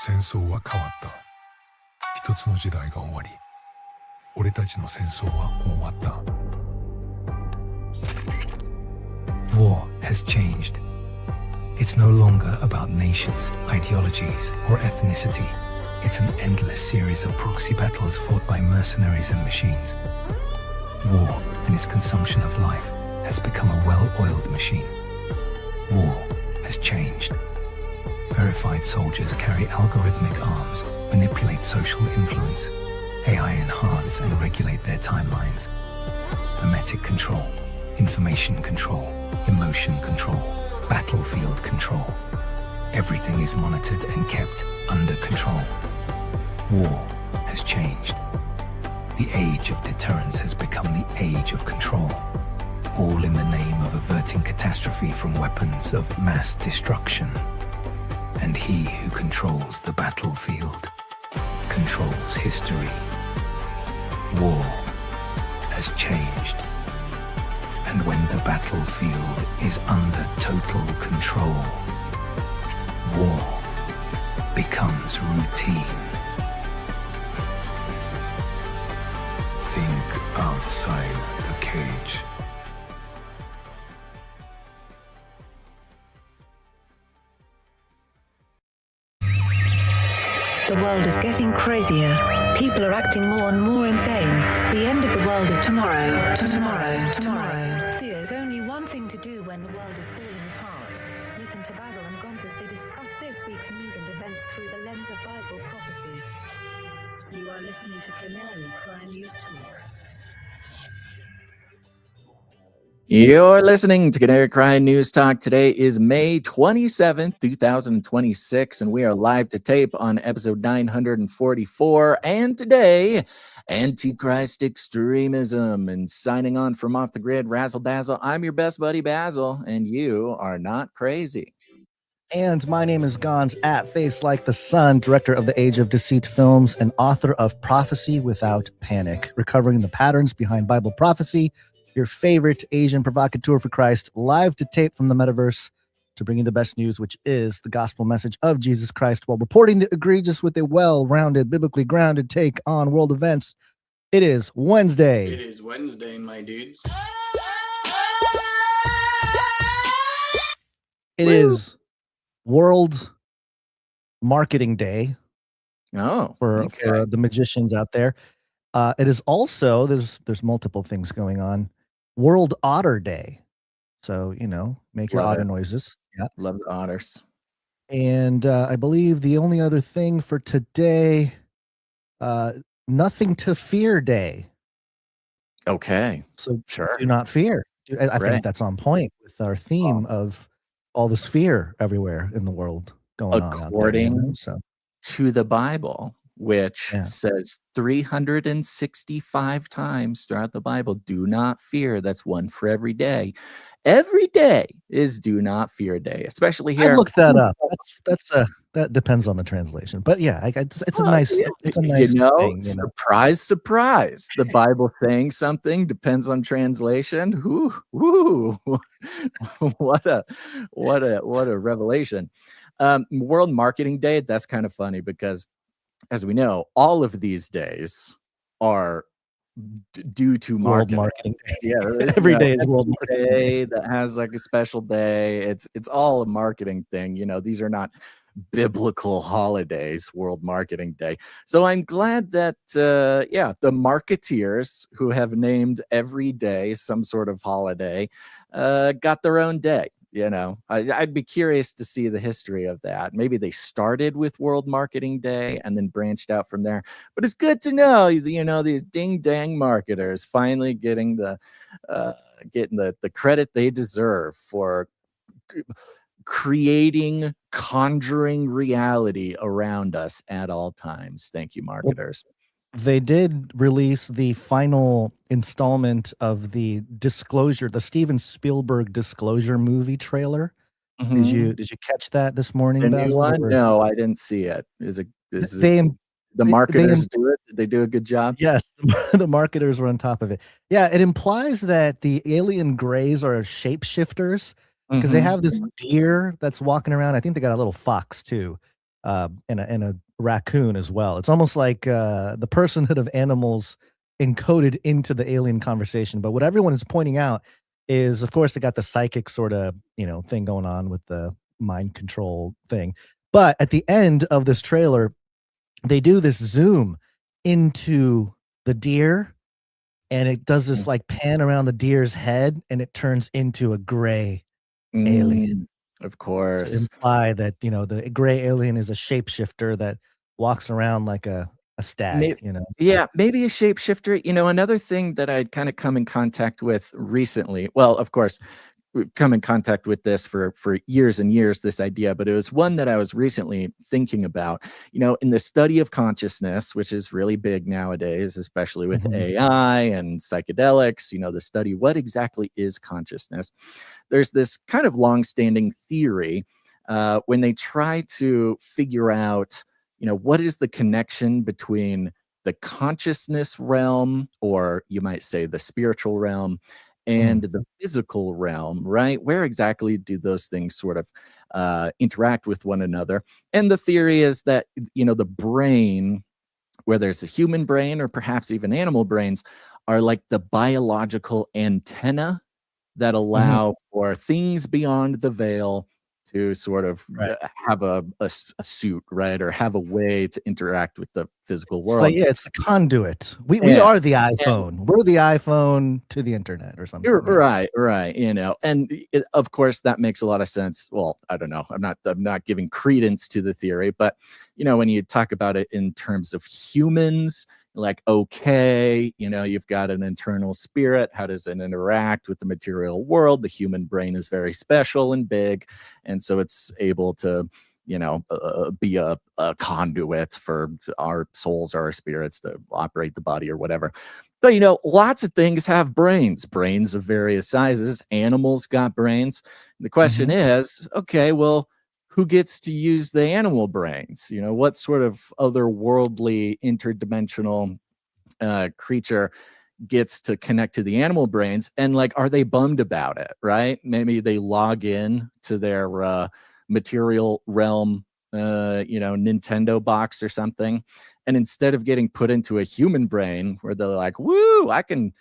戦争は変わった。一つの時代が終わり、俺たちの戦争は終わった。War has changed. It's no longer about nations, ideologies, or ethnicity. It's an endless series of proxy battles fought by mercenaries and machines. War and its consumption of life has become a well-oiled machine. War has changed. Verified soldiers carry algorithmic arms, manipulate social influence, AI enhance and regulate their timelines. Memetic control, information control, emotion control, battlefield control. Everything is monitored and kept under control. War has changed. The age of deterrence has become the age of control, all in the name of averting catastrophe from weapons of mass destruction. And he who controls the battlefield controls history. War has changed. And when the battlefield is under total control, war becomes routine. Think outside the cage. The world is getting crazier. People are acting more and more insane. The end of the world is tomorrow. Tomorrow. There's only one thing to do when the world is falling apart. Listen to Basil and Gonz as they discuss this week's news and events through the lens of Bible prophecy. You are listening to Canary Crime News Talk. You're listening to Canary Crime News Talk. Today is May 27th, 2026, and we are live to tape on episode 944. And today, Antichrist Extremism. And signing on from Off the Grid, Razzle Dazzle, I'm your best buddy Basil, and you are not crazy. And my name is Gonz, at Face Like the Sun, director of the Age of Deceit films and author of Prophecy Without Panic, recovering the patterns behind Bible prophecy, your favorite Asian provocateur for Christ, live to tape from the metaverse to bring you the best news, which is the gospel message of Jesus Christ, while reporting the egregious with a well-rounded, biblically grounded take on world events. It is Wednesday. It is Wednesday, my dudes. It is World Marketing Day. For the magicians out there. It is also, there's multiple things going on. World Otter Day. So, make your otter noises. Yeah. Love the otters. And I believe the only other thing for today, Nothing to Fear Day. Okay. So sure. Do not fear. I think that's on point with our theme of all this fear everywhere in the world going on out there. To the Bible, which says 365 times throughout the Bible, do not fear. That's one for every day. Every day is do not fear day, especially here. I looked that up. That depends on the translation, but it's a nice thing, surprise, surprise. The Bible saying something depends on translation. Whoo, what a revelation. World Marketing Day. That's kind of funny because, as we know, all of these days are due to marketing day. Yeah, every day is World Marketing Day that has like a special day. It's all a marketing thing. These are not biblical holidays. World Marketing Day. So I'm glad that the marketeers who have named every day some sort of holiday got their own day. I'd be curious to see the history of that. Maybe they started with World Marketing Day and then branched out from there. But it's good to know, these ding dang marketers finally getting the credit they deserve for creating, conjuring reality around us at all times. Thank you, marketers. They did release the final installment of the Steven Spielberg Disclosure movie trailer. Mm-hmm. Did you catch that this morning? No, I didn't see it. The marketers do it? Did they do a good job? Yes, the marketers were on top of it. Yeah, it implies that the alien grays are shapeshifters because they have this deer that's walking around. I think they got a little fox too. and a raccoon as well. It's almost like the personhood of animals encoded into the alien conversation. But what everyone is pointing out is, of course, they got the psychic sort of, thing going on with the mind control thing. But at the end of this trailer, they do this zoom into the deer, and it does this like pan around the deer's head, and it turns into a gray alien. Of To course. imply that, the gray alien is a shapeshifter that walks around like a stag, Yeah, maybe a shapeshifter. Another thing that I'd kind of come in contact with recently. Well, of course, we've come in contact with this for years and years, this idea, but it was one that I was recently thinking about. In the study of consciousness, which is really big nowadays, especially with AI and psychedelics, the study, what exactly is consciousness? There's this kind of longstanding theory when they try to figure out, what is the connection between the consciousness realm, or you might say the spiritual realm, and the physical realm, right? Where exactly do those things sort of interact with one another? And the theory is that, the brain, whether it's a human brain or perhaps even animal brains, are like the biological antenna that allow for things beyond the veil to sort of have a suit, right? Or have a way to interact with the physical It's world. like, it's the conduit. We are the iPhone. We're the iPhone to the internet or something. Right. And of course that makes a lot of sense. Well, I don't know. I'm not giving credence to the theory, but when you talk about it in terms of humans, like, okay, you've got an internal spirit. How does it interact with the material world? The human brain is very special and big, and so it's able to be a conduit for our souls, our spirits to operate the body or whatever. But lots of things have brains of various sizes. Animals got brains. The question is, okay, well, who gets to use the animal brains? What sort of otherworldly, interdimensional creature gets to connect to the animal brains? And like, are they bummed about it? Right? Maybe they log in to their material realm, Nintendo box or something, and instead of getting put into a human brain where they're like, woo, I can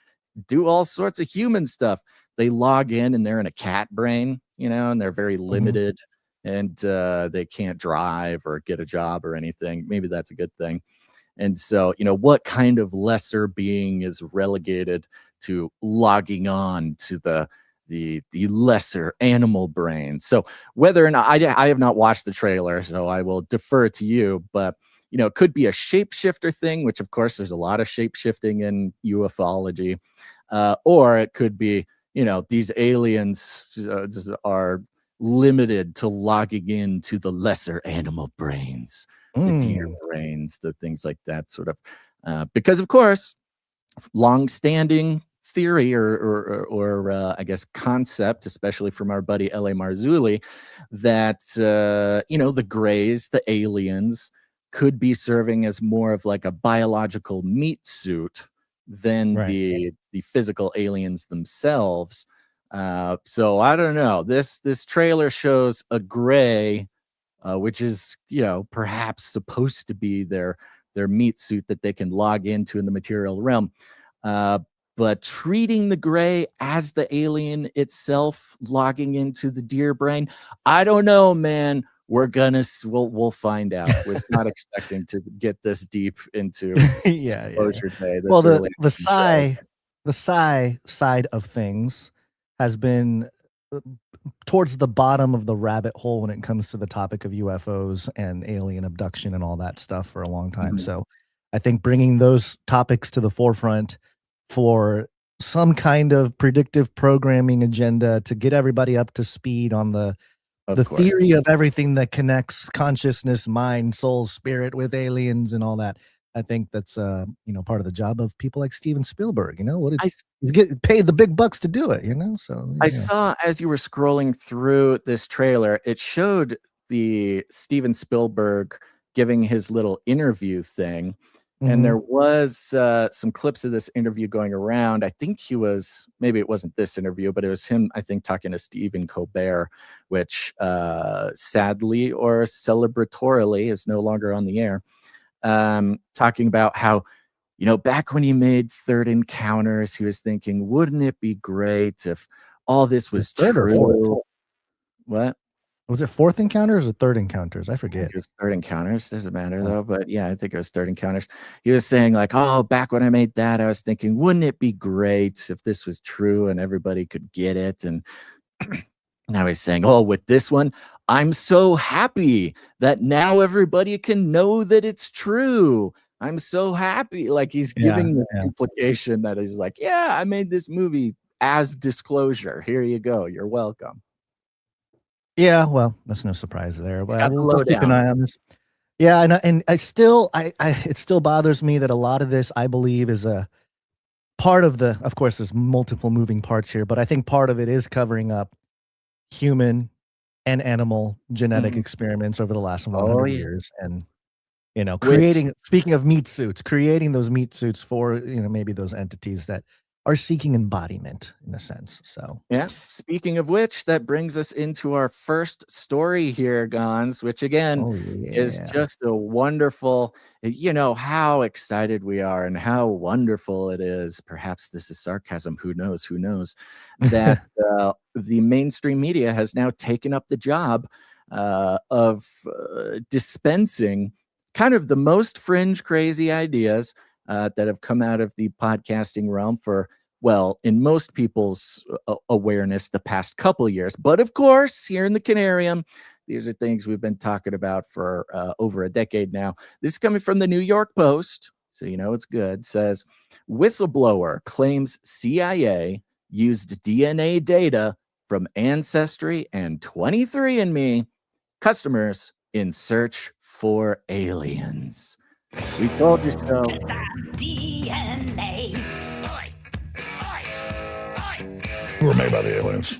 do all sorts of human stuff, they log in and they're in a cat brain, and they're very limited, and they can't drive or get a job or anything. Maybe that's a good thing. And so, what kind of lesser being is relegated to logging on to the lesser animal brain? So whether or not I have not watched the trailer, so I will defer to you, but it could be a shapeshifter thing, which of course there's a lot of shapeshifting in ufology, or it could be, these aliens are limited to logging into the lesser animal brains, the deer brains, the things like that, sort of, because of course, long-standing theory or I guess concept, especially from our buddy L.A. Marzulli, that the Greys, the aliens, could be serving as more of like a biological meat suit than the physical aliens themselves. So I don't know. This trailer shows a Grey, which is perhaps supposed to be their meat suit that they can log into in the material realm. But treating the Grey as the alien itself, logging into the deer brain, I don't know, man. We'll find out. Was not expecting to get this deep into Exposure Day. Well, the psi side of things has been towards the bottom of the rabbit hole when it comes to the topic of UFOs and alien abduction and all that stuff for a long time. So I think bringing those topics to the forefront for some kind of predictive programming agenda to get everybody up to speed on the theory of everything that connects consciousness, mind, soul, spirit with aliens and all that. I think that's part of the job of people like Steven Spielberg. He's getting paid the big bucks to do it. So I saw, as you were scrolling through this trailer, it showed the Steven Spielberg giving his little interview thing, And there was some clips of this interview going around. I think maybe it wasn't this interview, but it was him, I think, talking to Stephen Colbert, which sadly or celebratorily is no longer on the air, talking about how, back when he made Third Encounters, he was thinking, wouldn't it be great if all this was true? What? Was it Fourth Encounters or Third Encounters? I forget. It was Third Encounters. Doesn't matter though. But yeah, I think it was Third Encounters. He was saying like, oh, back when I made that, I was thinking, wouldn't it be great if this was true and everybody could get it? And now he's saying, oh, with this one, I'm so happy that now everybody can know that it's true. I'm so happy. Like he's giving the implication that he's like, yeah, I made this movie as disclosure. Here you go. You're welcome. Yeah, well, that's no surprise there. But we'll keep an eye on this. Yeah, and it still bothers me that a lot of this, I believe, is a part of of course, there's multiple moving parts here, but I think part of it is covering up human and animal genetic experiments over the last 100 years. And, speaking of meat suits, creating those meat suits for, maybe those entities that are seeking embodiment in a sense. So yeah. Speaking of which, that brings us into our first story here, Gons, which again is just a wonderful, how excited we are and how wonderful it is. Perhaps this is sarcasm. Who knows? That the mainstream media has now taken up the job of dispensing kind of the most fringe, crazy ideas that have come out of the podcasting realm for, well, in most people's awareness, the past couple years. But of course, here in the Canarium, these are things we've been talking about for over a decade now. This is coming from the New York Post, so it's good. Says, whistleblower claims CIA used DNA data from Ancestry and 23andMe customers in search for aliens. We told you so. It's that DNA. We're made by the aliens.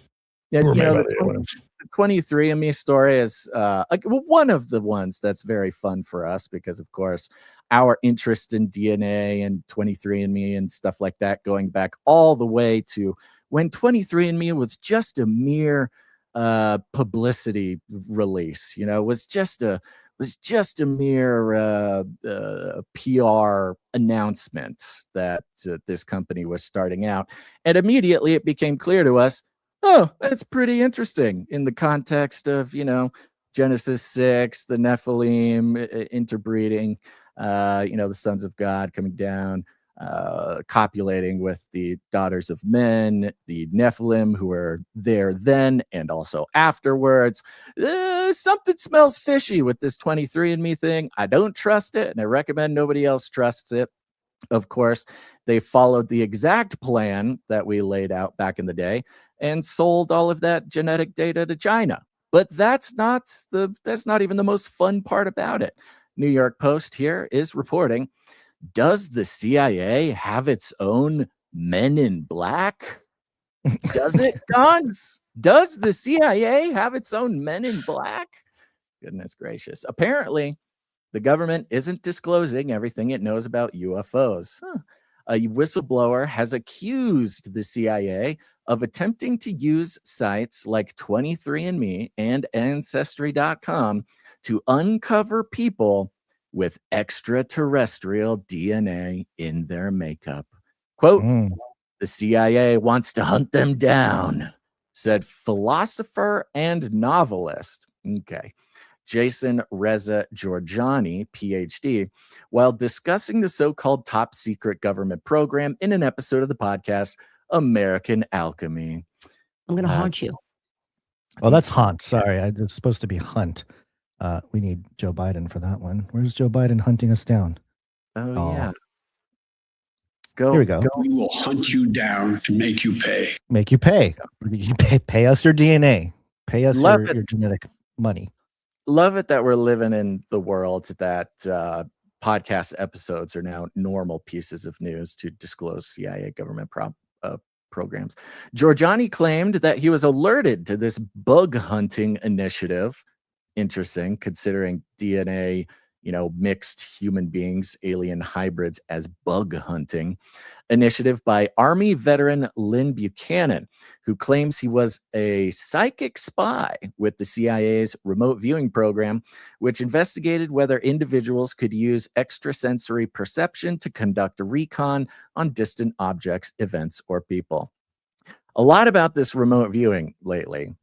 Yeah, We're made by the aliens. The 23andMe story is one of the ones that's very fun for us because, of course, our interest in DNA and 23andMe and stuff like that going back all the way to when 23andMe was just a mere publicity release, was just a mere PR announcement that this company was starting out. And immediately it became clear to us, oh, that's pretty interesting in the context of, Genesis 6, the NEPHILIM interbreeding, the sons of God coming down, copulating with the daughters of men, the NEPHILIM who were there then and also afterwards. Something smells fishy with this 23andMe thing. I don't trust it, and I recommend nobody else trusts it. Of course, they followed the exact plan that we laid out back in the day and sold all of that genetic data to China. But that's not even the most fun part about it. New York Post here is reporting, does the CIA have its own Men in Black? Does it, Gons? Does the CIA have its own Men in Black? Goodness gracious. Apparently, the government isn't disclosing everything it knows about UFOs. A whistleblower has accused the CIA of attempting to use sites like 23andMe and Ancestry.com to uncover people with extraterrestrial DNA in their makeup. Quote, the CIA wants to hunt them down, said philosopher and novelist. Okay. Jason Reza Georgiani, PhD, while discussing the so-called top secret government program in an episode of the podcast, American Alchemy. I'm going to haunt you. Oh, that's haunt. Sorry. It's supposed to be hunt. We need Joe Biden for that one. Where's Joe Biden hunting us down? Oh, yeah. Here we go. We will hunt you down and make you pay. Make you pay. You pay us your DNA. Pay us your genetic money. Love it that we're living in the world that podcast episodes are now normal pieces of news to disclose CIA government programs. Georgiani claimed that he was alerted to this bug hunting initiative. Interesting, considering DNA mixed human beings, alien hybrids as bug hunting initiative by Army veteran Lynn Buchanan, who claims he was a psychic spy with the CIA's remote viewing program, which investigated whether individuals could use extrasensory perception to conduct a recon on distant objects, events, or people. A lot about this remote viewing lately.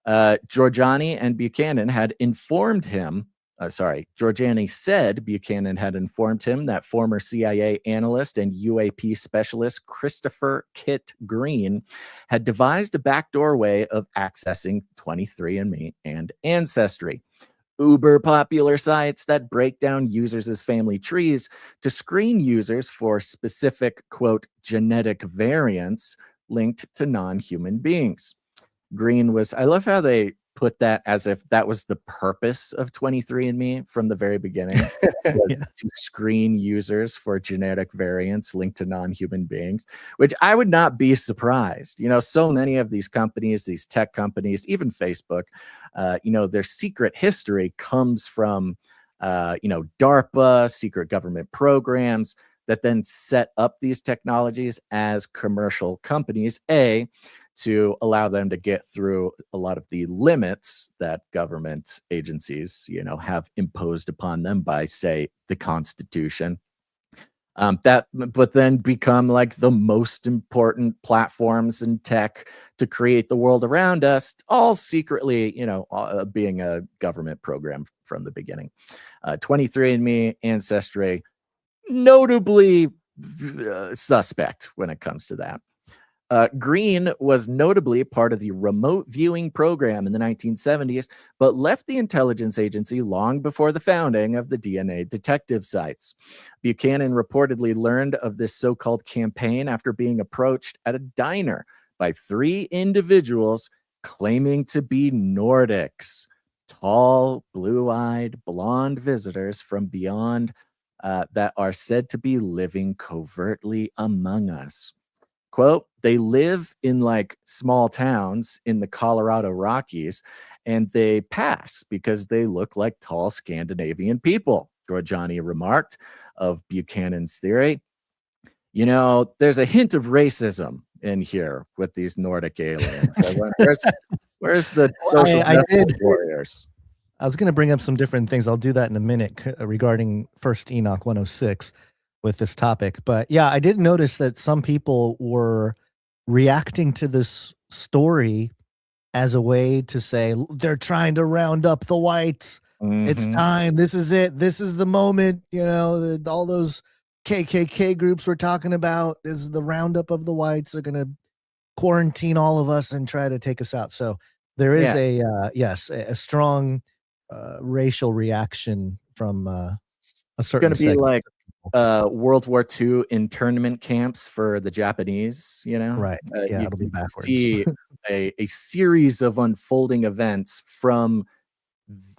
Giorgiani and Buchanan had informed him. Giorgiani said Buchanan had informed him that former CIA analyst and UAP specialist Christopher Kit Green had devised a backdoor way of accessing 23andMe and Ancestry, uber popular sites that break down users' family trees to screen users for specific, quote, genetic variants linked to non-human beings. Green was, I love how they put that as if that was the purpose of 23andMe from the very beginning, to screen users for genetic variants linked to non-human beings, which I would not be surprised. So many of these companies, these tech companies, even Facebook, their secret history comes from, DARPA, secret government programs that then set up these technologies as commercial companies, to allow them to get through a lot of the limits that government agencies, have imposed upon them by, say, the Constitution. But then become like the most important platforms in tech to create the world around us, all secretly, being a government program from the beginning. 23andMe, Ancestry, notably suspect when it comes to that. Green was notably part of the remote viewing program in the 1970s, but left the intelligence agency long before the founding of the DNA detective sites. Buchanan reportedly learned of this so-called campaign after being approached at a diner by 3 individuals claiming to be Nordics, tall, blue-eyed, blonde visitors from beyond that are said to be living covertly among us. Quote, they live in like small towns in the Colorado Rockies, and they pass because they look like tall Scandinavian people, Giorgiani remarked of Buchanan's theory. There's a hint of racism in here with these Nordic aliens. Where's the social justice warriors? I was going to bring up some different things. I'll do that in a minute regarding First Enoch 106. With this topic. But yeah, I did notice that some people were reacting to this story as a way to say they're trying to round up the whites. Mm-hmm. It's time. This is it. This is the moment. All those KKK groups we're talking about is the roundup of the whites. They're going to quarantine all of us and try to take us out. So there is a strong racial reaction from a certain. It's going to be like World War II internment camps for the Japanese, right? It'll be backwards. See a series of unfolding events from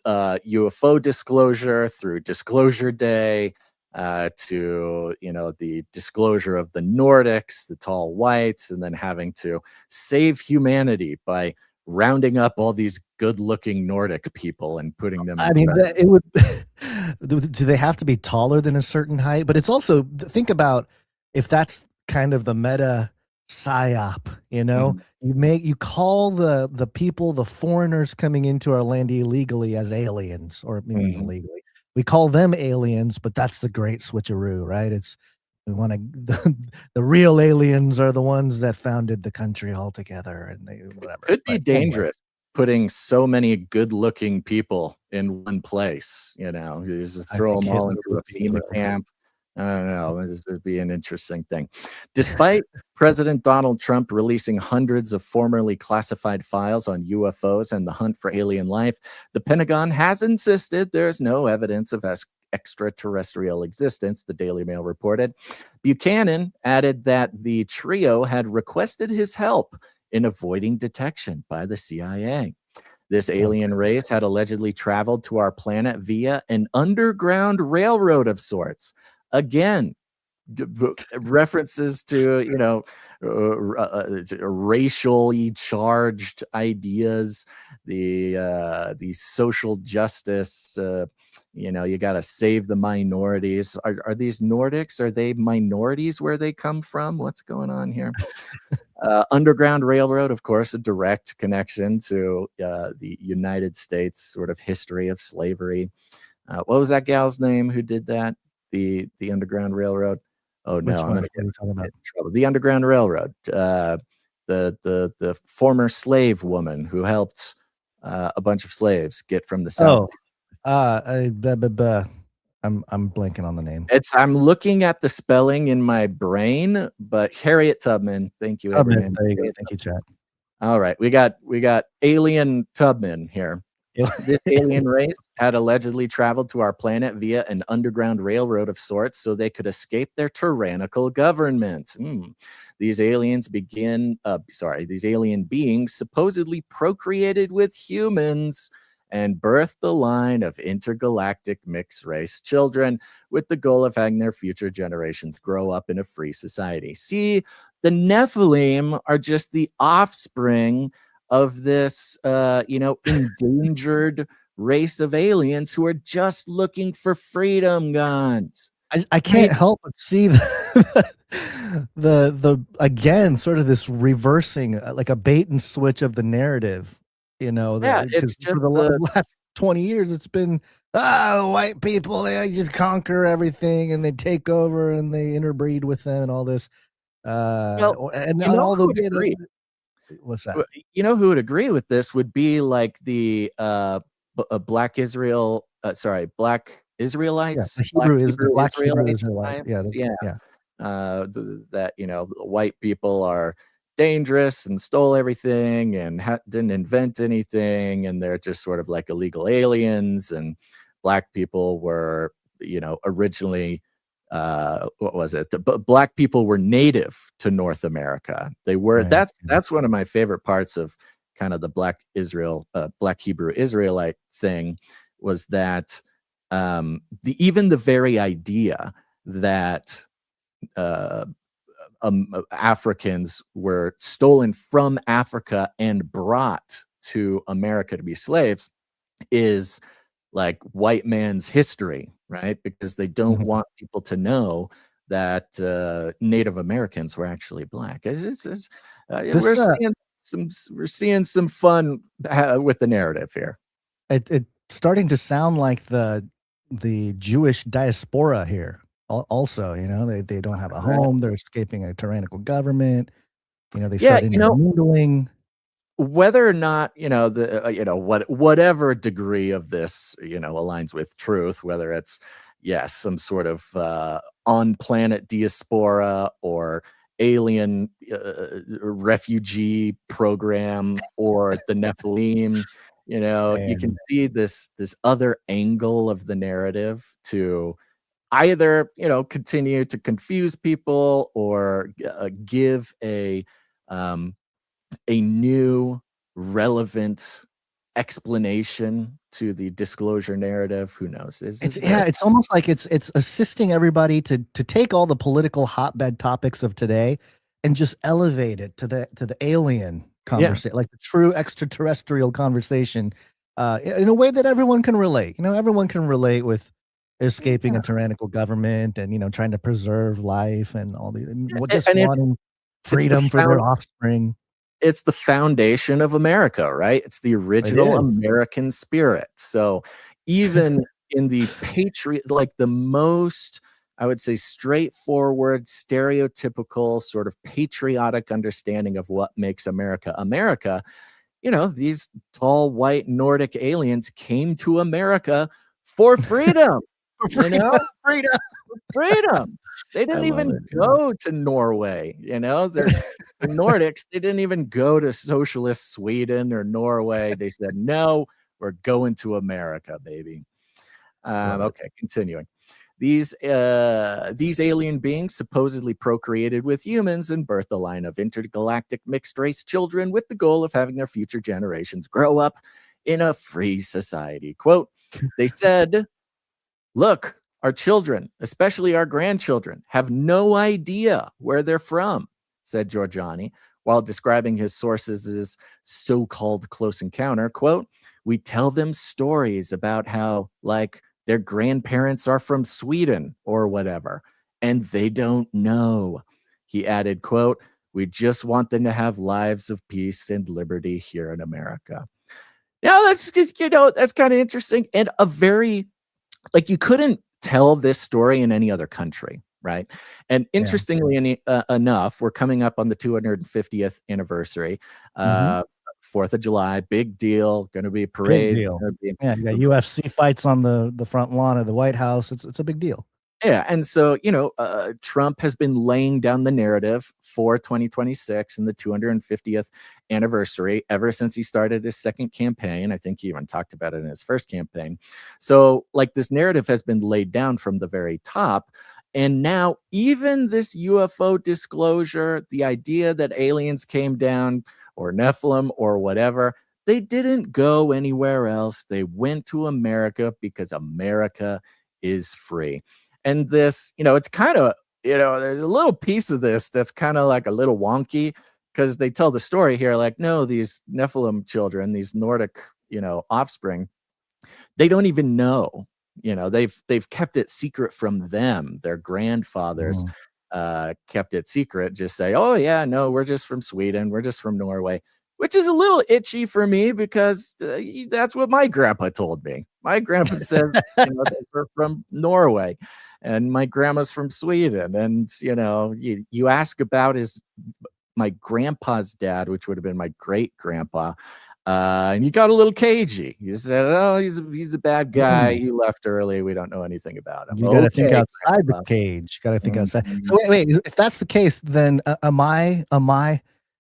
UFO disclosure through Disclosure Day to the disclosure of the Nordics, the tall whites, and then having to save humanity by rounding up all these good-looking Nordic people and putting them. It would. Do they have to be taller than a certain height? But it's also, think about if that's kind of the meta psyop. You call the people, the foreigners coming into our land illegally as aliens, or maybe illegally. We call them aliens, but that's the great switcheroo, right? We want to. The real aliens are the ones that founded the country altogether, and whatever. Could be dangerous putting so many good-looking people in one place. You just throw them all into a FEMA camp. I don't know. This would be an interesting thing. Despite President Donald Trump releasing hundreds of formerly classified files on UFOs and the hunt for alien life, the Pentagon has insisted there is no evidence of extraterrestrial existence, the Daily Mail reported. Buchanan added that the trio had requested his help in avoiding detection by the CIA. This alien race had allegedly traveled to our planet via an underground railroad of sorts. Again, references to, racially charged ideas, the social justice, you got to save the minorities. Are these Nordics? Are they minorities where they come from? What's going on here? Underground Railroad, of course, a direct connection to the United States sort of history of slavery. What was that gal's name who did that? The Underground Railroad. Oh no, Which I'm one? gonna What get are you talking about? in trouble. The Underground Railroad. The former slave woman who helped a bunch of slaves get from the South. I'm blanking on the name. I'm looking at the spelling in my brain, but Harriet Tubman. Thank you, Tubman, Abraham. there you go. Thank you, Chad. All right, we got Alien Tubman here. This alien race had allegedly traveled to our planet via an underground railroad of sorts so they could escape their tyrannical government. These alien beings supposedly procreated with humans and birthed the line of intergalactic mixed race children with the goal of having their future generations grow up in a free society. See, the Nephilim are just the offspring of this, endangered race of aliens who are just looking for freedom, guns. I can't help but see the again sort of this reversing, like a bait and switch of the narrative. It's just for the last 20 years, it's been white people, they just conquer everything and they take over and they interbreed with them and all this. What's that? Who would agree with this would be like the Black Israelites, the Black Hebrew Israelites. Yeah. That white people are dangerous and stole everything and didn't invent anything, and they're just sort of like illegal aliens, and black people were originally black people were native to North America. They were that's one of my favorite parts of kind of the Black Hebrew Israelite thing, was that even the very idea that Africans were stolen from Africa and brought to America to be slaves is like white man's history, right? Because they don't want people to know that Native Americans were actually black. We're seeing some fun with the narrative here. It's starting to sound like the Jewish diaspora here. Also, they don't have a home. They're escaping a tyrannical government. They start intermingling. Whether or not whatever degree of this aligns with truth, whether it's some sort of on planet diaspora or alien refugee program or the Nephilim, you can see this other angle of the narrative to either continue to confuse people or give a new relevant explanation to the disclosure narrative. Who knows? It's almost like it's assisting everybody to take all the political hotbed topics of today and just elevate it to the alien conversation, like the true extraterrestrial conversation, in a way that everyone can relate. Everyone can relate with escaping a tyrannical government and trying to preserve life and all the wanting freedom for their offspring. It's the foundation of America, right? It's the original American spirit. So even in the the most, I would say, straightforward, stereotypical sort of patriotic understanding of what makes America America, these tall white Nordic aliens came to America for freedom. Freedom. They didn't even go to Norway. The Nordics, they didn't even go to socialist Sweden or Norway. They said, no, we're going to America, baby. Okay, continuing. These alien beings supposedly procreated with humans and birthed a line of intergalactic mixed race children with the goal of having their future generations grow up in a free society. Quote, they said, look, Our children, especially our grandchildren, have no idea where they're from, said Giorgiani, while describing his sources as so-called close encounter. Quote, we tell them stories about how, like, their grandparents are from Sweden or whatever, and they don't know. He added, quote, we just want them to have lives of peace and liberty here in America. Now, that's kind of interesting, and a very, like, you couldn't tell this story in any other country, right? And interestingly enough, we're coming up on the 250th anniversary, 4th of July, big deal, going to be a parade. Big deal. Yeah, you got UFC fights on the front lawn of the White House. It's a big deal. Yeah, and so, Trump has been laying down the narrative for 2026 and the 250th anniversary ever since he started his second campaign. I think he even talked about it in his first campaign. So, like, this narrative has been laid down from the very top. And now even this UFO disclosure, the idea that aliens came down or Nephilim or whatever, they didn't go anywhere else. They went to America because America is free. And this, it's kind of, there's a little piece of this that's kind of like a little wonky, because they tell the story here like, no, these Nephilim children, these Nordic, offspring, they don't even know. They've kept it secret from them. Their grandfathers kept it secret. Just say, oh yeah, no, we're just from Sweden, we're just from Norway, which is a little itchy for me because that's what my grandpa told me. My grandpa says, they were from Norway, and my grandma's from Sweden. And you ask about my grandpa's dad, which would have been my great grandpa. And he got a little cagey. He said, oh, he's a bad guy. He left early. We don't know anything about him. You got to think outside the cage. Got to think outside. So wait, if that's the case, then am I,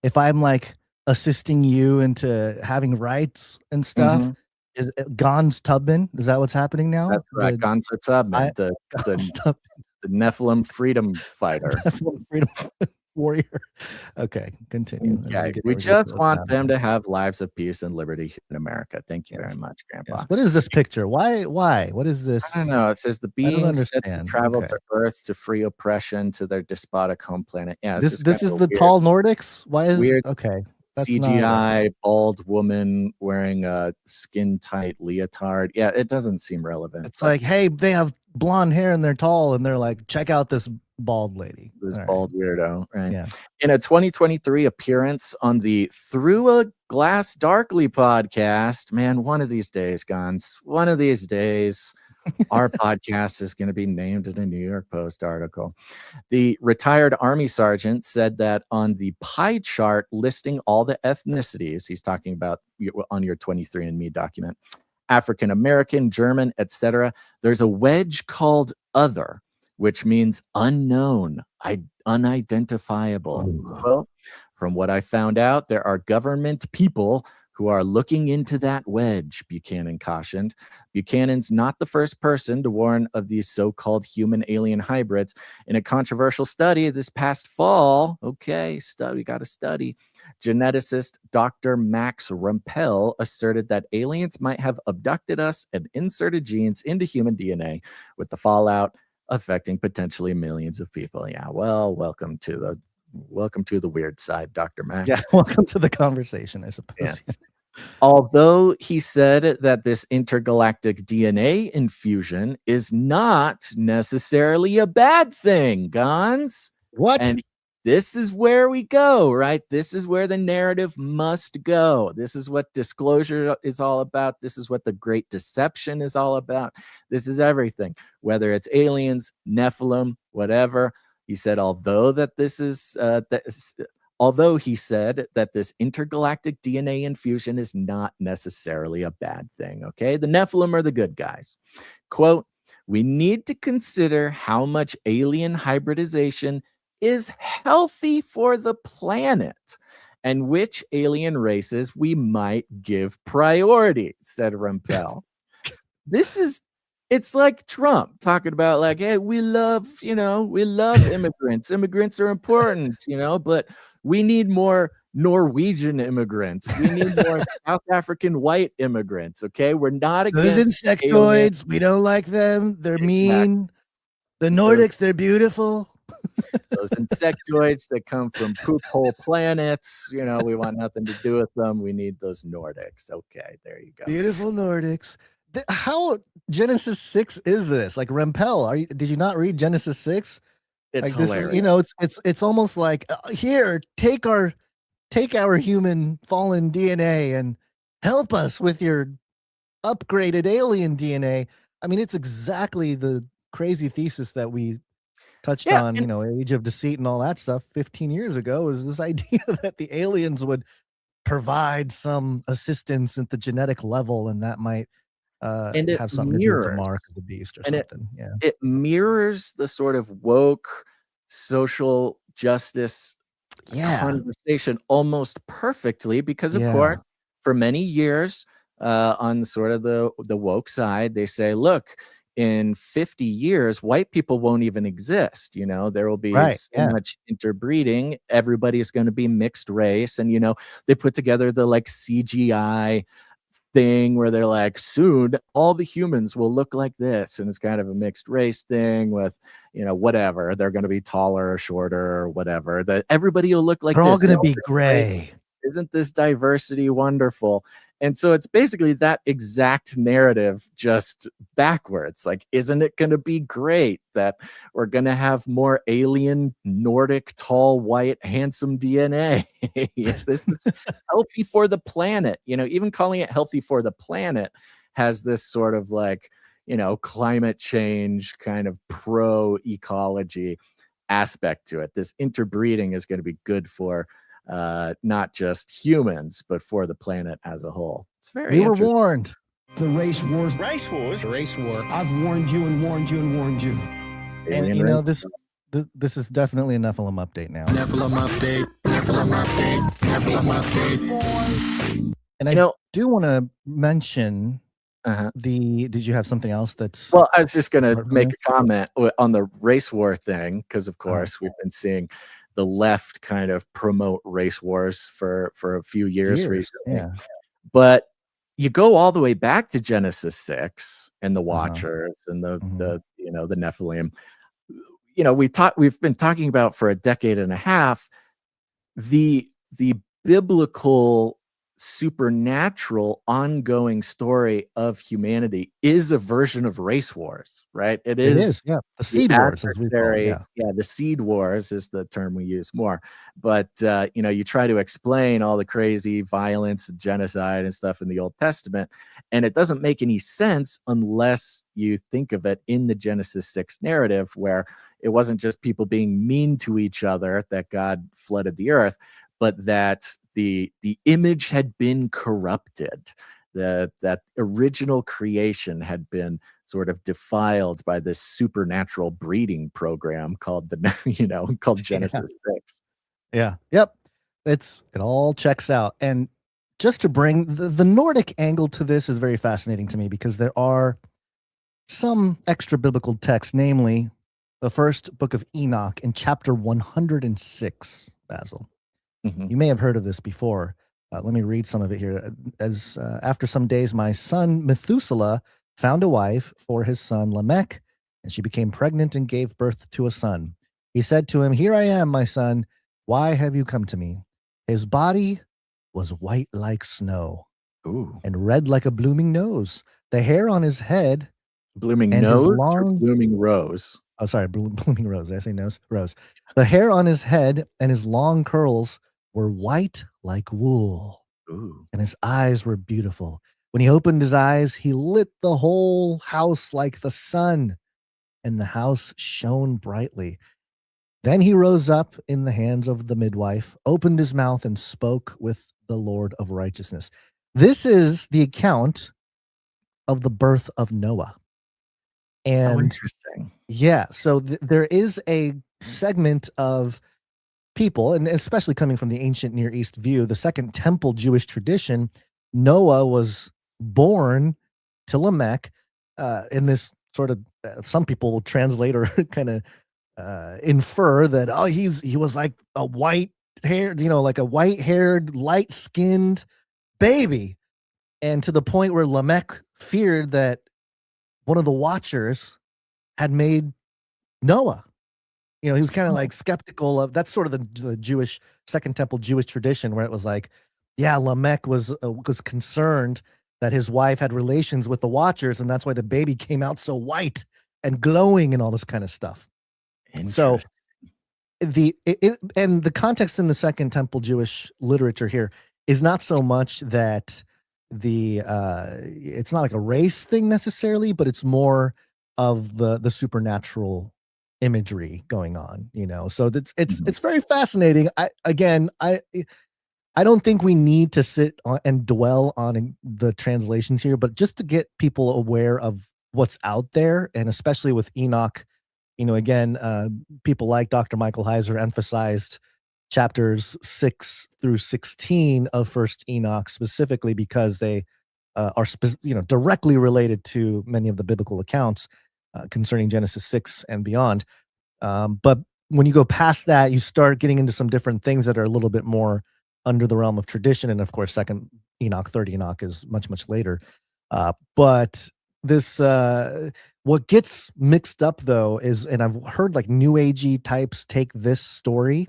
if I'm like assisting you into having rights and stuff, is Gons Tubman? Is that what's happening now? That's right. Gons Tubman, the Nephilim freedom fighter. Nephilim freedom warrior. Okay, continue. Okay. We just want them to have lives of peace and liberty in America. Thank you very much, Grandpa. Yes. What is this picture? Why? What is this? I don't know. It says the beings that travel to Earth to free oppression to their despotic home planet. Yeah, this is the tall Nordics. Why is weird? Okay, that's CGI bald woman wearing a skin tight leotard. Yeah, it doesn't seem relevant. It's like, hey, they have blonde hair and they're tall, and they're like, check out this bald lady, this bald weirdo, right? Yeah. In a 2023 appearance on the Through a Glass Darkly podcast, man, one of these days, Gons, one of these days, our podcast is going to be named in a New York Post article. The retired Army sergeant said that on the pie chart listing all the ethnicities, he's talking about on your 23andMe document, African American, German, etc., there's a wedge called other, which means unknown, unidentifiable. Well, from what I found out, there are government people who are looking into that wedge, Buchanan cautioned. Buchanan's not the first person to warn of these so-called human alien hybrids. In a controversial study this past fall, got to study, geneticist Dr. Max Rumpel asserted that aliens might have abducted us and inserted genes into human DNA, with the fallout affecting potentially millions of people. Yeah, well, welcome to the weird side, Dr. Max. Yeah, welcome to the conversation, I suppose. Yeah. Although he said that this intergalactic DNA infusion is not necessarily a bad thing, Gons. What? And this is where we go, right? This is where the narrative must go. This is what disclosure is all about. This is what the Great Deception is all about. This is everything, whether it's aliens, Nephilim, whatever. He said, although he said that this intergalactic DNA infusion is not necessarily a bad thing, okay? The Nephilim are the good guys. Quote, we need to consider how much alien hybridization is healthy for the planet and which alien races we might give priority, said Rumpel. It's like Trump talking about like, hey, we love immigrants. Immigrants are important, but we need more Norwegian immigrants. We need more South African white immigrants. Okay, we're not Those against insectoids, we don't like them. They're mean. The Nordics, they're beautiful. Those insectoids that come from poop hole planets, you know, we want nothing to do with them. We need those Nordics. Okay, there you go. Beautiful Nordics. How Genesis 6 is this? Like Rempel, did you not read Genesis 6? It's like hilarious. This is, you know, it's almost like here, take our human fallen DNA and help us with your upgraded alien DNA. I mean, it's exactly the crazy thesis that we touched on, you know, Age of Deceit and all that stuff 15 years ago, is this idea that the aliens would provide some assistance at the genetic level, and that might have something to do with the mark of the beast or something. It mirrors the sort of woke social justice conversation almost perfectly, because of course, for many years on sort of the woke side, they say, look, in 50 years, white people won't even exist. You know, there will be so much interbreeding. Everybody is going to be mixed race. And, you know, they put together the like CGI thing where they're like, soon all the humans will look like this. And it's kind of a mixed race thing with, you know, whatever. They're going to be taller or shorter or whatever. That everybody will look like they're this. all going to be gray. Isn't this diversity wonderful? And so it's basically that exact narrative, just backwards. Like, isn't it going to be great that we're going to have more alien, Nordic, tall, white, handsome DNA? This is healthy for the planet. You know, even calling it healthy for the planet has this sort of like, you know, climate change kind of pro-ecology aspect to it. This interbreeding is going to be good for not just humans, but for the planet as a whole. It's very We were warned. The race wars. Race wars. Race war. I've warned you and warned you and warned you. And you know, this is definitely a NEPHILIM update now. NEPHILIM update. NEPHILIM update. NEPHILIM update. And I do want to mention did you have something else that's... Well, I was just going to make a comment on the race war thing, because of course we've been seeing the left kind of promote race wars for a few years recently. Yeah. But you go all the way back to Genesis 6 and the Watchers and the you know, the Nephilim. You know, we've been talking about for a decade and a half the biblical supernatural ongoing story of humanity is a version of race wars, right? It is the seed wars, as we call it, the seed wars is the term we use more. But you know, you try to explain all the crazy violence, genocide and stuff in the Old Testament, and it doesn't make any sense unless you think of it in the Genesis 6 narrative, where it wasn't just people being mean to each other that God flooded the earth, but that the image had been corrupted, that original creation had been sort of defiled by this supernatural breeding program called called Genesis 6. Yeah. Yep. It all checks out. And just to bring the Nordic angle to this is very fascinating to me, because there are some extra biblical texts, namely the first book of Enoch in chapter 106, Basil. You may have heard of this before. Let me read some of it here. As after some days, my son Methuselah found a wife for his son Lamech, and she became pregnant and gave birth to a son. He said to him, "Here I am, my son. Why have you come to me?" His body was white like snow, and red like a blooming nose. The hair on his head, blooming nose, or blooming rose. Oh, sorry, blooming rose. Did I say nose? Rose. The hair on his head and his long curls were white like wool, and his eyes were beautiful. When he opened his eyes, he lit the whole house like the sun, and the house shone brightly. Then he rose up in the hands of the midwife, opened his mouth, and spoke with the Lord of righteousness. This is the account of the birth of Noah. And interesting. Yeah, so there is a segment of people, and especially coming from the ancient Near East view, the Second Temple Jewish tradition, Noah was born to Lamech in this sort of, some people will translate or kind of infer that, he was like a white haired, like a white-haired, light-skinned baby. And to the point where Lamech feared that one of the Watchers had made Noah. He was kind of like skeptical of, that's sort of the Jewish Second Temple Jewish tradition, where it was like, yeah, Lamech was concerned that his wife had relations with the Watchers, and that's why the baby came out so white and glowing and all this kind of stuff. So and the context in the Second Temple Jewish literature here is not so much that it's not like a race thing necessarily, but it's more of the supernatural imagery going on, so it's very fascinating. I don't think we need to sit and dwell on the translations here, but just to get people aware of what's out there, and especially with Enoch, again, people like Dr. Michael Heiser emphasized chapters 6 through 16 of First Enoch specifically because they are directly related to many of the biblical accounts concerning Genesis 6 and beyond. But when you go past that, you start getting into some different things that are a little bit more under the realm of tradition. And of course, Second Enoch, Third Enoch is much, much later. But this, what gets mixed up though is, and I've heard like New Agey types take this story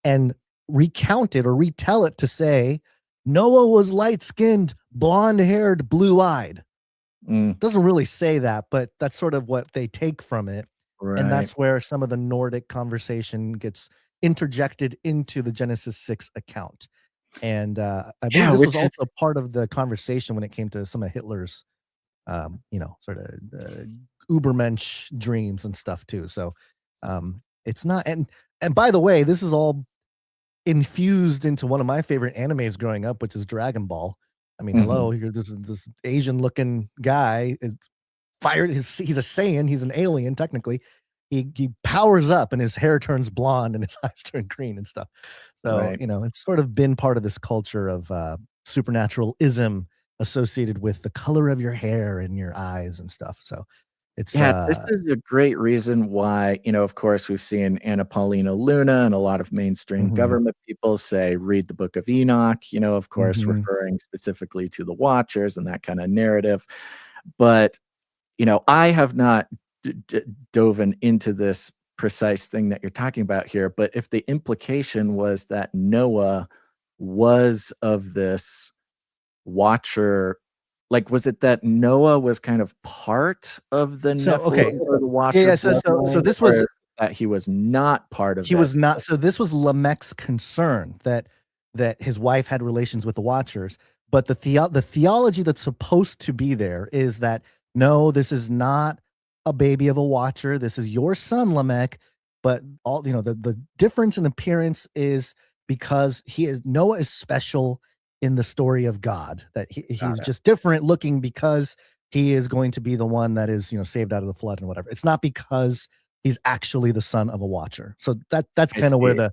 and recount it or retell it to say Noah was light-skinned, blonde-haired, blue-eyed. Doesn't really say that, but that's sort of what they take from it. Right. And that's where some of the Nordic conversation gets interjected into the Genesis 6 account. And I believe this was also part of the conversation when it came to some of Hitler's, sort of Ubermensch dreams and stuff too. So it's not, and by the way, this is all infused into one of my favorite animes growing up, which is Dragon Ball. I mean, hello, you're this Asian looking guy is fired. He's a Saiyan. He's an alien. Technically, he powers up and his hair turns blonde and his eyes turn green and stuff. So, it's sort of been part of this culture of supernaturalism associated with the color of your hair and your eyes and stuff. So it's this is a great reason why, of course, we've seen Anna Paulina Luna and a lot of mainstream government people say, read the Book of Enoch, of course, referring specifically to the Watchers and that kind of narrative. But, I have not dove into this precise thing that you're talking about here. But if the implication was that Noah was of this Watcher, like, was it that Noah was kind of part of the NEPHILIM or the Watcher? Yeah. So this was that he was not part of. He was not. So this was Lamech's concern that his wife had relations with the Watchers. But the theology that's supposed to be there is that no, this is not a baby of a Watcher. This is your son Lamech. But all the difference in appearance is because Noah is special in the story of God, that he's just different looking because he is going to be the one that is, saved out of the flood and whatever. It's not because he's actually the son of a Watcher. So that's kind of where the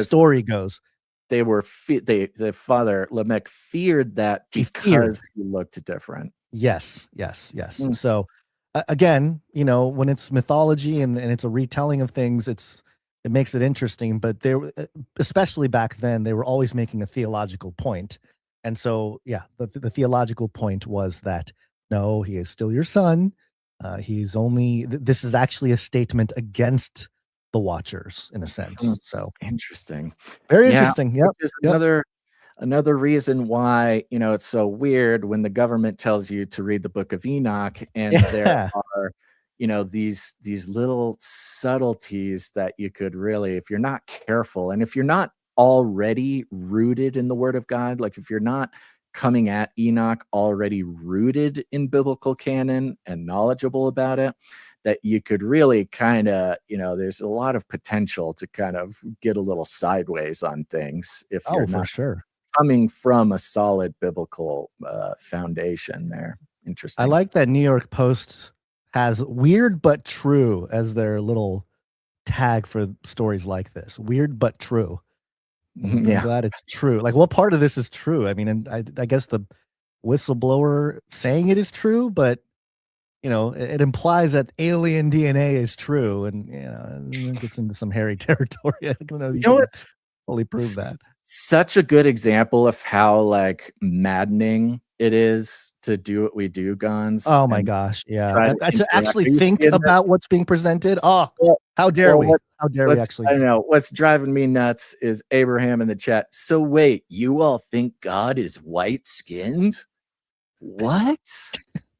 story goes. The father Lamech feared that because he looked different. Yes. So again, when it's mythology and it's a retelling of things, it makes it interesting, but especially back then, they were always making a theological point. And so, the theological point was that, no, he is still your son. This is actually a statement against the Watchers in a sense. So interesting. Very interesting. Yep. Which is another reason why, it's so weird when the government tells you to read the Book of Enoch and there are, these little subtleties that you could really, if you're not careful and if you're not already rooted in the Word of God, like if you're not coming at Enoch already rooted in biblical canon and knowledgeable about it, that you could really kind of, there's a lot of potential to kind of get a little sideways on things if you're not coming from a solid biblical foundation there. Interesting. I like that New York Post has weird but true as their little tag for stories like this. Weird but true. I'm glad it's true. Like, what part of this is true? I mean, and I guess the whistleblower saying it is true, but it implies that alien DNA is true, and it gets into some hairy territory. I don't know. fully prove that. Such a good example of how like maddening it is to do what we do, Guns. Oh my and gosh, yeah. try To interact. actually Are you think seeing this? about what's being presented. Oh, Well, how dare we? what, How dare we actually? I don't know. What's driving me nuts is Abraham in the chat. So wait, you all think God is white skinned? What?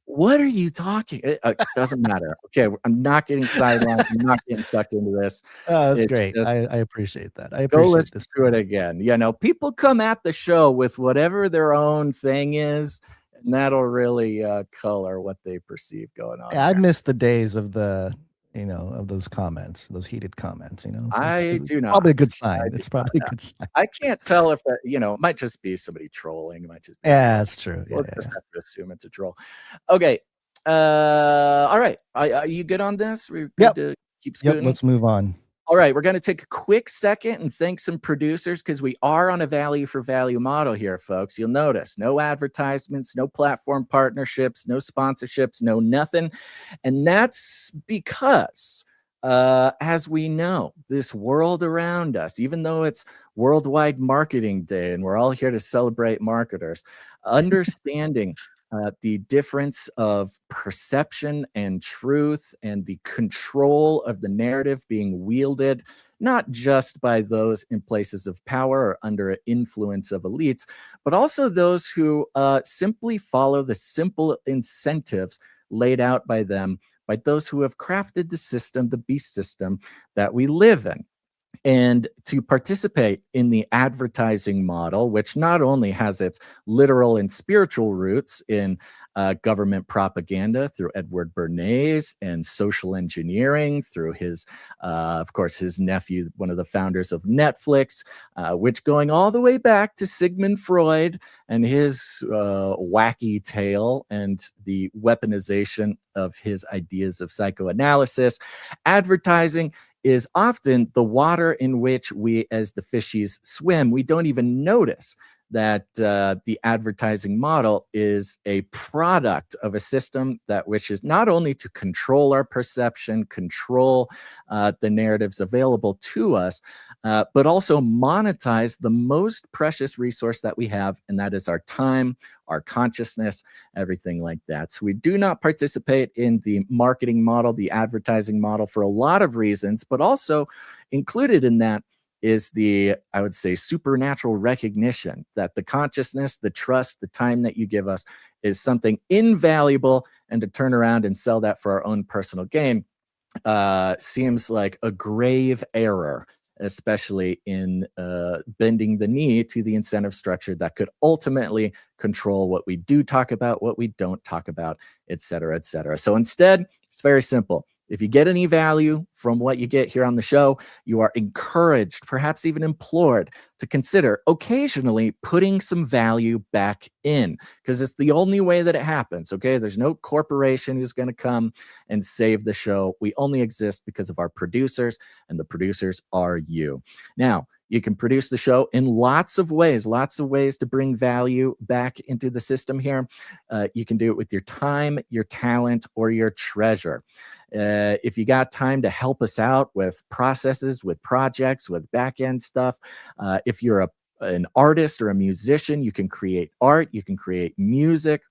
What are you talking? It doesn't matter. Okay, I'm not getting sidelined. I'm not getting sucked into this. Oh, that's It's great. just, I appreciate that. I go appreciate listen this. to it again. You know, people come at the show with whatever their own thing is, and that'll really color what they perceive going on. Yeah, I there. miss the days of the, of those comments, those heated comments. So I do not. Probably a good sign. I do It's probably not. a good sign. I can't tell if that, it might just be somebody trolling. It might just be Yeah, that's true. Yeah, we'll just have to assume it's a troll. Okay. All right. Are you good on this? We're good to keep scooting. Yep, let's move on. All right, we're going to take a quick second and thank some producers because we are on a value for value model here, folks. You'll notice no advertisements, no platform partnerships, no sponsorships, no nothing. And that's because, as we know, this world around us, even though it's Worldwide Marketing Day and we're all here to celebrate marketers, understanding the difference of perception and truth and the control of the narrative being wielded, not just by those in places of power or under influence of elites, but also those who simply follow the simple incentives laid out by them, by those who have crafted the system, the beast system that we live in. And to participate in the advertising model, which not only has its literal and spiritual roots in government propaganda through Edward Bernays and social engineering through his, of course, his nephew, one of the founders of Netflix, which going all the way back to Sigmund Freud and his wacky tale and the weaponization of his ideas of psychoanalysis, advertising is often the water in which we as the fishies swim. We don't even notice that the advertising model is a product of a system that wishes not only to control our perception, control the narratives available to us, but also monetize the most precious resource that we have, and that is our time, our consciousness, everything like that. So we do not participate in the marketing model, the advertising model, for a lot of reasons, but also included in that is the, I would say, supernatural recognition that the consciousness, the trust, the time that you give us is something invaluable, and to turn around and sell that for our own personal gain seems like a grave error, especially in bending the knee to the incentive structure that could ultimately control what we do talk about, what we don't talk about, et cetera, et cetera. So instead, it's very simple. If you get any value from what you get here on the show, you are encouraged, perhaps even implored, to consider occasionally putting some value back in, because it's the only way that it happens, okay? There's no corporation who's going to come and save the show. We only exist because of our producers, and the producers are you. Now, you can produce the show in lots of ways to bring value back into the system here. You can do it with your time, your talent, or your treasure. If you got time to help us out with processes, with projects, with back-end stuff, if you're an artist or a musician, you can create art, you can create music.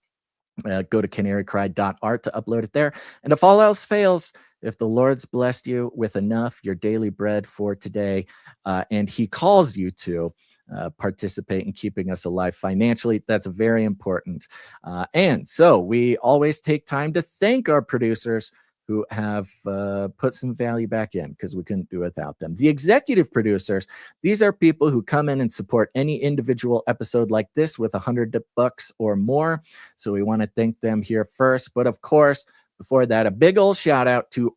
Go to canarycry.art to upload it there. And if all else fails, if the Lord's blessed you with enough, your daily bread for today, and he calls you to participate in keeping us alive financially, that's very important. And so we always take time to thank our producers who have put some value back in, because we couldn't do without them. The executive producers, these are people who come in and support any individual episode like this with $100 or more. So we want to thank them here first. But of course, before that, a big old shout out to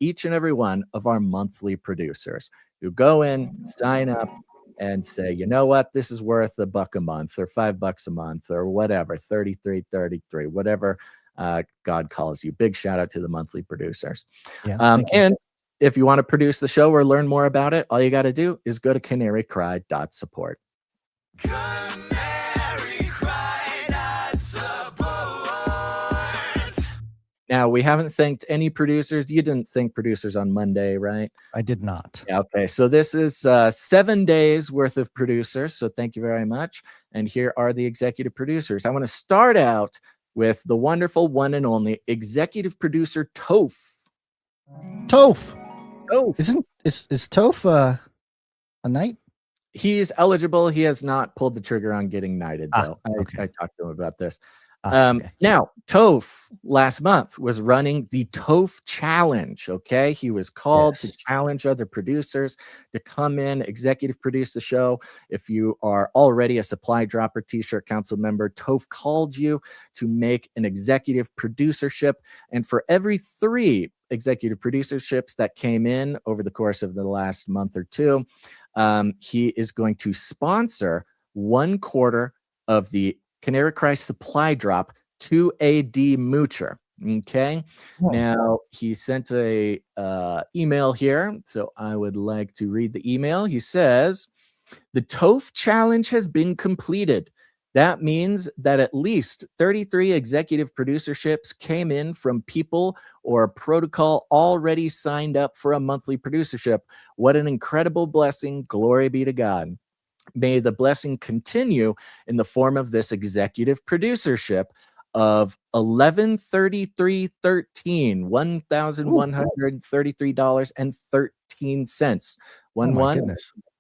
each and every one of our monthly producers who go in, sign up, and say, you know what, this is worth $1 a month or $5 a month or whatever, 33, whatever God calls you. Big shout out to the monthly producers. Yeah, and if you want to produce the show or learn more about it, all you got to do is go to canarycry.support. Now, we haven't thanked any producers. You didn't thank producers on Monday, right? I did not. Yeah, okay, so this is 7 days worth of producers, so thank you very much. And here are the executive producers. I want to start out with the wonderful one and only executive producer Toph. Toph. Toph. Is Toph a knight? He is eligible. He has not pulled the trigger on getting knighted, though. I talked to him about this. Okay. Now, Toph last month was running the Toph Challenge, okay? He was called to challenge other producers to come in, executive produce the show. If you are already a Supply Dropper T-shirt council member, Toph called you to make an executive producership. And for every 3 executive producerships that came in over the course of the last month or 2, he is going to sponsor 1/4 of the Canary Supply Drop to a demoocher. Okay. Now he sent a email here, so I would like to read the email. He says, "The Toph Challenge has been completed. That means that at least 33 executive producerships came in from people or protocol already signed up for a monthly producership. What an incredible blessing. Glory be to God. May the blessing continue in the form of this executive producership of $1133.13, $1,133.13,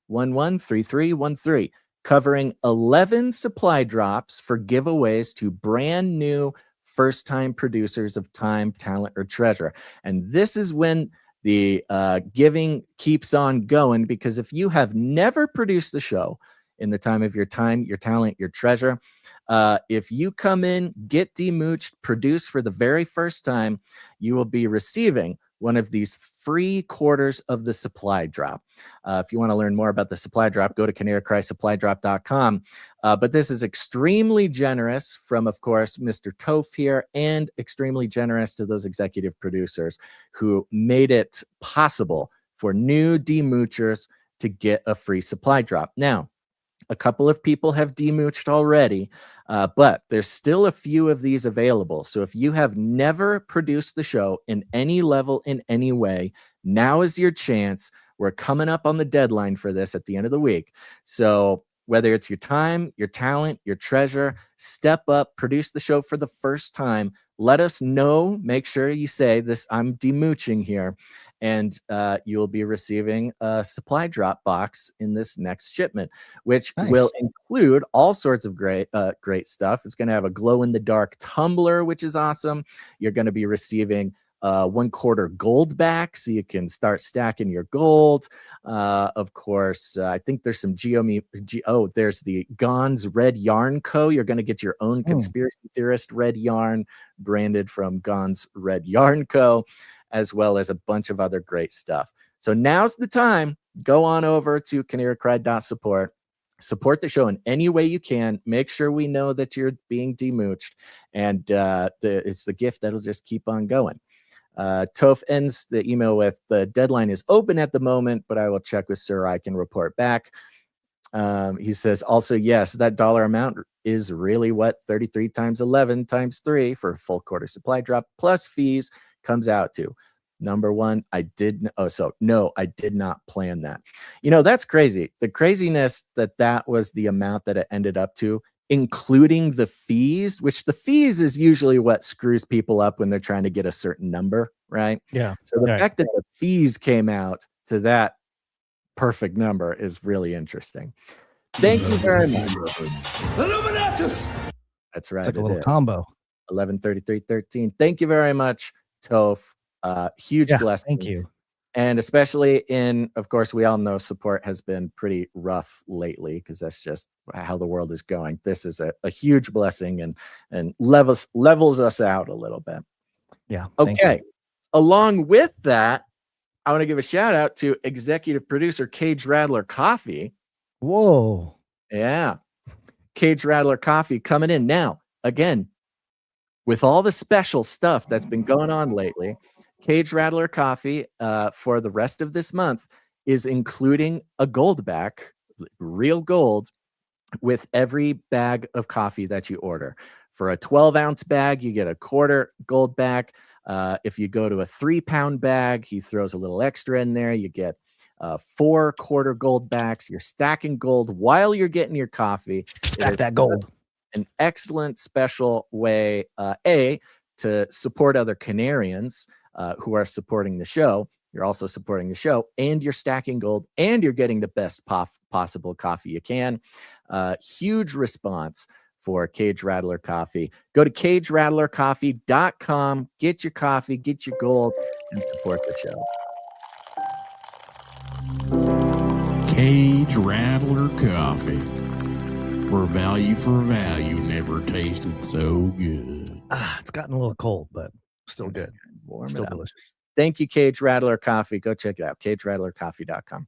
113313, covering 11 supply drops for giveaways to brand new first-time producers of time, talent, or treasure." And this is when the giving keeps on going, because if you have never produced the show in the time of your time, your talent, your treasure, if you come in, get demooched, produce for the very first time, you will be receiving one of these free quarters of the supply drop. If you want to learn more about the supply drop, go to canarycrysupplydrop.com. But this is extremely generous from, of course, Mr. Toph here, and extremely generous to those executive producers who made it possible for new demoochers to get a free supply drop. Now, a couple of people have demooched already, but there's still a few of these available. So if you have never produced the show in any level, in any way, now is your chance. We're coming up on the deadline for this at the end of the week. So whether it's your time, your talent, your treasure, step up, produce the show for the first time. Let us know. Make sure you say this, I'm demooching here, and you'll be receiving a supply drop box in this next shipment, which will include all sorts of great stuff. It's going to have a glow-in-the-dark tumbler, which is awesome. You're going to be receiving 1/4 gold back, so you can start stacking your gold. Of course, I think there's some there's the Gon's Red Yarn Co. You're going to get your own conspiracy theorist red yarn branded from Gon's Red Yarn Co., as well as a bunch of other great stuff. So now's the time. Go on over to canarycry.support. Support the show in any way you can. Make sure we know that you're being demooched, and it's the gift that'll just keep on going. Toph ends the email with, "The deadline is open at the moment, but I will check with Sir. I can report back." He says, also, yes, that dollar amount is really what 33 times 11 times 3 for a full quarter supply drop plus fees comes out to. Number one, I did not plan that. You know, that's crazy. The craziness that was the amount that it ended up to, including the fees, which the fees is usually what screws people up when they're trying to get a certain number, right? Yeah. So the fact that the fees came out to that perfect number is really interesting. Thank you very much. That's right. It's like a little combo. 113313. Thank you very much, Toph. Huge blessing. Thank you. And especially of course, we all know support has been pretty rough lately, because that's just how the world is going. This is a huge blessing and levels us out a little bit. Yeah. Okay. Along with that, I want to give a shout out to executive producer Cage Rattler Coffee. Whoa. Yeah. Cage Rattler Coffee coming in now. Again, with all the special stuff that's been going on lately, Cage Rattler Coffee for the rest of this month is including a gold back, real gold, with every bag of coffee that you order. For a 12-ounce bag, you get a quarter gold back. If you go to a 3-pound bag, he throws a little extra in there. You get 4 quarter gold backs. You're stacking gold while you're getting your coffee. Stack that gold. An excellent special way, to support other Canarians who are supporting the show. You're also supporting the show, and you're stacking gold, and you're getting the best possible coffee you can. Huge response for Cage Rattler Coffee. Go to cagerattlercoffee.com, get your coffee, get your gold, and support the show. Cage Rattler Coffee. For value never tasted so good. It's gotten a little cold, but still good. Still delicious. Thank you, Cage Rattler Coffee. Go check it out, cagerattlercoffee.com.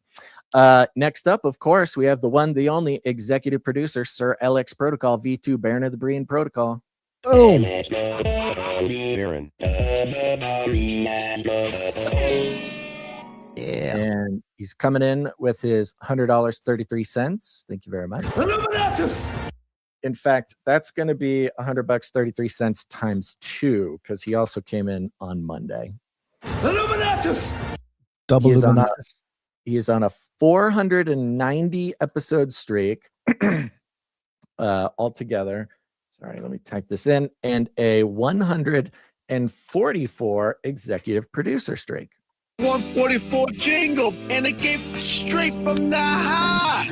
Next up, of course, we have the one, the only executive producer, Sir LX Protocol V2, Baron of the Breen Protocol. Boom. Yeah. And he's coming in with his $100.33. Thank you very much. In fact, that's going to be $100.33 times 2, because he also came in on Monday. Double Illuminatus. He is on a 490 episode streak altogether. Sorry, let me type this in. And a 144 executive producer streak. 144 jingle, and it came straight from the heart.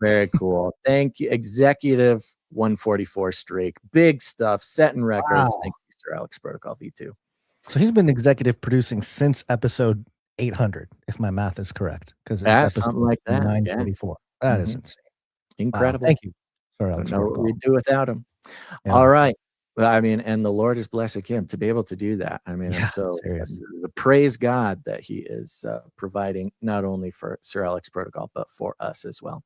Very cool. Thank you. Executive 144 streak. Big stuff. Setting records. Wow. Thank you, Sir Alex Protocol V2. So he's been executive producing since episode 800, if my math is correct. Because it's episode something like that. 944. Yeah. That is insane. Incredible. Thank you. Sorry, Alex. I don't know what we'd do without him. Yeah. All right. Well, I mean, and the Lord is blessing him to be able to do that. I mean, praise God that he is providing not only for Sir Alex Protocol, but for us as well.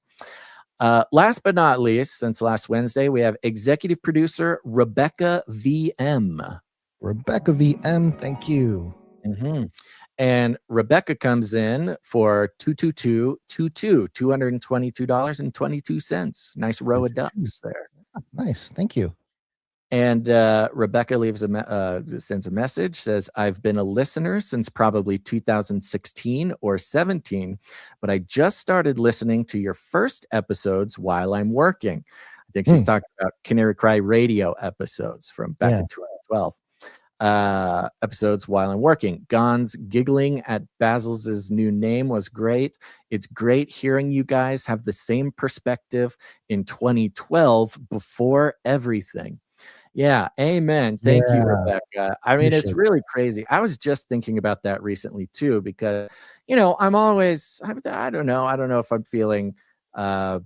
Last but not least, since last Wednesday, we have executive producer Rebecca VM. Rebecca VM, thank you. Mm-hmm. And Rebecca comes in for $222.22. Nice row of ducks there. Nice, thank you. And Rebecca sends a message, says, I've been a listener since probably 2016 or 17, but I just started listening to your first episodes while I'm working. I think she's talking about Canary Cry radio episodes from back in 2012. Episodes while I'm working. Gon's giggling at Basil's new name was great. It's great hearing you guys have the same perspective in 2012 before everything. Yeah, amen. Thank you, Rebecca. I mean, it's really crazy. I was just thinking about that recently too, because, you know, I don't know if I'm feeling, I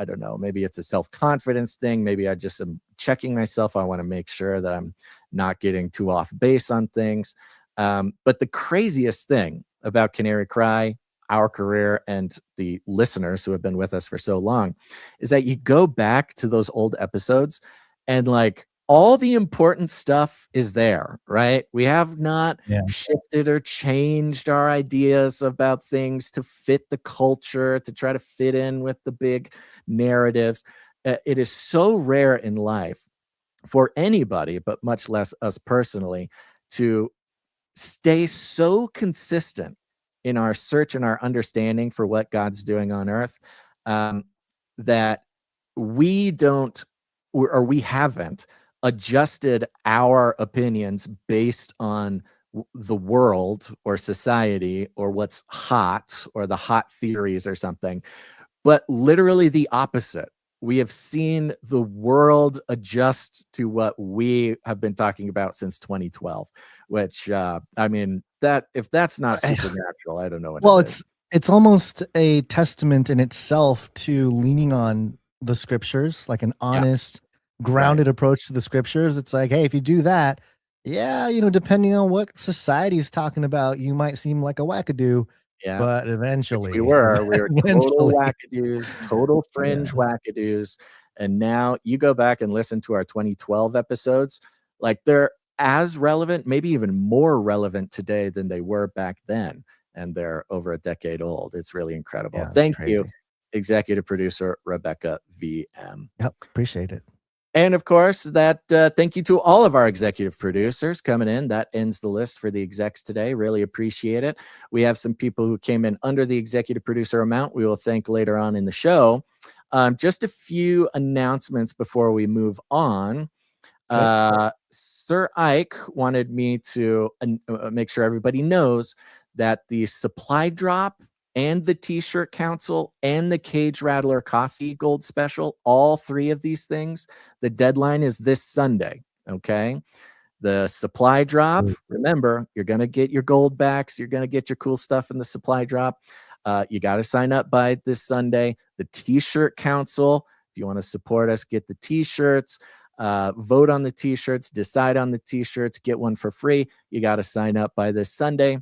don't know, maybe it's a self-confidence thing. Maybe I just am checking myself. I want to make sure that I'm not getting too off base on things. But the craziest thing about Canary Cry, our career, and the listeners who have been with us for so long is that you go back to those old episodes and like all the important stuff is there, right? We have not shifted or changed our ideas about things to fit the culture, to try to fit in with the big narratives. It is so rare in life for anybody, but much less us personally, to stay so consistent in our search and our understanding for what God's doing on earth, that we don't, or we haven't adjusted our opinions based on the world or society or what's hot or the hot theories or something, but literally the opposite. We have seen the world adjust to what we have been talking about since 2012, which, I mean, that if that's not supernatural, I don't know what it is. It's almost a testament in itself to leaning on the scriptures, like an honest, grounded approach to the scriptures. It's like, hey, if you do that, depending on what society is talking about, you might seem like a wackadoo. Yeah, but eventually we were total wackadoos, total fringe wackadoos. And now you go back and listen to our 2012 episodes, like they're as relevant, maybe even more relevant today than they were back then. And they're over a decade old. It's really incredible. Thank you, executive producer Rebecca VM. Yep, appreciate it. And of course, thank you to all of our executive producers coming in. That ends the list for the execs today. Really appreciate it. We have some people who came in under the executive producer amount. We will thank later on in the show. Just a few announcements before we move on. Sir Ike wanted me to make sure everybody knows that the supply drop and the T-shirt council and the Cage Rattler coffee gold special, all three of these things, the deadline is this Sunday. Okay. The supply drop, remember, you're going to get your gold backs. You're going to get your cool stuff in the supply drop. You got to sign up by this Sunday. The T-shirt council, if you want to support us, get the T-shirts, vote on the T-shirts, decide on the T-shirts, get one for free. You got to sign up by this Sunday.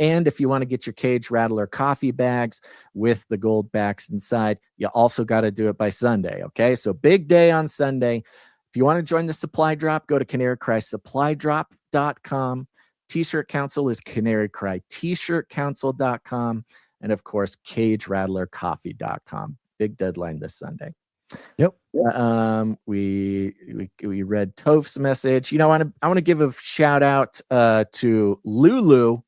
And if you want to get your Cage Rattler coffee bags with the gold backs inside, you also got to do it by Sunday. Okay. So big day on Sunday. If you want to join the supply drop, go to canarycrysupplydrop.com. T-shirt council is canarycrytshirtcouncil.com. And of course, CageRattlerCoffee.com. Big deadline this Sunday. Yep. We read Toph's message. You know, I want to give a shout out to Lulu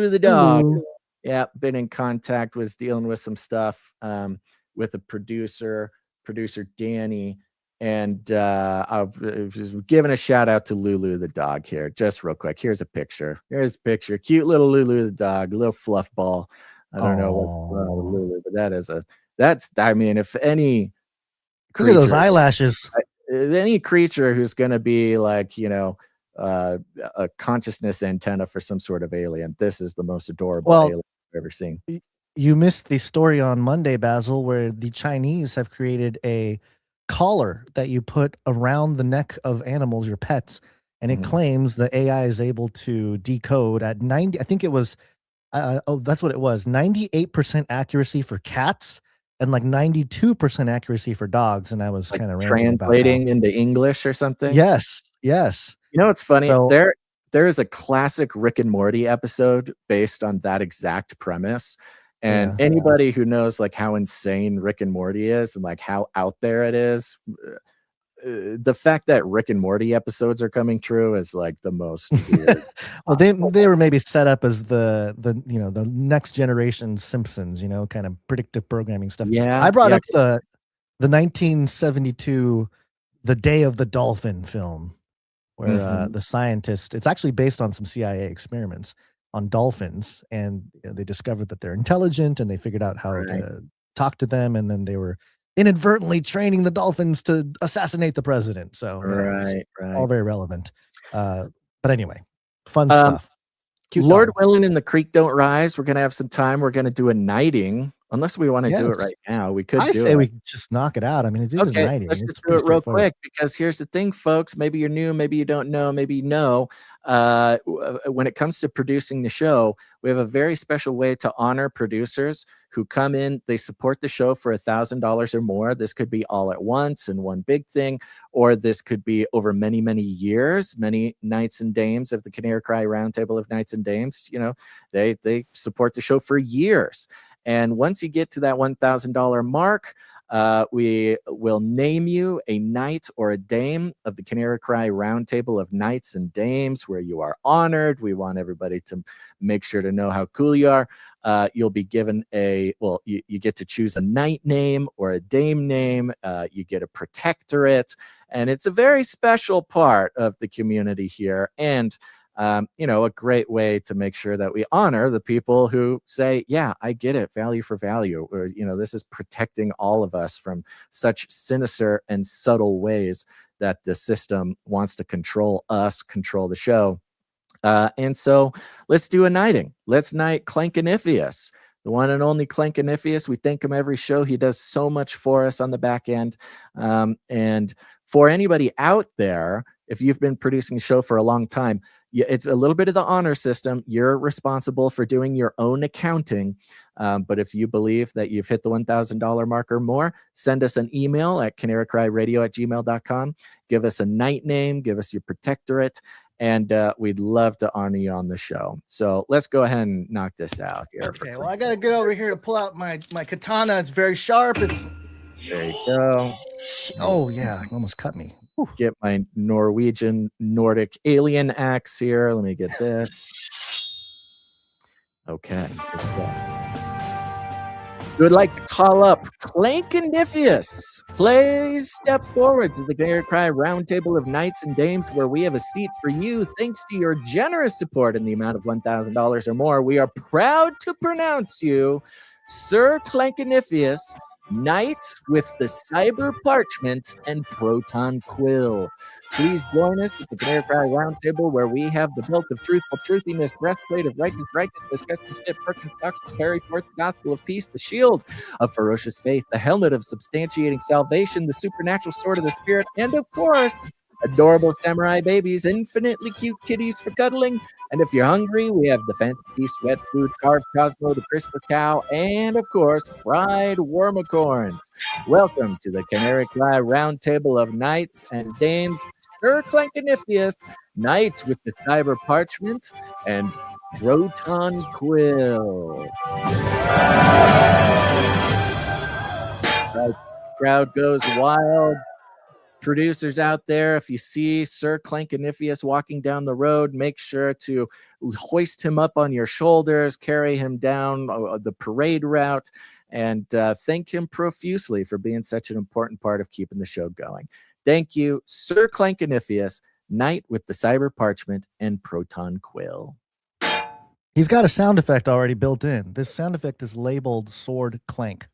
the dog. Yeah, been in contact, was dealing with some stuff with a producer Danny, and I was giving a shout out to Lulu the dog here, just real quick. Here's a picture. Cute little Lulu the dog, a little fluff ball. I don't know what's wrong with Lulu, but I mean, if any creature, look at those eyelashes. Any creature who's going to be like, you know, a consciousness antenna for some sort of alien, this is the most adorable alien I've ever seen. You missed the story on Monday, Basil, where the Chinese have created a collar that you put around the neck of animals, your pets, and it claims the AI is able to decode at 90. I think it was, that's what it was, 98% accuracy for cats and like 92% accuracy for dogs. And I was like kind of translating into English or something. Yes. You know, it's funny. There is a classic Rick and Morty episode based on that exact premise. And anybody who knows like how insane Rick and Morty is and like how out there it is, the fact that Rick and Morty episodes are coming true is like the most weird. Well, they were maybe set up as the next generation Simpsons, kind of predictive programming stuff. Yeah. I brought up the 1972 The Day of the Dolphin film, where the scientist, it's actually based on some CIA experiments on dolphins, and they discovered that they're intelligent, and they figured out how to talk to them, and then they were inadvertently training the dolphins to assassinate the president. So all very relevant. But anyway, fun stuff. Cute Lord dog. willing and the creek don't rise. We're gonna have some time. We're gonna do a nighting. Unless we want to do it right now, we could. I say we just knock it out. I mean, it is okay, 90. let's just do it real quick, because here's the thing, folks. Maybe you're new, maybe you don't know, maybe you know. When it comes to producing the show, we have a very special way to honor producers who come in. They support the show for $1,000 or more. This could be all at once in one big thing, or this could be over many, many years, many nights and dames of the Canary Cry Roundtable of Nights and Dames. You know, they support the show for years. And once you get to that $1,000 mark, we will name you a knight or a dame of the Canary Cry Roundtable of Knights and Dames, where you are honored. We want everybody to make sure to know how cool you are. You'll be given you get to choose a knight name or a dame name. You get a protectorate, and it's a very special part of the community here. And a great way to make sure that we honor the people who say, yeah, I get it, value for value, or, this is protecting all of us from such sinister and subtle ways that the system wants to control us, control the show. And so let's do a knighting. Let's knight Clankanifius, the one and only Clankanifius. We thank him every show. He does so much for us on the back end. And for anybody out there, if you've been producing a show for a long time, yeah, it's a little bit of the honor system. You're responsible for doing your own accounting. But if you believe that you've hit the $1,000 mark or more, send us an email at canarycryradio@gmail.com. Give us a night name, give us your protectorate, and we'd love to honor you on the show. So let's go ahead and knock this out here. Okay, well, I got to get over here to pull out my katana. It's very sharp. There you go. Oh, yeah, it almost cut me. Whew. Get my Norwegian Nordic alien axe here. Let me get this. Okay. We would like to call up Clankanifius. Please step forward to the Canary Cry Roundtable of Knights and Dames, where we have a seat for you. Thanks to your generous support in the amount of $1,000 or more, we are proud to pronounce you Sir Clankanifius, Knight with the Cyber Parchment and Proton Quill. Please join us at the Canary Cry Roundtable, where we have the belt of truthful truthiness, breastplate of righteousness, custom fit Birkenstocks to carry forth the gospel of peace, the shield of ferocious faith, the helmet of substantiating salvation, the supernatural sword of the spirit, and of course, adorable samurai babies, infinitely cute kitties for cuddling. And if you're hungry, we have the fancy sweat food, carved Cosmo, the CRISPR cow, and of course, fried wormicorns. Welcome to the Canary Cry Roundtable of Knights and Dames, Sir Clankanifius, Knight with the Cyber Parchment and Proton Quill. Crowd goes wild. Producers out there, if you see Sir Clankanifius walking down the road, make sure to hoist him up on your shoulders, carry him down the parade route, and thank him profusely for being such an important part of keeping the show going. Thank you, Sir Clankanifius, Knight with the Cyber Parchment and Proton Quill. He's got a sound effect already built in. This sound effect is labeled Sword Clank.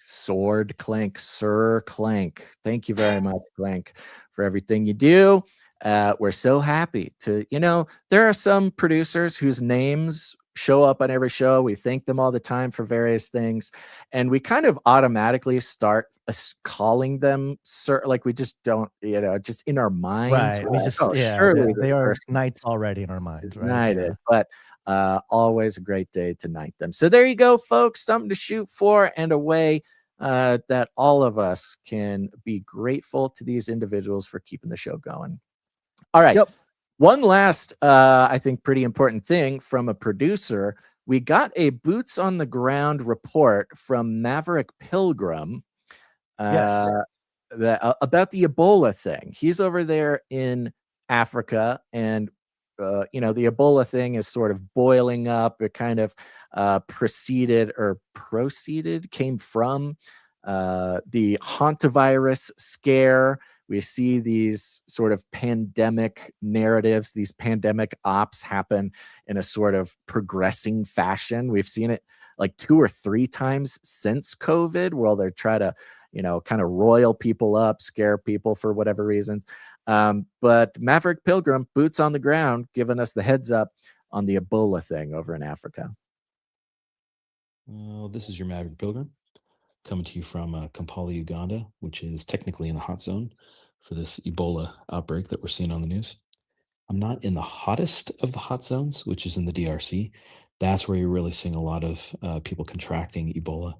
Sword Clank, Sir Clank. Thank you very much, Clank, for everything you do. We're so happy to, there are some producers whose names show up on every show. We thank them all the time for various things. And we kind of automatically start calling them Sir, like we just don't, just in our minds. Right. We just, surely they are knights already in our minds, right? Knighted, but always a great day to knight them. So there you go, folks. Something to shoot for and a way that all of us can be grateful to these individuals for keeping the show going. All right. Yep. One last, I think, pretty important thing from a producer. We got a boots on the ground report from Maverick Pilgrim about the Ebola thing. He's over there in Africa, and the Ebola thing is sort of boiling up. It kind of came from the hantavirus scare. We see these sort of pandemic narratives, these pandemic ops happen in a sort of progressing fashion. We've seen it like 2 or 3 times since COVID, where they try to, kind of roil people up, scare people for whatever reasons. But Maverick Pilgrim, boots on the ground, giving us the heads up on the Ebola thing over in Africa. This is your Maverick Pilgrim, coming to you from Kampala, Uganda, which is technically in the hot zone for this Ebola outbreak that we're seeing on the news. I'm not in the hottest of the hot zones, which is in the DRC. That's where you're really seeing a lot of people contracting Ebola.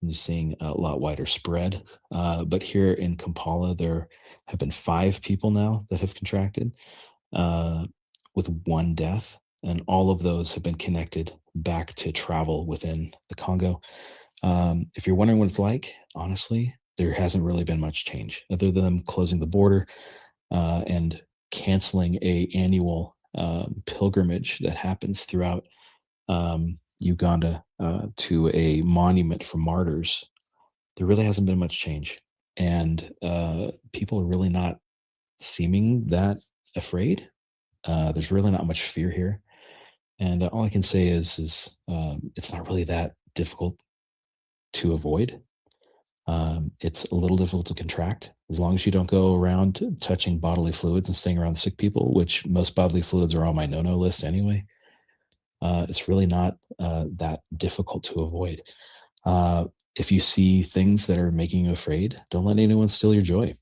And you're seeing a lot wider spread. But here in Kampala, there have been 5 people now that have contracted, with 1 death. And all of those have been connected back to travel within the Congo. If you're wondering what it's like, honestly, there hasn't really been much change other than them closing the border and canceling a annual pilgrimage that happens throughout Uganda to a monument for martyrs. There really hasn't been much change, and people are really not seeming that afraid. There's really not much fear here, and all I can say is it's not really that difficult to avoid. It's a little difficult to contract as long as you don't go around touching bodily fluids and staying around sick people, which most bodily fluids are on my no-no list anyway. It's really not that difficult to avoid. If you see things that are making you afraid, don't let anyone steal your joy.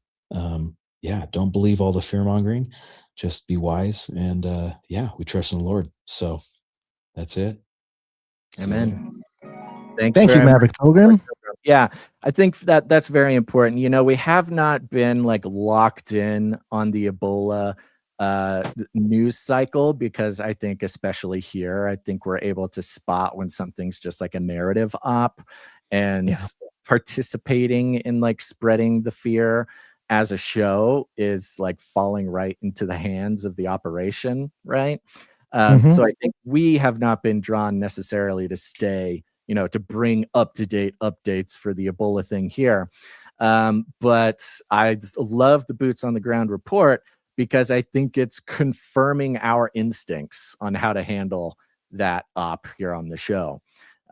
yeah, don't believe all the fear mongering. Just be wise. And yeah, we trust in the Lord. So that's it. Amen. Thanks Thank you, very Maverick much. Pilgrim. Yeah, I think that's very important. You know, we have not been like locked in on the Ebola news cycle because I think, especially here, I think we're able to spot when something's just like a narrative op, and Yeah. participating in like spreading the fear as a show is like falling right into the hands of the operation, right? So I think we have not been drawn necessarily to stay, you know, to bring up-to-date updates for the Ebola thing here. But I love the boots on the ground report because I think it's confirming our instincts on how to handle that op here on the show.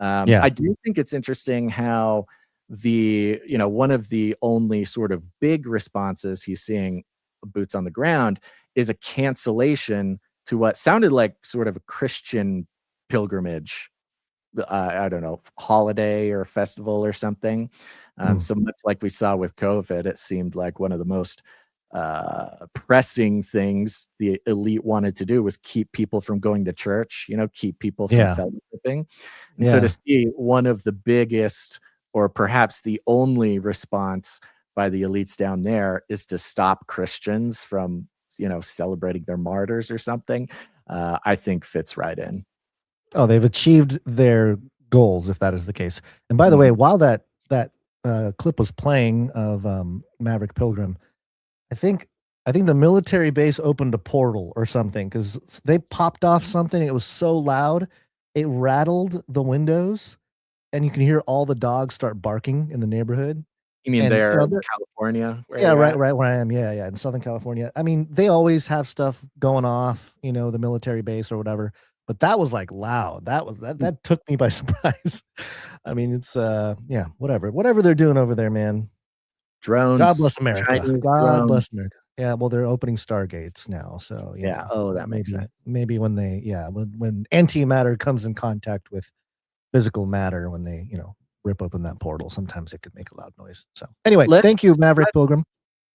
Yeah. I do think it's interesting how one of the only sort of big responses he's seeing boots on the ground is a cancellation to what sounded like sort of a Christian pilgrimage, I don't know, holiday or festival or something. So much like we saw with COVID, it seemed like one of the most pressing things the elite wanted to do was keep people from going to church, you know, keep people from fellowshipping. And so to see one of the biggest, or perhaps the only response by the elites down there is to stop Christians from, you know, celebrating their martyrs or something, I think fits right in. Oh, they've achieved their goals, if that is the case. And by the way, while that clip was playing of Maverick Pilgrim, I think the military base opened a portal or something because they popped off something. It was so loud, it rattled the windows, and you can hear all the dogs start barking in the neighborhood. You mean And, there you know, in California? Yeah, right where I am. Yeah, in Southern California. I mean, they always have stuff going off, you know, the military base or whatever. But that was like loud. That took me by surprise. I mean, it's yeah, whatever they're doing over there, man. Drones. God bless America. Chinese God drones. bless America. Yeah, well, they're opening stargates now, so you know, Oh, that makes sense. Maybe when they, when antimatter comes in contact with physical matter, when they, you know, rip open that portal, sometimes it could make a loud noise. So anyway, thank you, Maverick Pilgrim.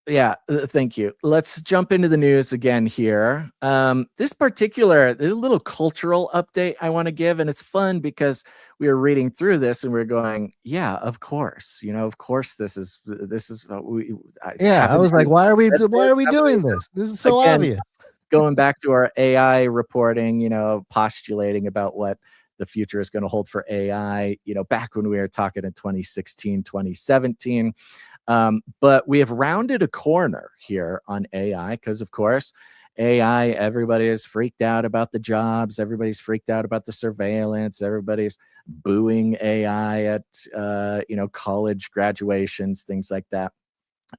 Yeah, thank you. Let's jump into the news again here. There's a little cultural update I want to give, and it's fun because we were reading through this and we are going, yeah, of course, you know, of course, this is what we. I was like, why are we doing this? This is so obvious. Going back to our AI reporting, you know, postulating about what the future is going to hold for AI, you know, back when we were talking in 2016, 2017. But we have rounded a corner here on AI because, of course, AI, everybody is freaked out about the jobs. Everybody's freaked out about the surveillance. Everybody's booing AI at, you know, college graduations, things like that.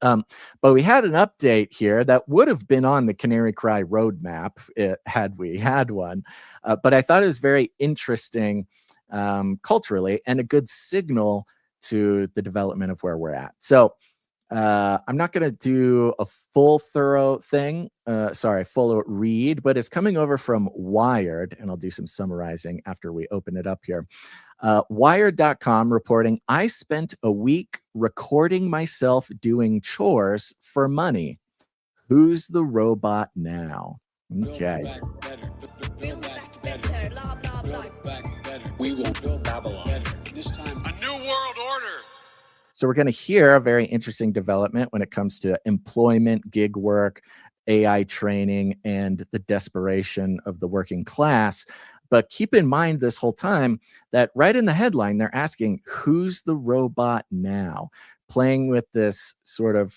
But we had an update here that would have been on the Canary Cry roadmap had we had one. But I thought it was very interesting culturally and a good signal to the development of where we're at. So I'm not going to do a full read, but it's coming over from Wired, and I'll do some summarizing after we open it up here. Wired.com reporting, I spent a week recording myself doing chores for money. Who's the robot now? Okay. We will build Babylon. This time, a new world order. So we're going to hear a very interesting development when it comes to employment, gig work, AI training, and the desperation of the working class. But keep in mind this whole time that right in the headline, they're asking, who's the robot now? Playing with this sort of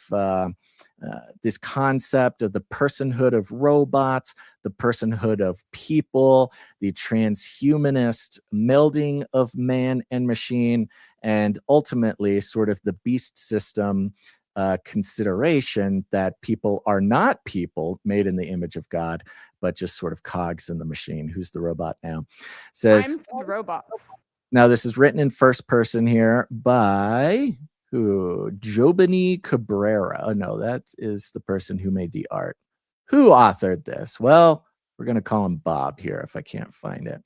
this concept of the personhood of robots, the personhood of people, the transhumanist melding of man and machine, and ultimately sort of the beast system consideration that people are not people made in the image of God, but just sort of cogs in the machine. Who's the robot now? Says I'm the robots. Now this is written in first person here by who? Jobani Cabrera. Oh no, that is the person who made the art. Who authored this? Well, we're going to call him Bob here if I can't find it.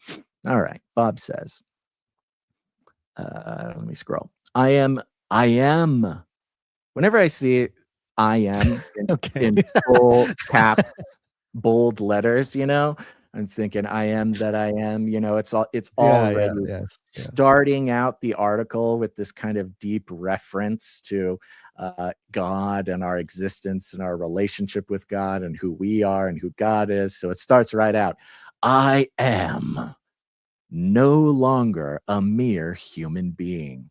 All right. Bob says, let me scroll. I am. Whenever I see I am Okay. in full cap, bold letters, I'm thinking I am that I am, it's already Yes. Yeah. starting out the article with this kind of deep reference to God and our existence and our relationship with God and who we are and who God is. So it starts right out. I am no longer a mere human being.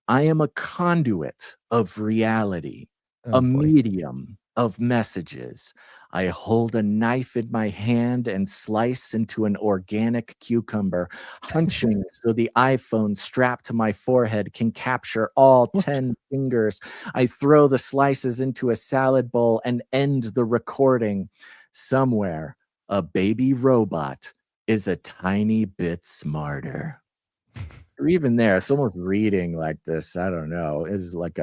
I am a conduit of reality, Oh, a boy. medium of messages. I hold a knife in my hand and slice into an organic cucumber, hunching so the iPhone strapped to my forehead can capture all 10 fingers. I throw the slices into a salad bowl and end the recording. Somewhere, a baby robot is a tiny bit smarter. Or even there, it's almost reading like this. I don't know. It's like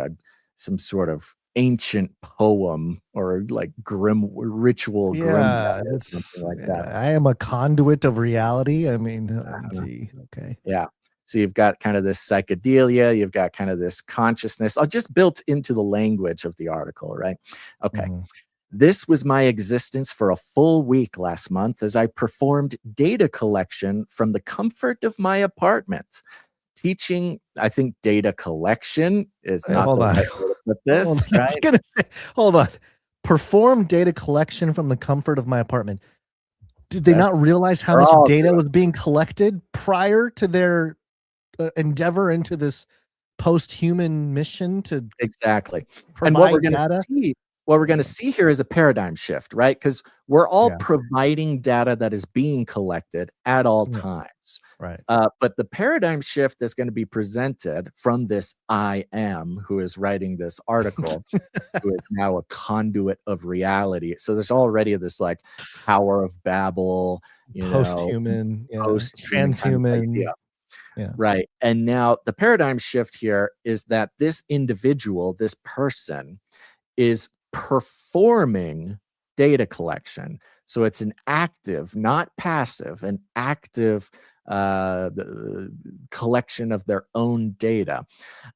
some sort of ancient poem or like grim ritual Yeah, grimoire or that's something like that. I am a conduit of reality. I mean, gee, okay. Yeah. So you've got kind of this psychedelia, you've got kind of this consciousness, just built into the language of the article, right? Okay. Mhm. This was my existence for a full week last month as I performed data collection from the comfort of my apartment. Teaching, I think data collection is Hey, not hold the on. right way to put Hold on. this, I was right? gonna say, hold on. Perform data collection from the comfort of my apartment. Did they not realize how we're much all data doing was being collected prior to their endeavor into this post-human mission to Exactly. And provide data? what we're gonna see here is a paradigm shift, right? Because we're all Yeah. providing data that is being collected at all Yeah. times. Right. But the paradigm shift that's gonna be presented from this I am who is writing this article, who is now a conduit of reality. So there's already this like Tower of Babel, Post-human, yeah. post-human kind of idea. Transhuman. Yeah. Right. And now the paradigm shift here is that this individual, this person, is performing data collection. So it's an active, not passive, an active collection of their own data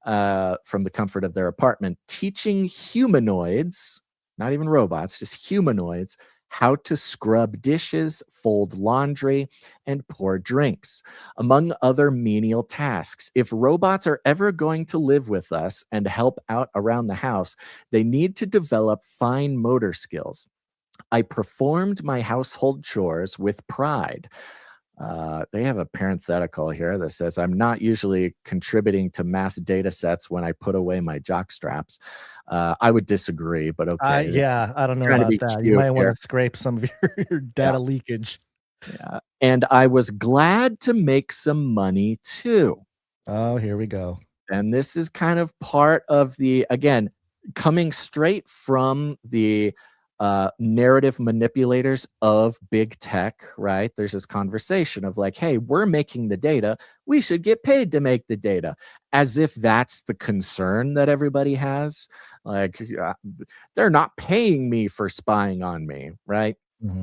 from the comfort of their apartment, teaching humanoids, not even robots, just humanoids, how to scrub dishes, fold laundry, and pour drinks, among other menial tasks. If robots are ever going to live with us and help out around the house, they need to develop fine motor skills. I performed my household chores with pride. They have a parenthetical here that says, I'm not usually contributing to mass data sets when I put away my jock straps. I would disagree, but okay. Yeah, I don't know Trying to about be that. You cute might want here. to scrape some of your data leakage. Yeah. And I was glad to make some money too. Oh, here we go. And this is kind of part of the, again, coming straight from the narrative manipulators of big tech, right? There's this conversation of like, hey, we're making the data. We should get paid to make the data, as if that's the concern that everybody has. Like, they're not paying me for spying on me, right?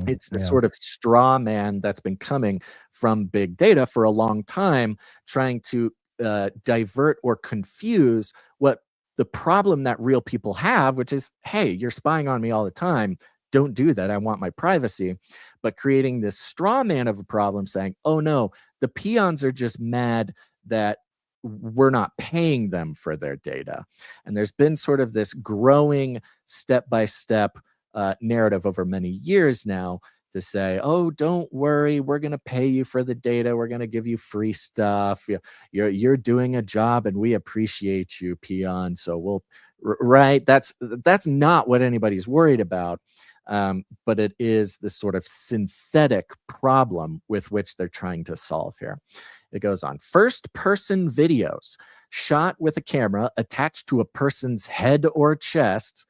It's the sort of straw man that's been coming from big data for a long time, trying to divert or confuse what the problem that real people have, which is, hey, you're spying on me all the time. Don't do that. I want my privacy. But creating this straw man of a problem saying, oh no, the peons are just mad that we're not paying them for their data. And there's been sort of this growing step-by-step narrative over many years now to say, oh, don't worry, we're going to pay you for the data. We're going to give you free stuff. You're doing a job and we appreciate you, peon. So we'll, right. That's not what anybody's worried about. But it is this sort of synthetic problem with which they're trying to solve here. It goes on. First person videos shot with a camera attached to a person's head or chest.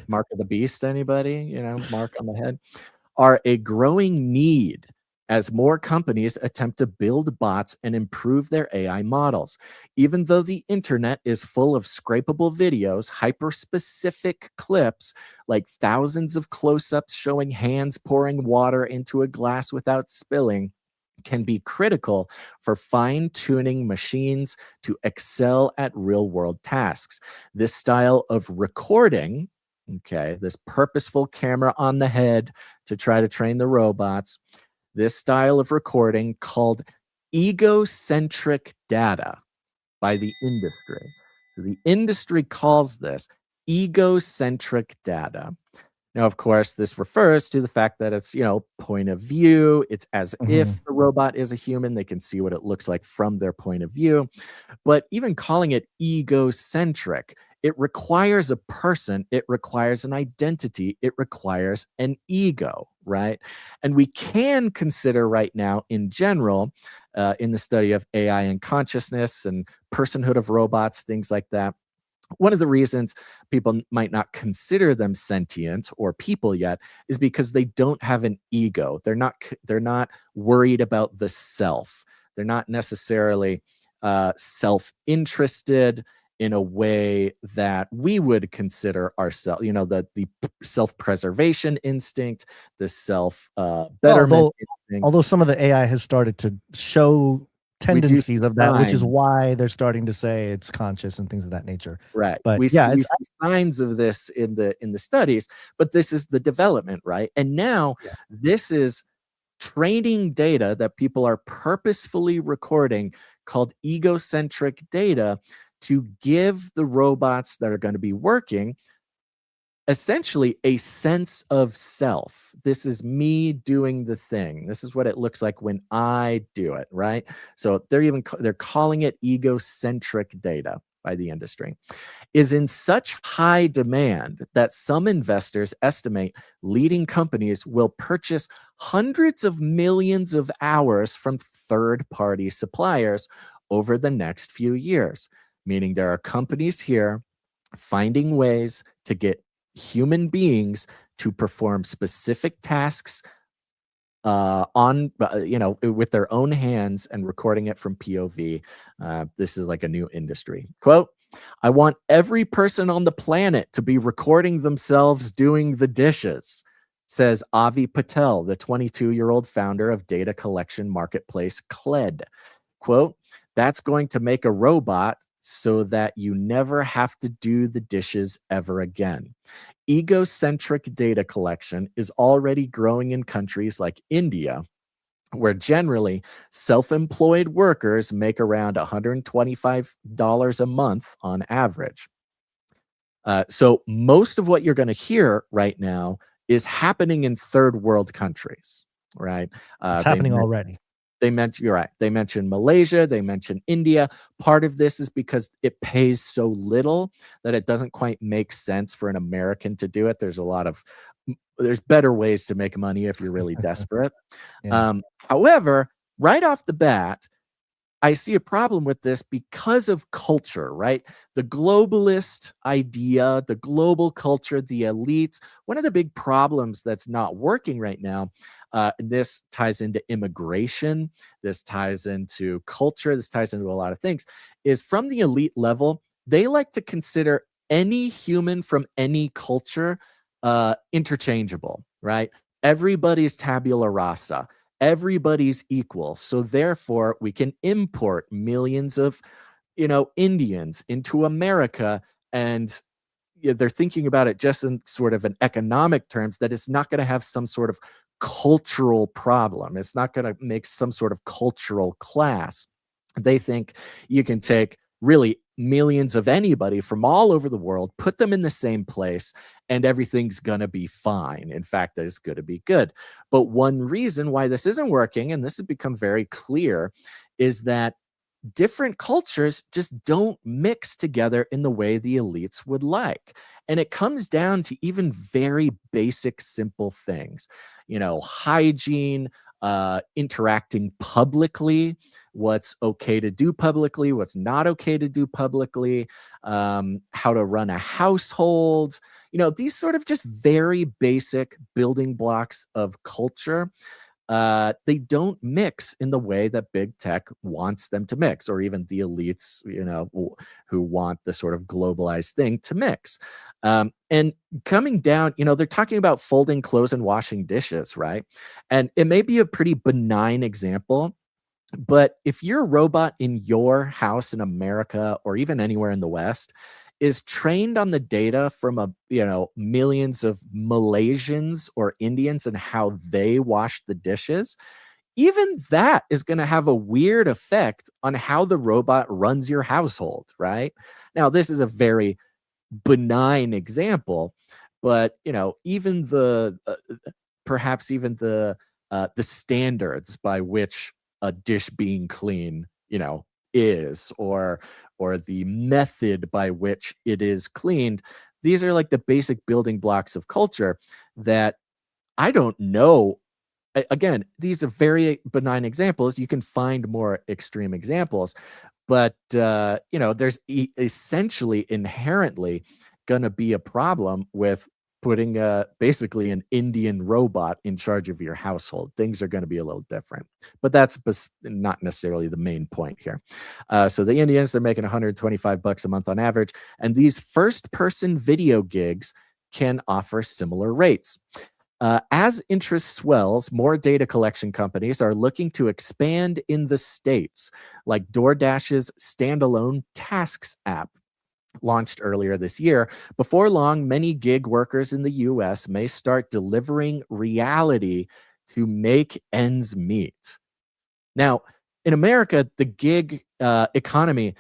Mark of the beast, anybody? Mark on the head. Are a growing need as more companies attempt to build bots and improve their AI models. Even though the internet is full of scrapable videos, hyper-specific clips, like thousands of close-ups showing hands pouring water into a glass without spilling, can be critical for fine-tuning machines to excel at real-world tasks. This style of recording, Okay, this purposeful camera on the head to try to train the robots. This style of recording called egocentric data by the industry. So the industry calls this egocentric data. Now, of course, this refers to the fact that it's, point of view. It's as if the robot is a human. They can see what it looks like from their point of view. But even calling it egocentric, it requires a person, it requires an identity, it requires an ego, right? And we can consider right now, in general, in the study of AI and consciousness and personhood of robots, things like that, one of the reasons people might not consider them sentient or people yet is because they don't have an ego. They're not worried about the self. They're not necessarily self-interested in a way that we would consider ourselves, the self-preservation instinct, the self-betterment instinct. Although some of the AI has started to show tendencies of that, which is why they're starting to say it's conscious and things of that nature. Right. But we see signs of this in the studies, but this is the development, right? And now this is training data that people are purposefully recording called egocentric data to give the robots that are going to be working essentially a sense of self. This is me doing the thing. This is what it looks like when I do it, right? So they're calling it egocentric data by the industry, is in such high demand that some investors estimate leading companies will purchase hundreds of millions of hours from third-party suppliers over the next few years, meaning there are companies here finding ways to get human beings to perform specific tasks with their own hands and recording it from POV. This is like a new industry. Quote, "I want every person on the planet to be recording themselves doing the dishes," says Avi Patel, the 22-year-old founder of data collection marketplace Kled. Quote, "That's going to make a robot so that you never have to do the dishes ever again. Egocentric data collection is already growing in countries like India, where generally self-employed workers make around $125 a month on average." So most of what you're going to hear right now is happening in third world countries, right? It's happening already. You're right. They mentioned Malaysia. They mentioned India. Part of this is because it pays so little that it doesn't quite make sense for an American to do it. There's better ways to make money if you're really desperate. However, right off the bat, I see a problem with this because of culture, right? The globalist idea, the global culture, the elites. One of the big problems that's not working right now, and this ties into immigration, this ties into culture, this ties into a lot of things, is from the elite level, they like to consider any human from any culture interchangeable, right? Everybody's tabula rasa. Everybody's equal. So therefore, we can import millions of, Indians into America. And they're thinking about it just in sort of an economic terms, that it's not going to have some sort of cultural problem. It's not going to make some sort of cultural class. They think you can take really millions of anybody from all over the world, put them in the same place, and everything's going to be fine. In fact, it's going to be good. But one reason why this isn't working, and this has become very clear, is that different cultures just don't mix together in the way the elites would like. And it comes down to even very basic, simple things, hygiene, interacting publicly, what's okay to do publicly, what's not okay to do publicly, how to run a household, these sort of just very basic building blocks of culture. They don't mix in the way that big tech wants them to mix, or even the elites, who want the sort of globalized thing to mix. And coming down, they're talking about folding clothes and washing dishes, right? And it may be a pretty benign example, but if you're a robot in your house in America or even anywhere in the West, is trained on the data from millions of Malaysians or Indians and how they wash the dishes, even that is going to have a weird effect on how the robot runs your household, right? Now, this is a very benign example, but even perhaps even the standards by which a dish being clean, is, or the method by which it is cleaned. These are like the basic building blocks of culture that I don't know. Again, these are very benign examples. You can find more extreme examples, but there's essentially inherently going to be a problem with putting basically an Indian robot in charge of your household. Things are going to be a little different, but that's not necessarily the main point here. So the Indians, they're making $125 a month on average, and these first-person video gigs can offer similar rates. As interest swells, more data collection companies are looking to expand in the States, like DoorDash's standalone Tasks app, launched earlier this year. Before long, many gig workers in the US may start delivering reality to make ends meet. Now, in America, the gig economy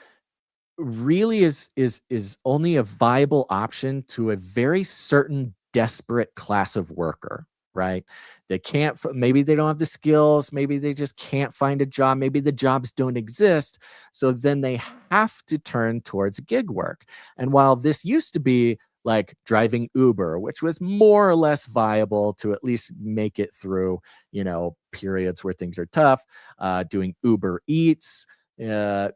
really is only a viable option to a very certain desperate class of worker, right? They can't, maybe they don't have the skills, maybe they just can't find a job, maybe the jobs don't exist. So then they have to turn towards gig work. And while this used to be like driving Uber, which was more or less viable to at least make it through, periods where things are tough, doing Uber Eats,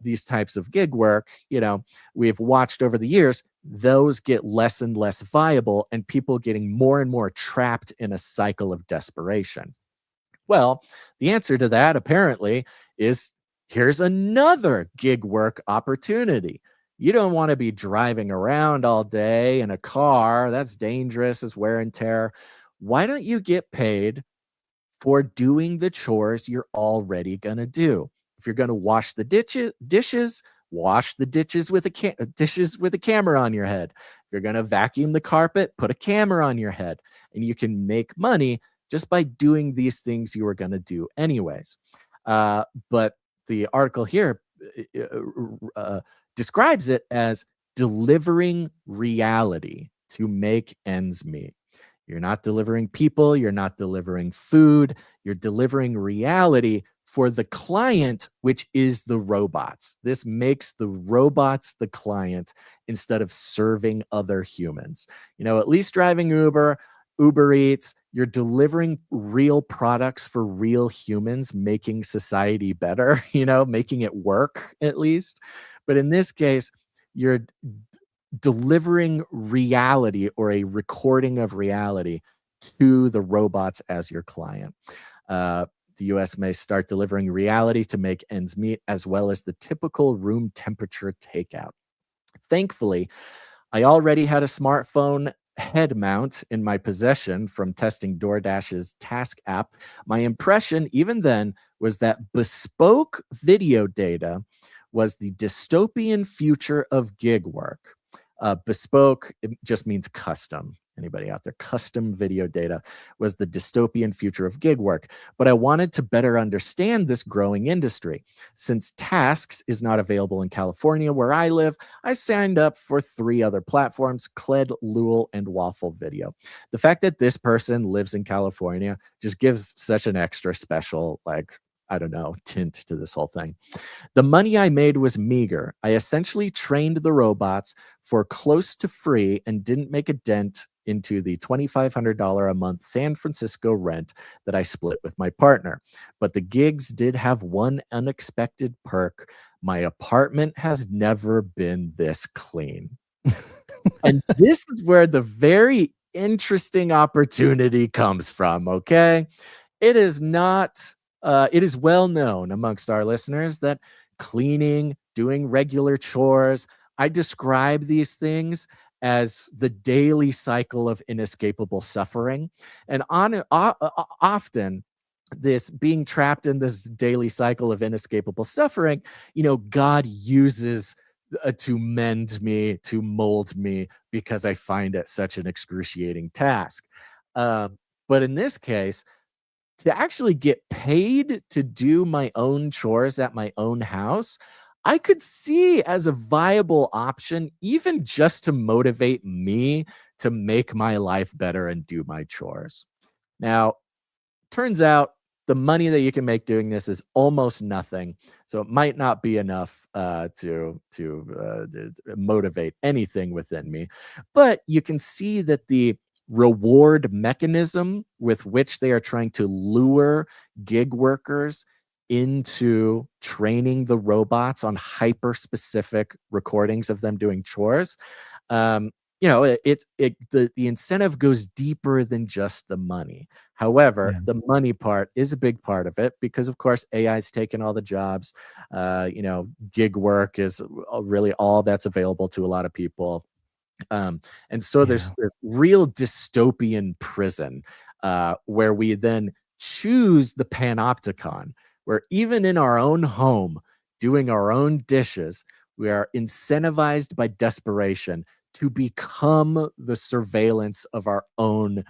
these types of gig work, we've watched over the years, those get less and less viable and people getting more and more trapped in a cycle of desperation. Well, the answer to that apparently is here's another gig work opportunity. You don't want to be driving around all day in a car. That's dangerous, it's wear and tear. Why don't you get paid for doing the chores you're already going to do? If you're going to wash the dishes, wash the dishes with a camera on your head. If you're going to vacuum the carpet, put a camera on your head. And you can make money just by doing these things you were going to do anyways. But the article here describes it as delivering reality to make ends meet. You're not delivering people, you're not delivering food, you're delivering reality for the client, which is the robots. This makes the robots the client instead of serving other humans. At least driving Uber Eats, you're delivering real products for real humans, making society better, making it work at least. But in this case, you're delivering reality or a recording of reality to the robots as your client. The US may start delivering reality to make ends meet, as well as the typical room temperature takeout. Thankfully, I already had a smartphone head mount in my possession from testing DoorDash's Task app. My impression, even then, was that bespoke video data was the dystopian future of gig work. Bespoke, it just means custom. Anybody out there? Custom video data was the dystopian future of gig work. But I wanted to better understand this growing industry. Since Tasks is not available in California, where I live, I signed up for 3 other platforms: Cled, Lul, and Waffle Video. The fact that this person lives in California just gives such an extra special, tint to this whole thing. The money I made was meager. I essentially trained the robots for close to free and didn't make a dent into the $2,500 a month San Francisco rent that I split with my partner. But the gigs did have one unexpected perk. My apartment has never been this clean. And this is where the very interesting opportunity comes from, okay? It is well known amongst our listeners that cleaning, doing regular chores, I describe these things as the daily cycle of inescapable suffering. And often, this being trapped in this daily cycle of inescapable suffering, God uses to mend me, to mold me, because I find it such an excruciating task. But in this case, to actually get paid to do my own chores at my own house, I could see as a viable option, even just to motivate me to make my life better and do my chores. Now, turns out the money that you can make doing this is almost nothing, so it might not be enough to motivate anything within me. But you can see that the reward mechanism with which they are trying to lure gig workers into training the robots on hyper specific recordings of them doing chores, the incentive goes deeper than just the money. However, Yeah. the money part is a big part of it because, of course, AI's taken all the jobs. Gig work is really all that's available to a lot of people. And so there's this real dystopian prison where we then choose the panopticon, where even in our own home, doing our own dishes, we are incentivized by desperation to become the surveillance of our own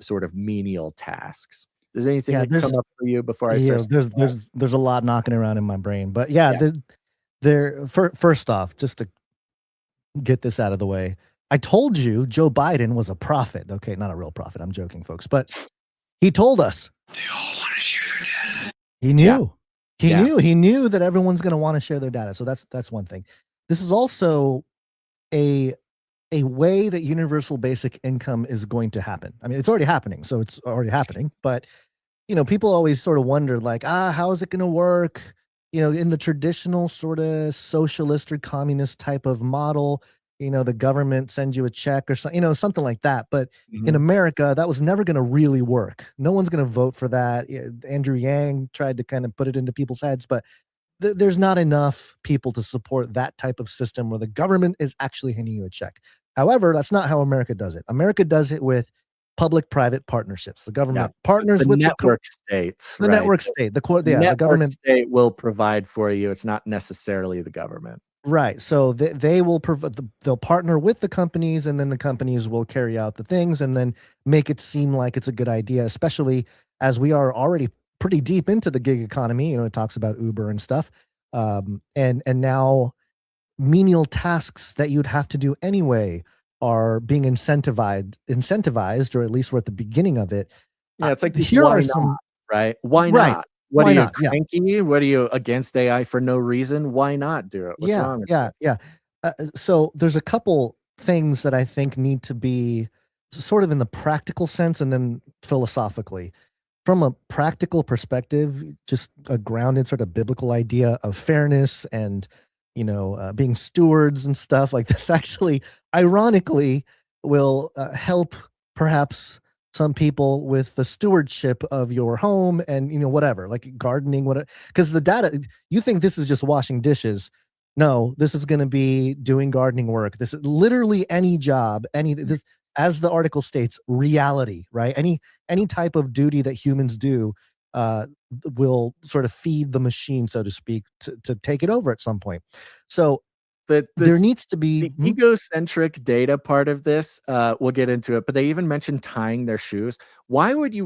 sort of menial tasks. Does anything come up for you before I say? There's a lot knocking around in my brain, but first off, just to get this out of the way, I told you Joe Biden was a prophet. Okay, not a real prophet. I'm joking, folks, but he told us They all want to share their data. he knew. He knew that everyone's going to want to share their data. So that's one thing. This is also a way that universal basic income is going to happen. I mean, it's already happening, so it's already happening. But people always sort of wonder, like, how is it going to work? In the traditional sort of socialist or communist type of model, the government sends you a check or something, something like that. But in America, that was never going to really work. No one's going to vote for that. Andrew Yang tried to kind of put it into people's heads, but there's not enough people to support that type of system where the government is actually handing you a check. However, that's not how America does it. America does it with public-private partnerships. The government partners with network states. The network state. The government state will provide for you. It's not necessarily the government. Right. So they will provide. They'll partner with the companies, and then the companies will carry out the things, and then make it seem like it's a good idea. Especially as we are already pretty deep into the gig economy. It talks about Uber and stuff, and now menial tasks that you'd have to do anyway are being incentivized, or at least we're at the beginning of it. Yeah, it's like here are some right. Why not? Right. What Why are you not? cranky? What are you against AI for no reason? Why not do it? What's wrong with it? So there's a couple things that I think need to be sort of in the practical sense, and then philosophically. From a practical perspective, just a grounded sort of biblical idea of fairness and being stewards and stuff like this actually, ironically, will help perhaps some people with the stewardship of your home and whatever, like gardening, because the data, you think this is just washing dishes. No, this is going to be doing gardening work. This is literally any job, this, as the article states, reality, right? Any type of duty that humans do will sort of feed the machine, so to speak, to take it over at some point. So there needs to be the egocentric data part of this. We'll get into it, but they even mentioned tying their shoes. Why would you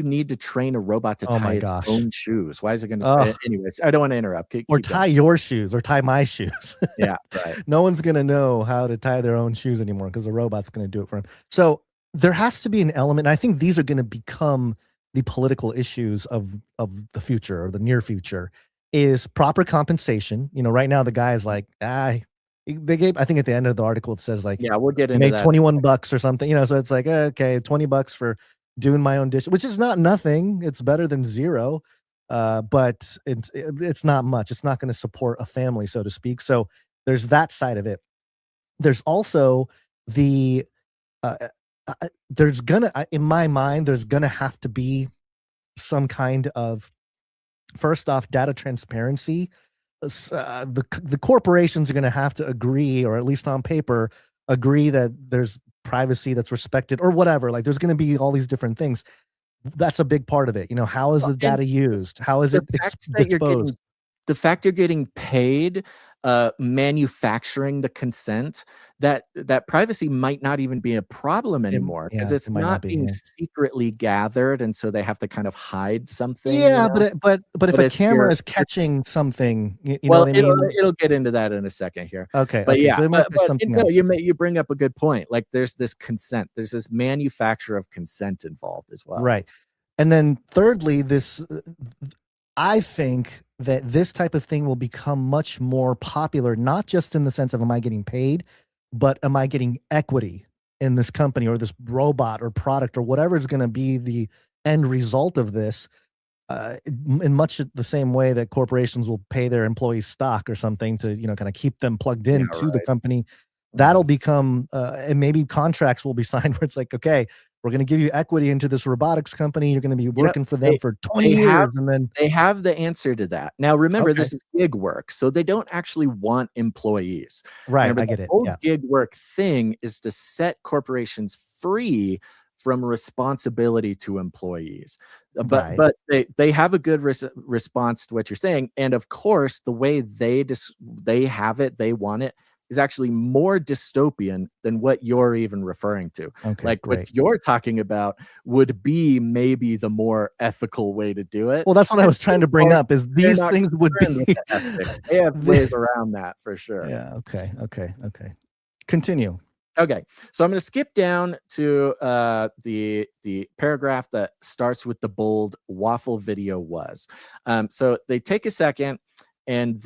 need to train a robot to tie its own shoes? Why is it going to? Anyways, I don't want to interrupt. Or tie your shoes, or tie my shoes. Yeah, right. No one's going to know how to tie their own shoes anymore because the robot's going to do it for them. So there has to be an element. And I think these are going to become the political issues of the future, or the near future, is proper compensation. Right now the guy is like, they gave, I think at the end of the article, it says like, we'll get into that. $21 or something, so it's like, okay, $20 for doing my own dish, which is not nothing. It's better than zero. But it's not much. It's not going to support a family, so to speak. So there's that side of it. There's also the, in my mind, there's gonna have to be some kind of, first off, data transparency. The corporations are going to have to agree, or at least on paper, agree that there's privacy that's respected, or whatever. Like, there's going to be all these different things. That's a big part of it. How is the data used? How is it exposed? The fact you're getting paid manufacturing the consent, that privacy might not even be a problem anymore because it's it might not be, being yeah. secretly gathered, and so they have to kind of hide something. Yeah, you know? but if a it's camera your- is catching something, you know well, what I mean? it'll get into that in a second here. Okay, But okay, yeah, so it might be something else. you bring up a good point. Like there's this consent, there's this manufacture of consent involved as well. Right. And then thirdly, I think that this type of thing will become much more popular, not just in the sense of am I getting paid, but am I getting equity in this company or this robot or product or whatever is going to be the end result of this, in much the same way that corporations will pay their employees stock or something to, kind of keep them plugged in to the company. That'll become, and maybe contracts will be signed where it's like, okay, we're going to give you equity into this robotics company. You're going to be working for them for 20 years. And then they have the answer to that. Now, remember, this is gig work, so they don't actually want employees. Right, Remember, I get the it. whole Yeah. gig work thing is to set corporations free from responsibility to employees. But they have a good response to what you're saying. And of course, the way they have it, they want it, is actually more dystopian than what you're even referring to. Okay, like great. what you're talking about would be maybe the more ethical way to do it. Well, that's what I was trying to bring up is They're these not things would concerned with be. the ethics. They have ways around that for sure. Yeah. Okay. Continue. Okay, so I'm going to skip down to the paragraph that starts with the bold waffle video was. So they take a second and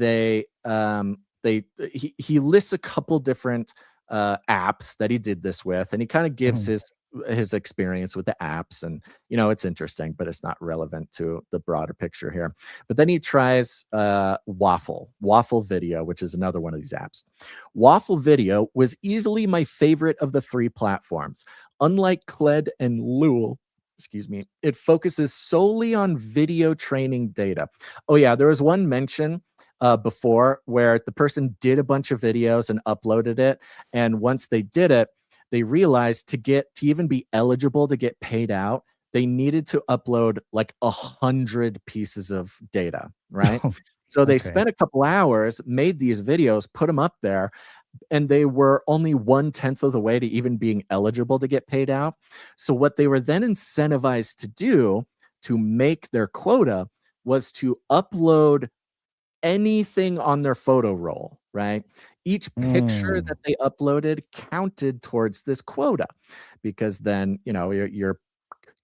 he lists a couple different apps that he did this with, and he kind of gives his experience with the apps, and it's interesting, but it's not relevant to the broader picture here. But then he tries waffle video, which is another one of these apps. Waffle video was easily my favorite of the three platforms. Unlike Cled and Lul, it focuses solely on video training data. Oh yeah, there was one mention before where the person did a bunch of videos and uploaded it, and once they did it, they realized to even be eligible to get paid out, they needed to upload like 100 pieces of data, right? So they spent a couple hours, made these videos, put them up there, and they were only 1/10 of the way to even being eligible to get paid out. So what they were then incentivized to do to make their quota was to upload anything on their photo roll, right? Each picture that they uploaded counted towards this quota, because then you're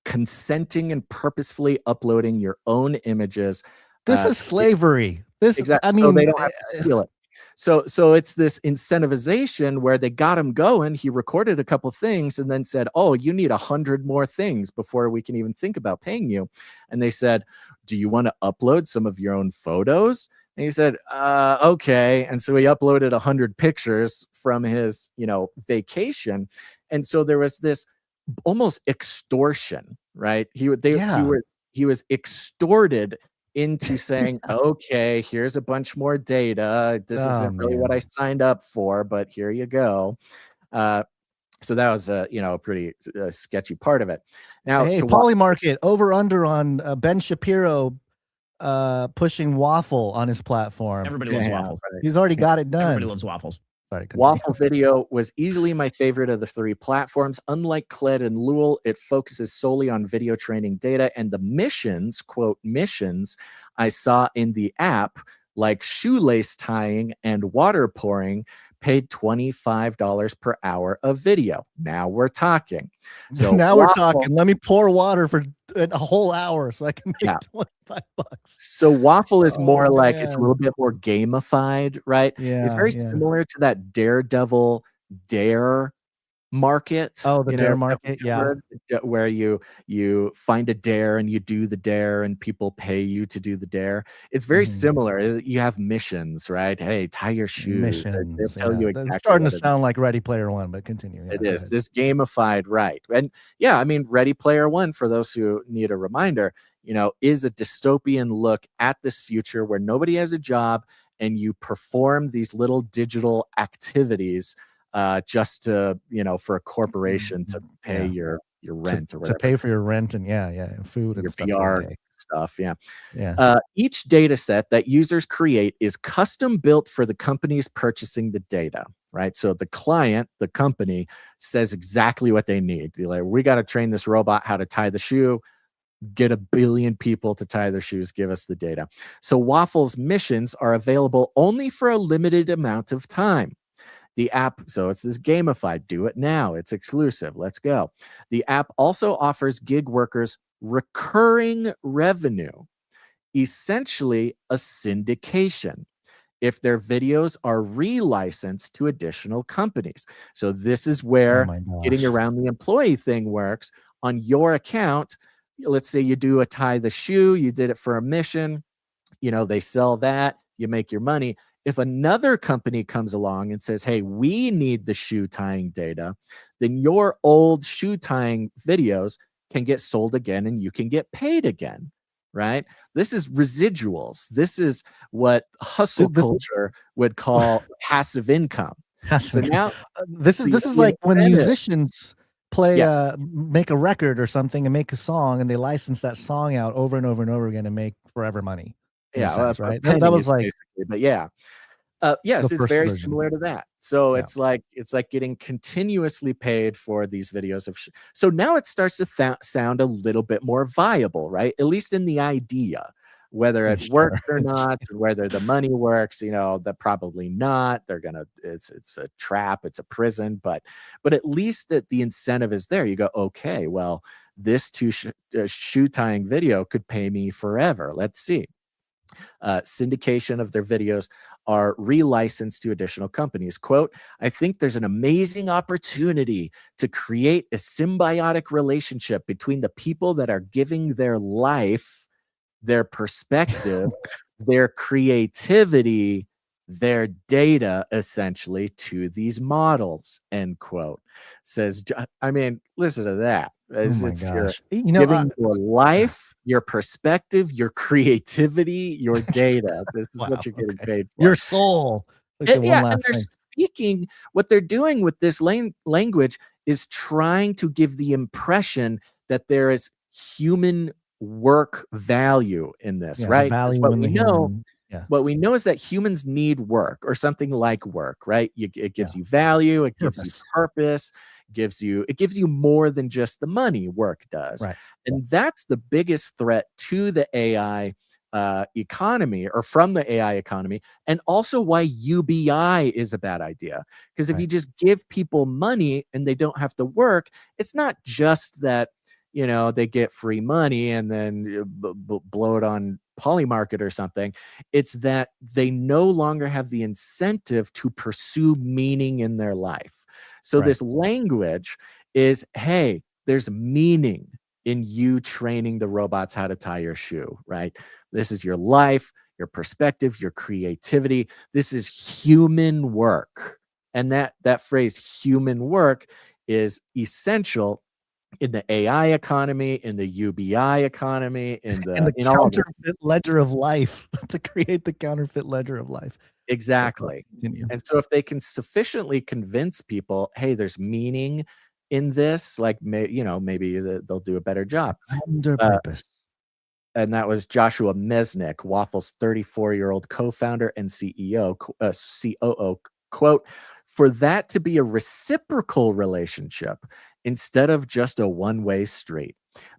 consenting and purposefully uploading your own images. This is slavery. Exactly. I mean, so they don't have to steal it. So it's this incentivization where they got him going. He recorded a couple things and then said, "Oh, you need 100 more things before we can even think about paying you." And they said, "Do you want to upload some of your own photos?" And he said, "Okay." And so he uploaded 100 pictures from his, vacation. And so there was this almost extortion, right? He was extorted into saying, "Okay, here's a bunch more data. This isn't really what I signed up for, but here you go." So that was a pretty sketchy part of it. Now, hey, Polymarket over under on Ben Shapiro pushing waffle on his platform. Everybody loves waffle. Right. He's already got it done. Everybody loves waffles. Sorry, waffle video was easily my favorite of the three platforms. Unlike Cled and Lul, it focuses solely on video training data, and the missions, quote, missions I saw in the app, like shoelace tying and water pouring, paid $25 per hour of video. Now we're talking. So now we're talking. Let me pour water for a whole hour so I can make $25. So waffle is more like it's a little bit more gamified, right? Yeah, it's very similar to that Daredevil Dare market. Oh, the dare market, where you find a dare and you do the dare and people pay you to do the dare. It's very similar. You have missions, right? Hey, tie your shoes. They'll tell you exactly. It's starting to sound like Ready Player One, but continue. It is this gamified, right? And I mean, Ready Player One, for those who need a reminder, is a dystopian look at this future where nobody has a job and you perform these little digital activities just to, for a corporation to pay your your rent or to whatever. pay for your rent and food and Your stuff for PR a day. stuff. Yeah. Yeah. Each data set that users create is custom built for the companies purchasing the data, right? So the client, the company, says exactly what they need. They're like, we got to train this robot how to tie the shoe. Get 1 billion people to tie their shoes. Give us the data. So Waffle's missions are available only for a limited amount of time. The app, so it's this gamified, do it now. It's exclusive. Let's go. The app also offers gig workers recurring revenue, essentially a syndication, if their videos are relicensed to additional companies. So this is where getting around the employee thing works. On your account, let's say you do a tie the shoe, you did it for a mission, they sell that, you make your money. If another company comes along and says, hey, we need the shoe tying data, then your old shoe tying videos can get sold again and you can get paid again, right? This is residuals. This is what hustle culture would call passive income. So now this is like when musicians make a record or something and make a song and they license that song out over and over and over again and make forever money. Yeah, right. That was like basically, but yes, it's very similar to that. So it's like getting continuously paid for these videos of. So now it starts to sound a little bit more viable, right? At least in the idea, whether it works or not, whether the money works, that probably not. They're gonna. It's a trap. It's a prison. But at least that the incentive is there. You go, okay, well, this shoe tying video could pay me forever. Let's see. Syndication of their videos are relicensed to additional companies. Quote, I think there's an amazing opportunity to create a symbiotic relationship between the people that are giving their life, their perspective, their creativity, their data, essentially, to these models, end quote. Says, I mean, listen to that. It's giving your life, your perspective, your creativity, your data. This is what you're getting paid for. Your soul. And they're speaking, what they're doing with this language is trying to give the impression that there is human work value in this, right? Value what in we the know. human. Yeah. What we know is that humans need work or something like work, right? It gives you value, it gives you purpose, it gives you more than just the money work does. Right. And that's the biggest threat to the AI economy, or from the AI economy, and also why UBI is a bad idea. Because if you just give people money and they don't have to work, it's not just that they get free money and then blow it on Polymarket or something. It's that they no longer have the incentive to pursue meaning in their life. So this language is, hey, there's meaning in you training the robots how to tie your shoe, right? This is your life, your perspective, your creativity. This is human work. And that phrase, human work, is essential in the AI economy, in the UBI economy, in the counterfeit ledger of life, to create the counterfeit ledger of life. Exactly. And so if they can sufficiently convince people, hey, there's meaning in this, like, maybe they'll do a better job. Under purpose. And that was Joshua Mesnick, Waffle's 34-year-old co-founder and COO. Quote, for that to be a reciprocal relationship instead of just a one-way street.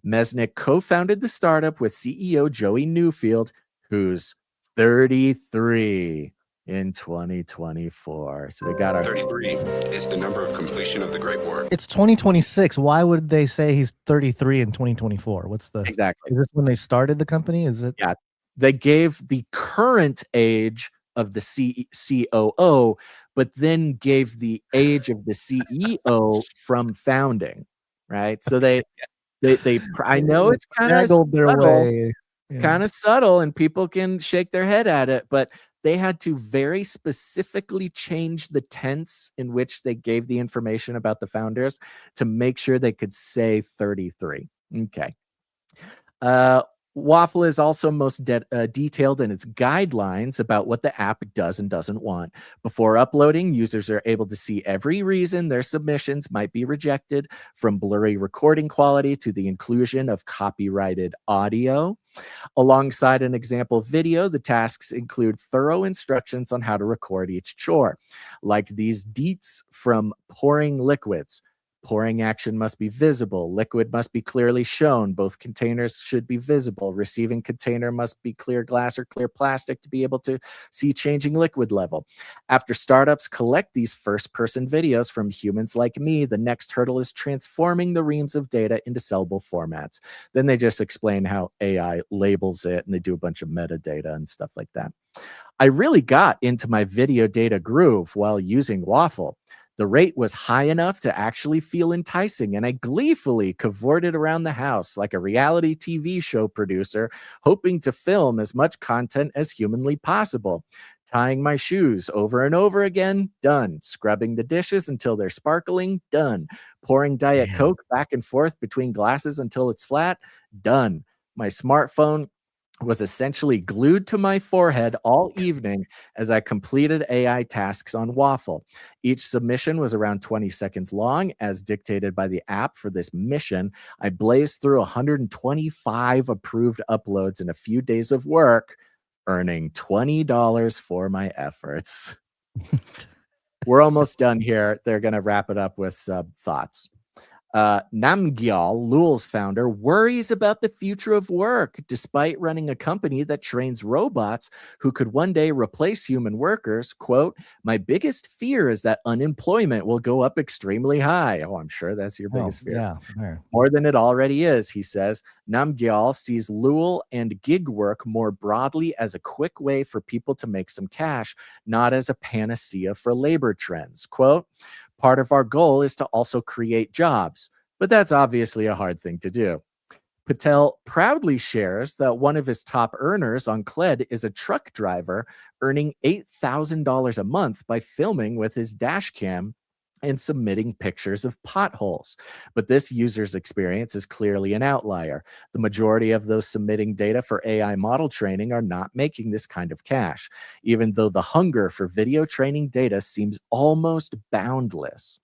Mesnick co-founded the startup with CEO Joey Newfield, who's 33 in 2024. So we got our 33 is the number of completion of the Great War. It's 2026. Why would they say he's 33 in 2024? What's the exactly? Is this when they started the company? Is it? Yeah, they gave the current age of the COO, but then gave the age of the CEO from founding, right? So they I know it's kind of subtle, kind of subtle, and people can shake their head at it, but they had to very specifically change the tense in which they gave the information about the founders to make sure they could say 33. Okay. Waffle is also most detailed in its guidelines about what the app does and doesn't want. Before uploading, users are able to see every reason their submissions might be rejected, from blurry recording quality to the inclusion of copyrighted audio. Alongside an example video, the tasks include thorough instructions on how to record each chore, like these deets from pouring liquids. Pouring action must be visible. Liquid must be clearly shown. Both containers should be visible. Receiving container must be clear glass or clear plastic to be able to see changing liquid level. After startups collect these first-person videos from humans like me, the next hurdle is transforming the reams of data into sellable formats. Then they just explain how AI labels it, and they do a bunch of metadata and stuff like that. I really got into my video data groove while using Waffle. The rate was high enough to actually feel enticing, and I gleefully cavorted around the house like a reality TV show producer, hoping to film as much content as humanly possible. Tying my shoes over and over again, done. Scrubbing the dishes until they're sparkling, done. Pouring Diet Coke back and forth between glasses until it's flat, done. My smartphone was essentially glued to my forehead all evening as I completed AI tasks on Waffle. Each submission was around 20 seconds long, as dictated by the app for this mission. I blazed through 125 approved uploads in a few days of work, earning $20 for my efforts. We're almost done here. They're going to wrap it up with some thoughts. Namgyal, Lul's founder, worries about the future of work despite running a company that trains robots who could one day replace human workers. Quote, "My biggest fear is that unemployment will go up extremely high." Oh, I'm sure that's your biggest fear. Yeah. More than it already is, he says. Namgyal sees Lul and gig work more broadly as a quick way for people to make some cash, not as a panacea for labor trends. Quote, "Part of our goal is to also create jobs, but that's obviously a hard thing to do." Patel proudly shares that one of his top earners on Kled is a truck driver earning $8,000 a month by filming with his dash cam and submitting pictures of potholes. But this user's experience is clearly an outlier. The majority of those submitting data for AI model training are not making this kind of cash, even though the hunger for video training data seems almost boundless.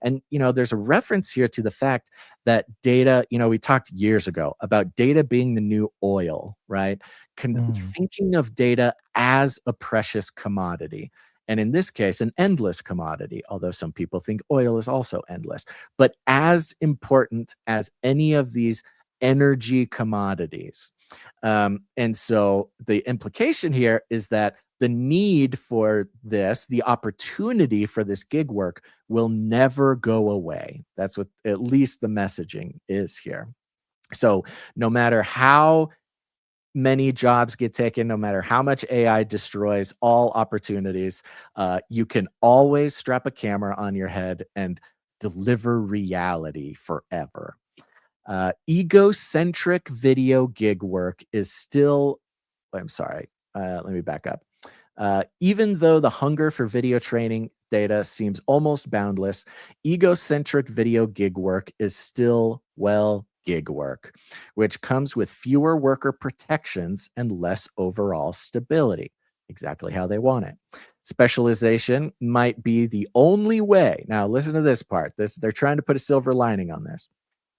And, there's a reference here to the fact that data, we talked years ago about data being the new oil, right? Thinking of data as a precious commodity. And in this case, an endless commodity, although some people think oil is also endless, but as important as any of these energy commodities. And so the implication here is that the need for this, the opportunity for this gig work will never go away. That's what at least the messaging is here. So no matter how many jobs get taken, no matter how much AI destroys all opportunities, you can always strap a camera on your head and deliver reality forever. Egocentric video gig work is still, I'm sorry, let me back up. Even though the hunger for video training data seems almost boundless, egocentric video gig work is still, gig work, which comes with fewer worker protections and less overall stability. Exactly how they want it. Specialization might be the only way. Now, listen to this part. They're trying to put a silver lining on this.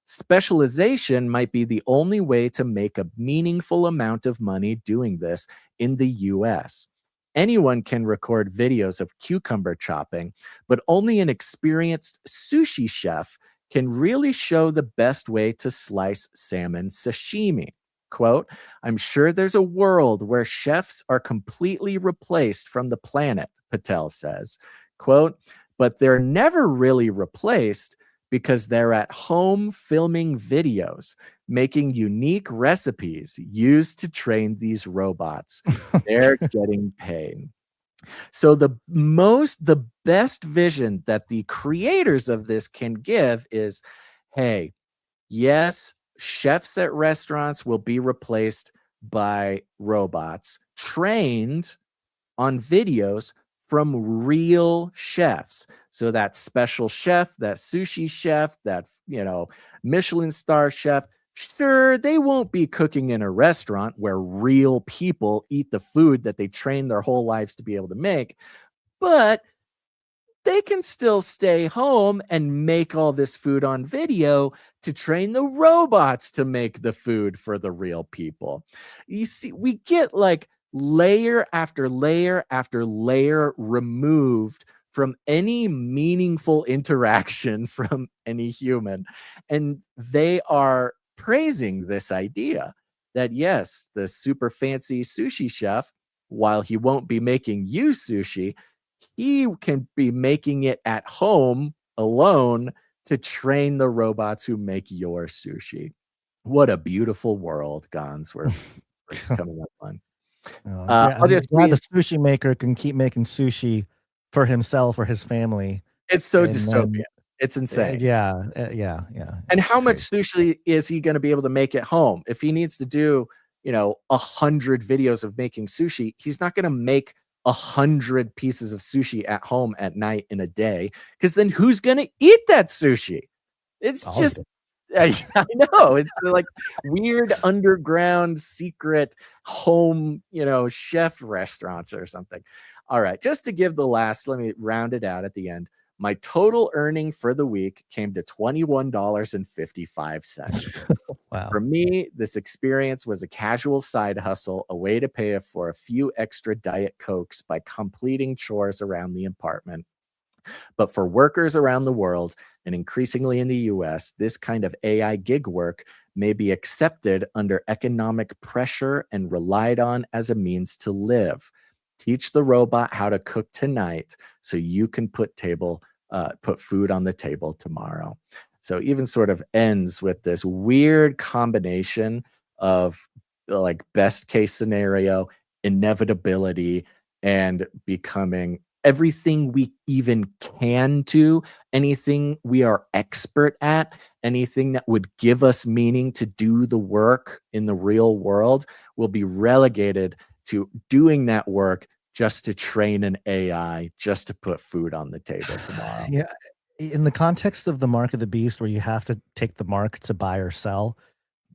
Specialization might be the only way to make a meaningful amount of money doing this in the US. Anyone can record videos of cucumber chopping, but only an experienced sushi chef can really show the best way to slice salmon sashimi. Quote, "I'm sure there's a world where chefs are completely replaced from the planet," Patel says. Quote, "But they're never really replaced because they're at home filming videos, making unique recipes used to train these robots. They're getting paid." So the best vision that the creators of this can give is, hey, yes, chefs at restaurants will be replaced by robots trained on videos from real chefs. So that special chef, that sushi chef, that, Michelin star chef, Sure, they won't be cooking in a restaurant where real people eat the food that they trained their whole lives to be able to make, but they can still stay home and make all this food on video to train the robots to make the food for the real people. You see, we get like layer after layer after layer removed from any meaningful interaction from any human. And they are praising this idea that, yes, the super fancy sushi chef, while he won't be making you sushi, he can be making it at home alone to train the robots who make your sushi. What a beautiful world, Gons, we're coming up on. I'm glad the sushi maker can keep making sushi for himself or his family. It's so dystopian. It's insane. Yeah. And how much sushi is he going to be able to make at home? If he needs to do, 100 videos of making sushi, he's not going to make 100 pieces of sushi at home at night in a day, because then who's going to eat that sushi? It's just, I know, it's like weird underground secret home, chef restaurants or something. All right, just to give the last, let me round it out at the end. My total earning for the week came to $21.55. Wow. For me, this experience was a casual side hustle, a way to pay for a few extra Diet Cokes by completing chores around the apartment. But for workers around the world, and increasingly in the US, this kind of AI gig work may be accepted under economic pressure and relied on as a means to live. Teach the robot how to cook tonight so you can put food on the table tomorrow. So even sort of ends with this weird combination of like best case scenario, inevitability, and becoming everything we even can do, anything we are expert at, anything that would give us meaning to do the work in the real world will be relegated to doing that work just to train an AI, just to put food on the table tomorrow. Yeah. In the context of the mark of the beast, where you have to take the mark to buy or sell,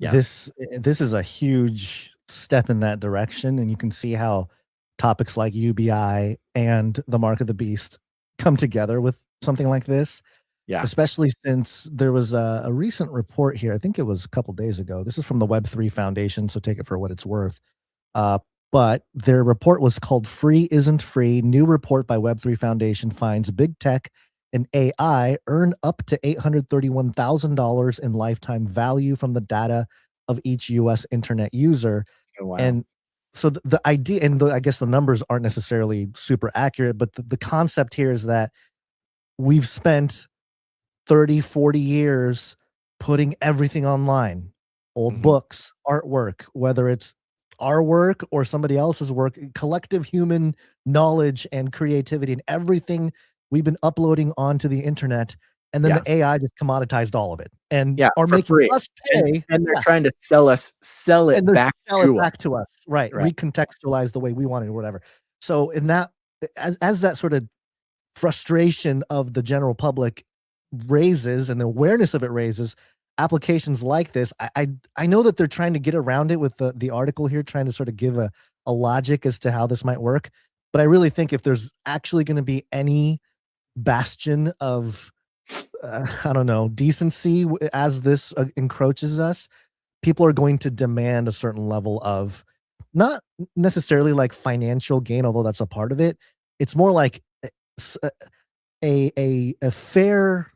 this is a huge step in that direction. And you can see how topics like UBI and the mark of the beast come together with something like this. Yeah. Especially since there was a recent report here, I think it was a couple days ago. This is from the Web3 Foundation, so take it for what it's worth. But their report was called Free Isn't Free. New report by Web3 Foundation finds big tech and AI earn up to $831,000 in lifetime value from the data of each U.S. internet user. Oh, wow. And so the idea, and I guess the numbers aren't necessarily super accurate, but the concept here is that we've spent 30, 40 years putting everything online, old books, artwork, whether it's our work or somebody else's work, collective human knowledge and creativity, and everything we've been uploading onto the internet. And then the AI just commoditized all of it and are making free. us pay. And they're trying to sell it back to us. Right. Recontextualize the way we want it or whatever. So in that, as that sort of frustration of the general public raises and the awareness of it raises, applications like this, I know that they're trying to get around it with the article here, trying to sort of give a logic as to how this might work. But I really think if there's actually going to be any bastion of, I don't know, decency as this encroaches us, people are going to demand a certain level of, not necessarily like financial gain, although that's a part of it. It's more like a fair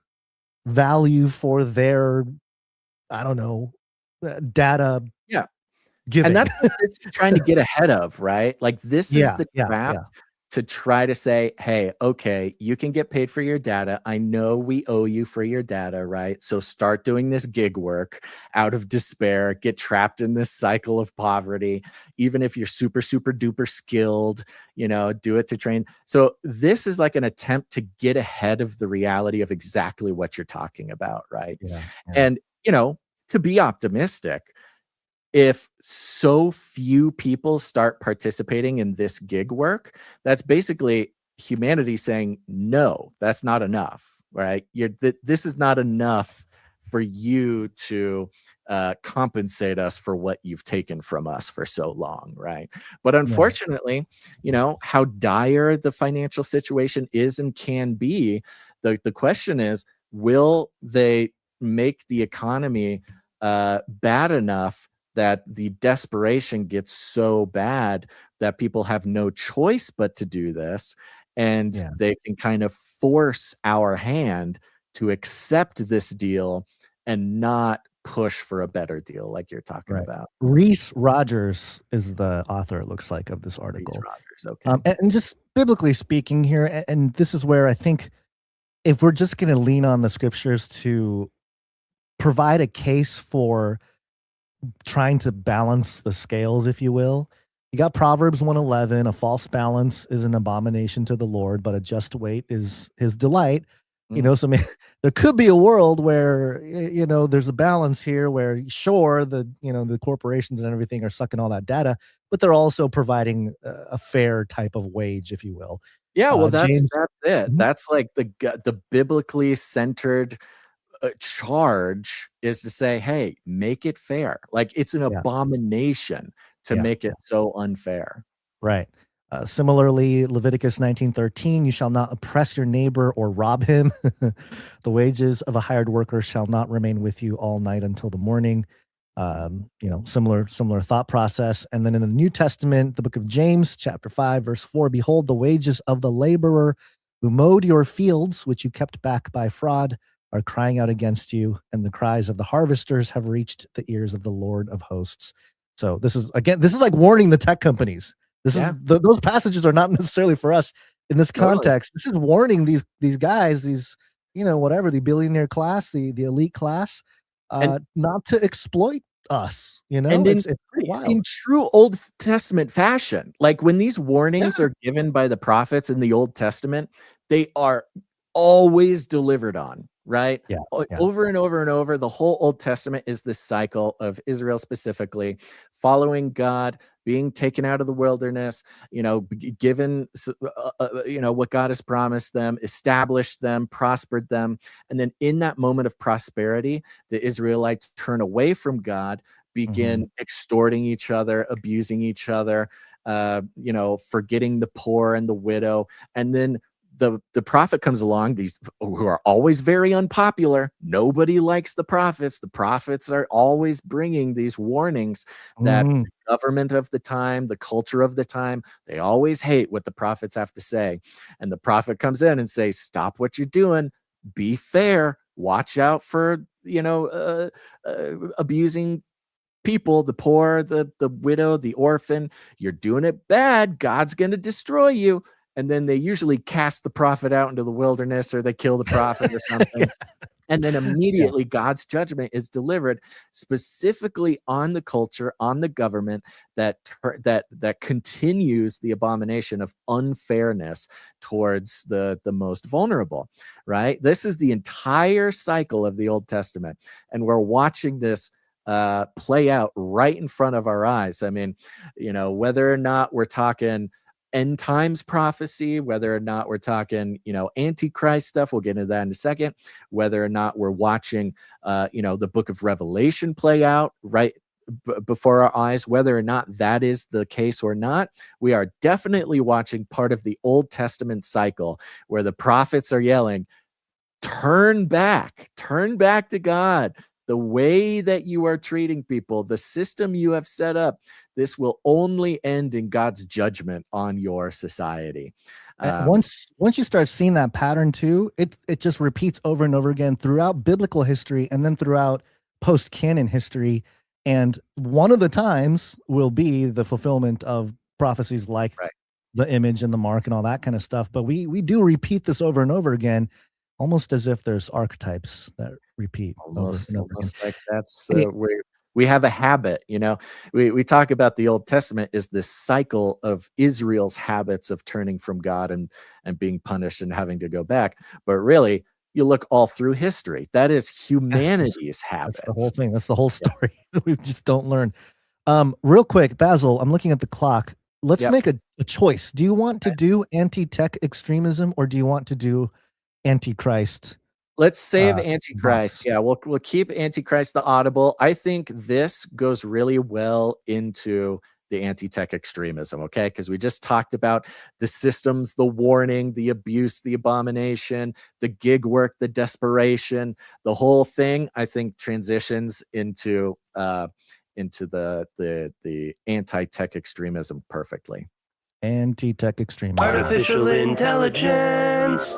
value for their, I don't know, data. Yeah. Giving. And that's what it's trying to get ahead of, right? Like this is the trap to try to say, hey, okay, you can get paid for your data. I know we owe you for your data, right? So start doing this gig work out of despair, get trapped in this cycle of poverty. Even if you're super, super duper skilled, do it to train. So this is like an attempt to get ahead of the reality of exactly what you're talking about, right? And, to be optimistic, if so few people start participating in this gig work, that's basically humanity saying, no, that's not enough, right? This is not enough for you to compensate us for what you've taken from us for so long, right? But unfortunately, how dire the financial situation is and can be, the question is, will they make the economy bad enough that the desperation gets so bad that people have no choice but to do this, and they can kind of force our hand to accept this deal and not push for a better deal like you're talking about. Reese Rogers is the author, it looks like, of this article. Reese Rogers, okay. And just biblically speaking here, and this is where I think if we're just going to lean on the scriptures to provide a case for trying to balance the scales, if you will, you got Proverbs 1:11, a false balance is an abomination to the Lord, but a just weight is his delight. So there could be a world where, there's a balance here where, sure, the corporations and everything are sucking all that data, but they're also providing a fair type of wage, if you will. Yeah, well, that's it. Mm-hmm. That's like the biblically centered charge is to say, hey, make it fair. Like, it's an abomination to make it so unfair. Right. Similarly, Leviticus 19:13, you shall not oppress your neighbor or rob him. The wages of a hired worker shall not remain with you all night until the morning. Similar thought process. And then in the New Testament, the book of James, chapter 5, verse 4, behold, the wages of the laborer who mowed your fields, which you kept back by fraud, are crying out against you, and the cries of the harvesters have reached the ears of the Lord of hosts. So this is like warning the tech companies. This is those passages are not necessarily for us in this context. This is warning these guys, these the billionaire class, the elite class, not to exploit us. And it's wild. In true Old Testament fashion, like when these warnings are given by the prophets in the Old Testament, they are always delivered on. Right? Over and over and over, the whole Old Testament is this cycle of Israel specifically following God, being taken out of the wilderness, given, what God has promised them, established them, prospered them. And then in that moment of prosperity, the Israelites turn away from God, begin extorting each other, abusing each other, forgetting the poor and the widow. And then the prophet comes along, these who are always very unpopular. Nobody likes the prophets. The prophets are always bringing these warnings that the government of the time, the culture of the time, they always hate what the prophets have to say. And the prophet comes in and says, stop what you're doing. Be fair. Watch out for, abusing people, the poor, the widow, the orphan. You're doing it bad. God's going to destroy you. And then they usually cast the prophet out into the wilderness, or they kill the prophet or something. And then immediately God's judgment is delivered specifically on the culture, on the government that continues the abomination of unfairness towards the most vulnerable, right? This is the entire cycle of the Old Testament. And we're watching this play out right in front of our eyes. I mean, whether or not we're talking end times prophecy, whether or not we're talking, Antichrist stuff, we'll get into that in a second, whether or not we're watching, the book of Revelation play out right before our eyes, whether or not that is the case or not, we are definitely watching part of the Old Testament cycle where the prophets are yelling, turn back to God. The way that you are treating people, the system you have set up, this will only end in God's judgment on your society. Once you start seeing that pattern too, it just repeats over and over again throughout biblical history and then throughout post-canon history. And one of the times will be the fulfillment of prophecies like the image and the mark and all that kind of stuff. But we do repeat this over and over again, almost as if there's archetypes that repeat almost over and over again. Like that's we have a habit. We talk about the Old Testament is this cycle of Israel's habits of turning from God and being punished and having to go back. But really, you look all through history, that is humanity's habits. That's the whole thing. That's the whole story. We just don't learn. Real quick, Basil, I'm looking at the clock. Let's make a choice. Do you want to do anti-tech extremism, or do you want to do Antichrist Let's save box. Antichrist. Yeah, we'll keep Antichrist the audible. I think this goes really well into the anti-tech extremism, okay? Because we just talked about the systems, the warning, the abuse, the abomination, the gig work, the desperation, the whole thing, I think transitions into the anti-tech extremism perfectly. Anti-tech extremism. Artificial intelligence.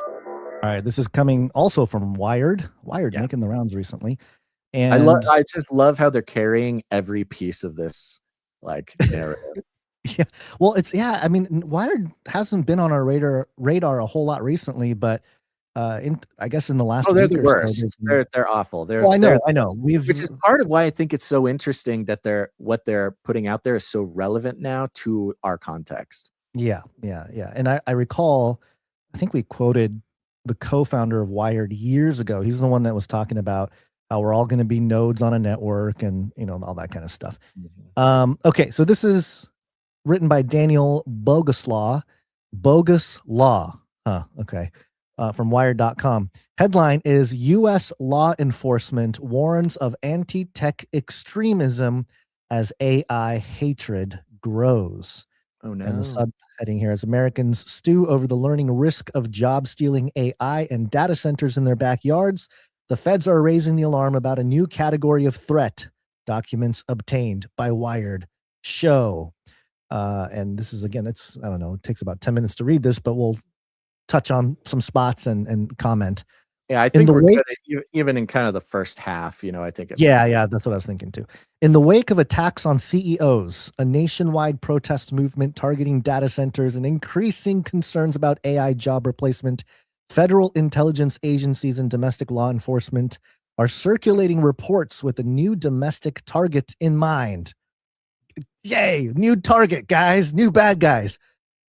All right, this is coming also from Wired. Wired making the rounds recently. And I just love how they're carrying every piece of this like narrative. Yeah. Well, I mean, Wired hasn't been on our radar a whole lot recently, but I guess in the last they're week the or worst. so, They're awful. well, I know. Which is part of why I think it's so interesting that what they're putting out there is so relevant now to our context. Yeah. And I recall, I think we quoted the co-founder of Wired years ago. He's the one that was talking about how we're all going to be nodes on a network and, all that kind of stuff. Mm-hmm. Okay, so this is written by Daniel Boguslaw. Okay. From Wired.com. Headline is U.S. law enforcement warns of anti-tech extremism as AI hatred grows. Oh, no. And the subheading here is Americans stew over the learning risk of job-stealing AI and data centers in their backyards. The feds are raising the alarm about a new category of threat. Documents obtained by Wired show. And this is, again, I don't know, it takes about 10 minutes to read this, but we'll touch on some spots and comment. Yeah, I think we're good even in kind of the first half, I think. Yeah, that's what I was thinking too. In the wake of attacks on CEOs, a nationwide protest movement targeting data centers, and increasing concerns about AI job replacement, federal intelligence agencies and domestic law enforcement are circulating reports with a new domestic target in mind. Yay, new target, guys, new bad guys.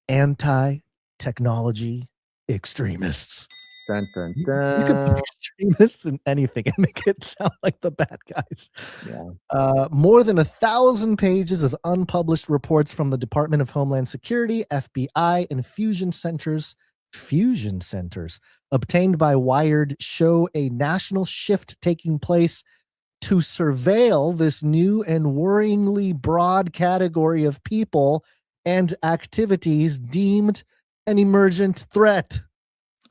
Anti-technology extremists. Dun, dun, dun. You could put extremists in anything and make it sound like the bad guys. Yeah. More than 1,000 pages of unpublished reports from the Department of Homeland Security, FBI, and fusion centers obtained by Wired show a national shift taking place to surveil this new and worryingly broad category of people and activities deemed an emergent threat.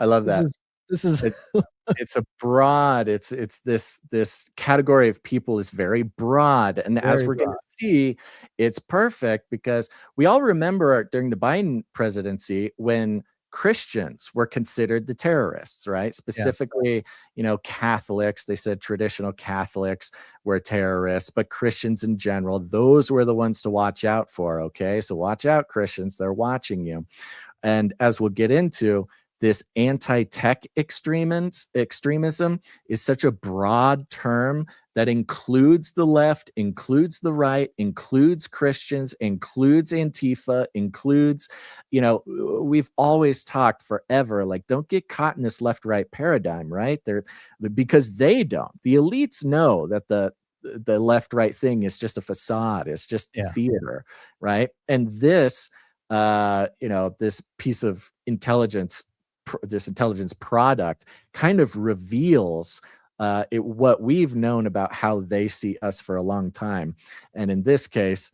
I love that. This is it's a broad, it's this category of people is very broad. And as we're going to see, it's perfect because we all remember during the Biden presidency when Christians were considered the terrorists, right? Specifically, Catholics, they said traditional Catholics were terrorists, but Christians in general, those were the ones to watch out for. Okay. So watch out, Christians, they're watching you. And as we'll get into, this anti-tech extremism is such a broad term that includes the left, includes the right, includes Christians, includes Antifa, includes, we've always talked forever, like, don't get caught in this left-right paradigm, right? Because they don't. The elites know that the left-right thing is just a facade. It's just theater, right? And this, this piece of intelligence, this intelligence product kind of reveals what we've known about how they see us for a long time. And in this case,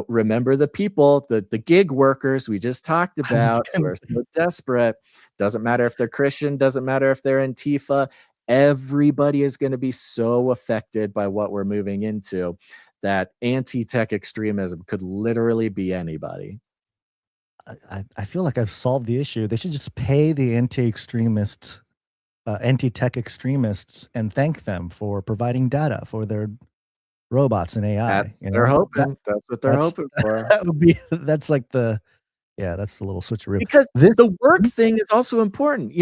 remember the people, the gig workers we just talked about who are so desperate. Doesn't matter if they're Christian, doesn't matter if they're Antifa. Everybody is going to be so affected by what we're moving into that anti-tech extremism could literally be anybody. I feel like I've solved the issue. They should just pay the anti-extremists, anti-tech extremists, and thank them for providing data for their robots and AI. They're hoping. That's what they're hoping for. That's like that's the little switcheroo. Because the work thing is also important.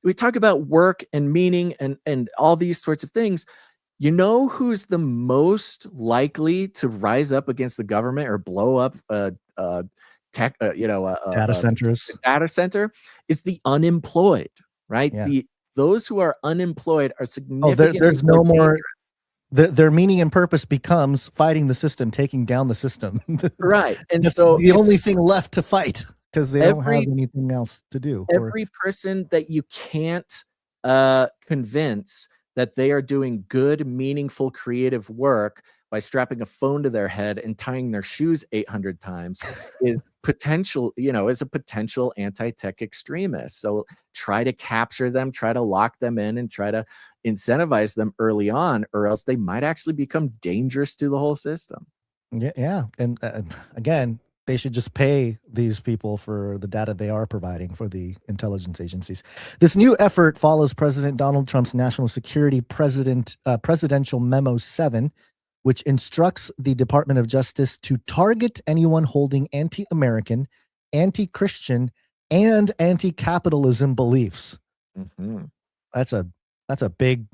We talk about work and meaning and all these sorts of things. Who's the most likely to rise up against the government or blow up data centers. Data center is the unemployed, right? Yeah. Those who are unemployed are significantly there's no more. Their meaning and purpose becomes fighting the system, taking down the system. Right, and that's so the only thing left to fight because they don't have anything else to do. Every person that you can't convince that they are doing good, meaningful, creative work by strapping a phone to their head and tying their shoes 800 times is is a potential anti-tech extremist. So try to capture them, try to lock them in, and try to incentivize them early on, or else they might actually become dangerous to the whole system. Yeah. And again, they should just pay these people for the data they are providing for the intelligence agencies. This new effort follows President Donald Trump's National Security Presidential Memo 7, which instructs the Department of Justice to target anyone holding anti-American, anti-Christian, and anti-capitalism beliefs. Mm-hmm. That's a big.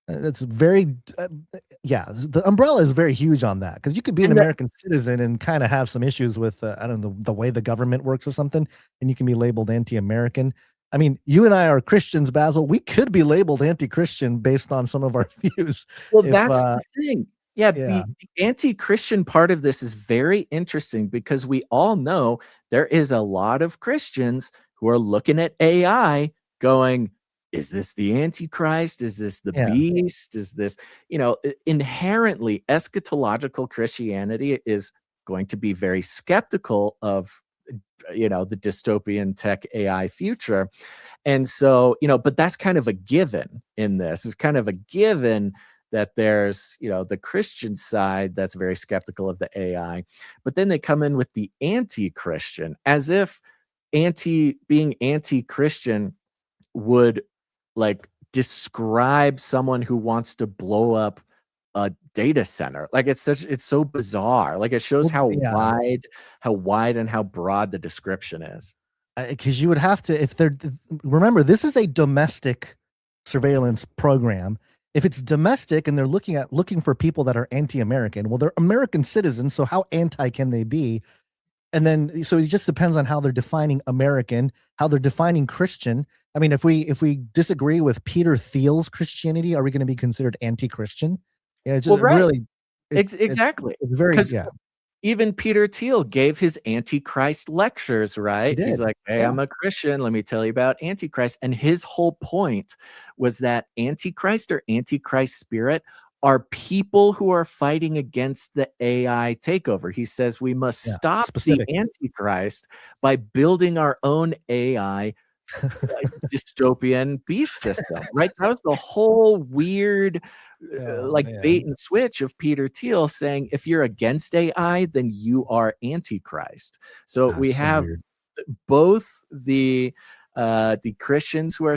That's very, the umbrella is very huge on that, because you could be an American citizen and kind of have some issues with, I don't know, the way the government works or something, and you can be labeled anti-American. I mean, you and I are Christians, Basil. We could be labeled anti-Christian based on some of our views. Well, that's the thing. Yeah, the anti-Christian part of this is very interesting, because we all know there is a lot of Christians who are looking at AI going, is this the Antichrist? Is this the beast? Is this, inherently eschatological Christianity is going to be very skeptical of, the dystopian tech AI future. And so, but that's kind of a given in this. It's kind of a given that there's, the Christian side that's very skeptical of the AI, but then they come in with the anti-Christian, as if being anti-Christian would describe someone who wants to blow up a data center. It's so bizarre. It shows how wide and how broad the description is. Because you would have to, remember, this is a domestic surveillance program. If it's domestic and they're looking for people that are anti-American, well, they're American citizens, so how anti can they be? And then, so it just depends on how they're defining American, how they're defining Christian. I mean, if we disagree with Peter Thiel's Christianity, are we going to be considered anti-Christian? Yeah, it's just really exactly. It's very Even Peter Thiel gave his Antichrist lectures, right? He's like, hey, I'm a Christian. Let me tell you about Antichrist. And his whole point was that Antichrist or Antichrist spirit are people who are fighting against the AI takeover. He says we must stop the Antichrist by building our own AI dystopian beast system, right? That was the whole weird bait and switch of Peter Thiel saying, if you're against AI, then you are Antichrist. So we have both the Christians who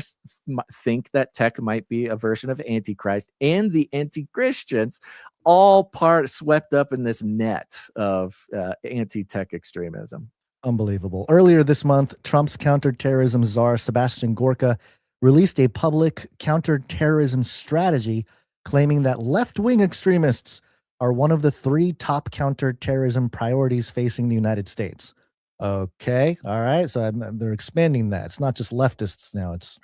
think that tech might be a version of Antichrist, and the anti-Christians, all swept up in this net of anti-tech extremism. Unbelievable. Earlier this month, Trump's counterterrorism czar, Sebastian Gorka, released a public counterterrorism strategy claiming that left-wing extremists are one of the 3 top counterterrorism priorities facing the United States. Okay. All right. So they're expanding that. It's not just leftists now. It's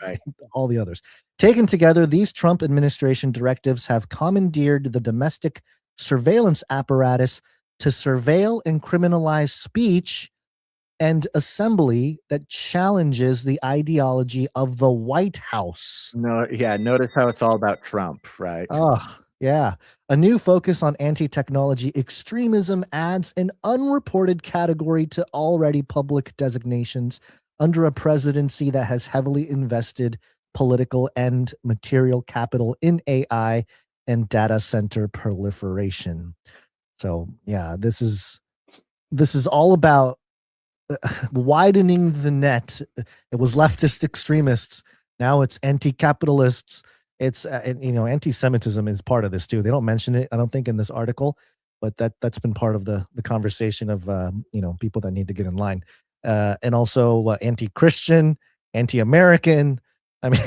all the others. Taken together, these Trump administration directives have commandeered the domestic surveillance apparatus to surveil and criminalize speech and assembly that challenges the ideology of the White House. Notice how it's all about Trump, right? Oh, yeah. A new focus on anti-technology extremism adds an unreported category to already public designations under a presidency that has heavily invested political and material capital in AI and data center proliferation. So, this is all about widening the net. It was leftist extremists. Now it's anti-capitalists. It's anti-Semitism is part of this too. They don't mention it, I don't think, in this article, but that's been part of the conversation of people that need to get in line. And also anti-Christian, anti-American. I mean,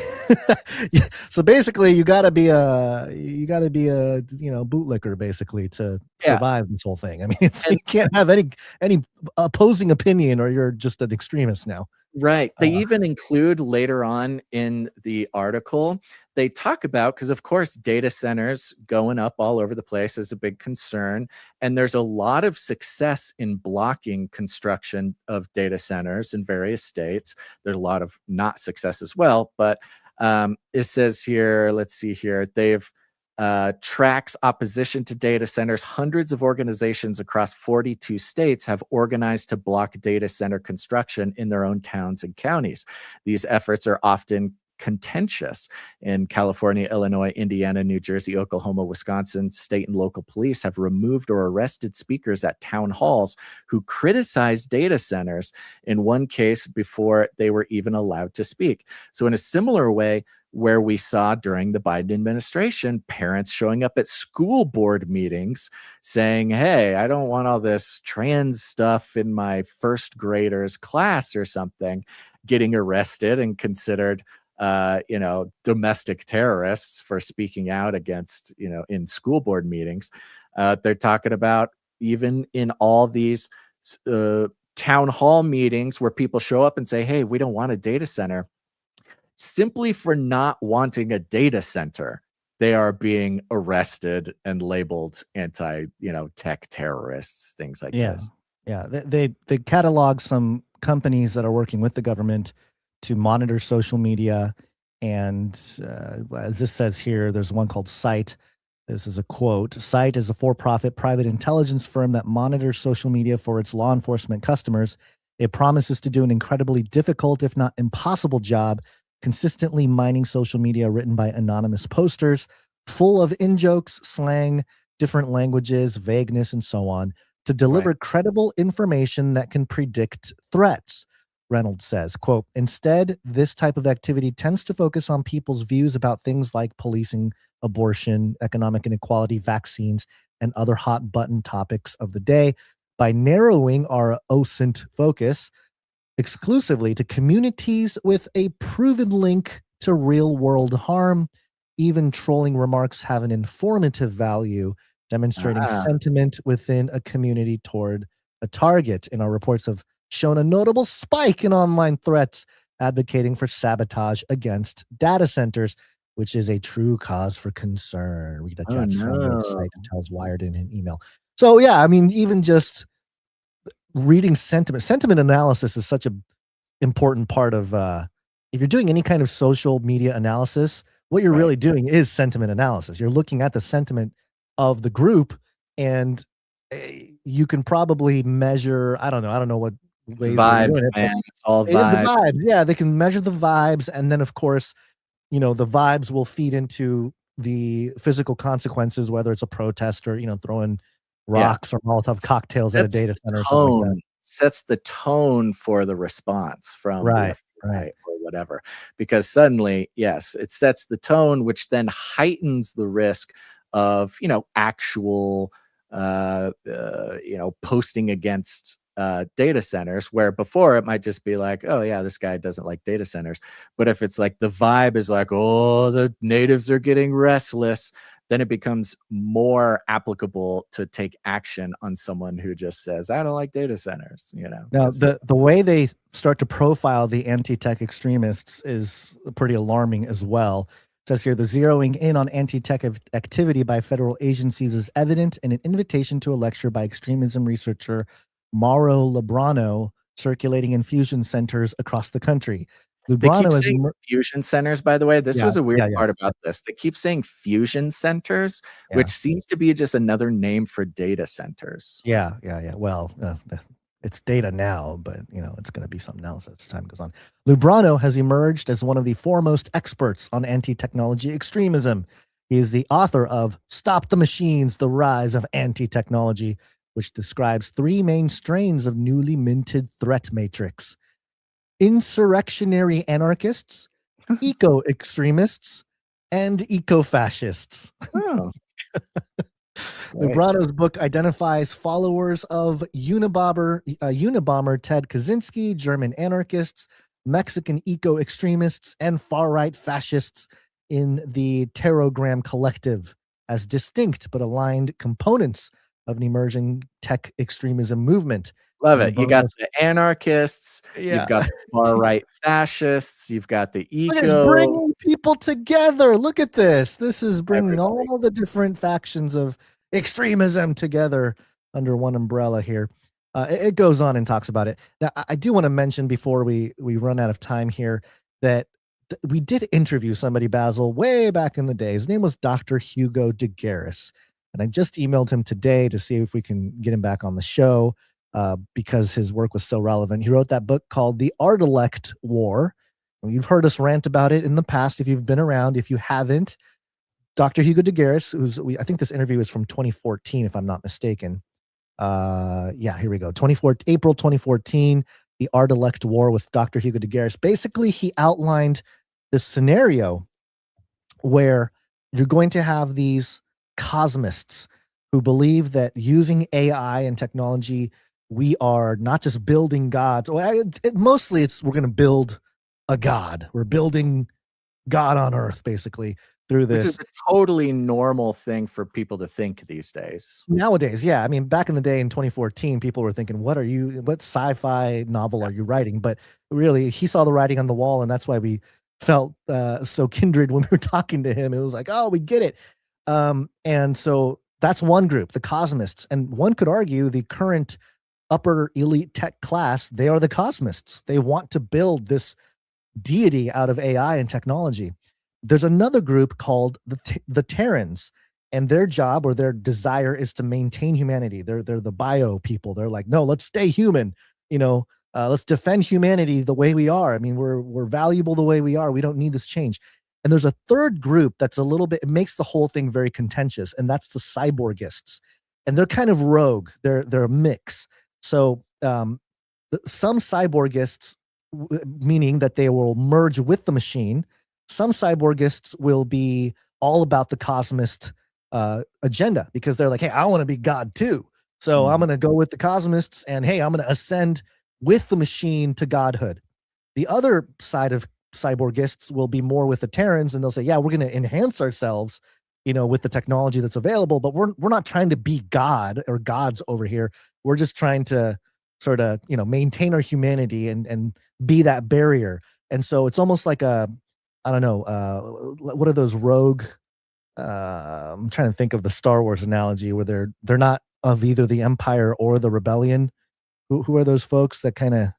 so basically, you got to be a bootlicker basically to survive this whole thing. I mean, you can't have any opposing opinion, or you're just an extremist now. Right. They even include later on in the article, they talk about, because of course data centers going up all over the place is a big concern, and there's a lot of success in blocking construction of data centers in various states. There's a lot of not success as well, but It says here, let's see here, they've tracks opposition to data centers. Hundreds of organizations across 42 states have organized to block data center construction in their own towns and counties. These efforts are often contentious. In California, Illinois, Indiana, New Jersey, Oklahoma, Wisconsin, state and local police have removed or arrested speakers at town halls who criticized data centers, in one case before they were even allowed to speak. So in a similar way, where we saw during the Biden administration, parents showing up at school board meetings saying, hey, I don't want all this trans stuff in my first graders class or something, getting arrested and considered domestic terrorists for speaking out against, in school board meetings. They're talking about even in all these town hall meetings where people show up and say, hey, we don't want a data center. Simply for not wanting a data center, they are being arrested and labeled tech terrorists, things like this. Yeah, they catalog some companies that are working with the government to monitor social media. And as this says here, there's one called Site. This is a quote. Site is a for-profit private intelligence firm that monitors social media for its law enforcement customers. It promises to do an incredibly difficult, if not impossible job, consistently mining social media written by anonymous posters, full of in-jokes, slang, different languages, vagueness, and so on, to deliver credible information that can predict threats. Reynolds says, quote, instead, this type of activity tends to focus on people's views about things like policing, abortion, economic inequality, vaccines, and other hot button topics of the day. By narrowing our OSINT focus exclusively to communities with a proven link to real-world harm, even trolling remarks have an informative value, demonstrating sentiment within a community toward a target. In our reports have shown a notable spike in online threats advocating for sabotage against data centers, which is a true cause for concern. Rita Jets from the site tells Wired in an email. So yeah, I mean, even just reading sentiment analysis is such a important part of if you're doing any kind of social media analysis, what you're really doing is sentiment analysis. You're looking at the sentiment of the group, and you can probably measure, I don't know what ways vibes, doing it, man. It's all the vibes. vibes. Yeah, they can measure the vibes, and then of course, the vibes will feed into the physical consequences, whether it's a protest or throwing rocks or Molotov cocktails at a data center or something like that. Sets the tone for the response from the FBI or whatever, because suddenly, yes, it sets the tone, which then heightens the risk of actual posting against data centers, where before it might just be like, oh yeah, this guy doesn't like data centers. But if it's like the vibe is like, oh, the natives are getting restless, then it becomes more applicable to take action on someone who just says, I don't like data centers, Now, the way they start to profile the anti-tech extremists is pretty alarming as well. It says here, the zeroing in on anti-tech activity by federal agencies is evident in an invitation to a lecture by extremism researcher Mauro Lubrano circulating in fusion centers across the country. They keep saying fusion centers, by the way. This was a weird part about this. They keep saying fusion centers, which seems to be just another name for data centers. Yeah. Well, it's data now, but it's going to be something else as time goes on. Lubrano has emerged as one of the foremost experts on anti-technology extremism. He is the author of Stop the Machines, The Rise of Anti-Technology, which describes three main strains of newly minted threat matrix: insurrectionary anarchists, eco-extremists, and eco-fascists. Oh. Lubrano's book identifies followers of Unabomber Ted Kaczynski, German anarchists, Mexican eco-extremists, and far-right fascists in the Terrogram Collective as distinct but aligned components of an emerging tech extremism movement. Love it. You got the anarchists, you've got the far-right fascists, you've got the eco. It's bringing people together. Look at this. This is bringing all the different factions of extremism together under one umbrella here. It goes on and talks about it. Now, I do want to mention before we run out of time here that we did interview somebody, Basil, way back in the day. His name was Dr. Hugo de Garis. And I just emailed him today to see if we can get him back on the show because his work was so relevant. He wrote that book called The Artilect War. You've heard us rant about it in the past if you've been around. If you haven't, Dr. Hugo de Garis, I think this interview is from 2014, if I'm not mistaken. Yeah, here we go. April 2014, The Artilect War with Dr. Hugo de Garis. Basically, he outlined this scenario where you're going to have these cosmists who believe that using AI and technology, we are not just building gods. Mostly we're going to build a god. We're building God on earth, basically, through this. Which is a totally normal thing for people to think these days. Nowadays, yeah. I mean, back in the day in 2014, people were thinking, what sci-fi novel are you writing? But really, he saw the writing on the wall, and that's why we felt so kindred when we were talking to him. It was like, oh, we get it. And so that's one group, the cosmists. And one could argue the current upper elite tech class, they are the cosmists. They want to build this deity out of AI and technology. There's another group called the Terrans, and their job or their desire is to maintain humanity. They're the bio people. They're like, no, let's stay human. Let's defend humanity the way we are. I mean, we're valuable the way we are. We don't need this change. And there's a third group that's a little bit, it makes the whole thing very contentious, and that's the cyborgists. And they're kind of rogue. They're a mix. So some cyborgists, meaning that they will merge with the machine. Some cyborgists will be all about the cosmist agenda because they're like, hey, I want to be God too. So I'm going to go with the cosmists, and hey, I'm going to ascend with the machine to godhood. The other side of cyborgists will be more with the Terrans, and they'll say, yeah, we're going to enhance ourselves, with the technology that's available, but we're not trying to be God or gods over here. We're just trying to sort of, maintain our humanity and be that barrier. And so it's almost like I don't know, what are those rogue? I'm trying to think of the Star Wars analogy where they're not of either the Empire or the Rebellion. Who are those folks that kind of,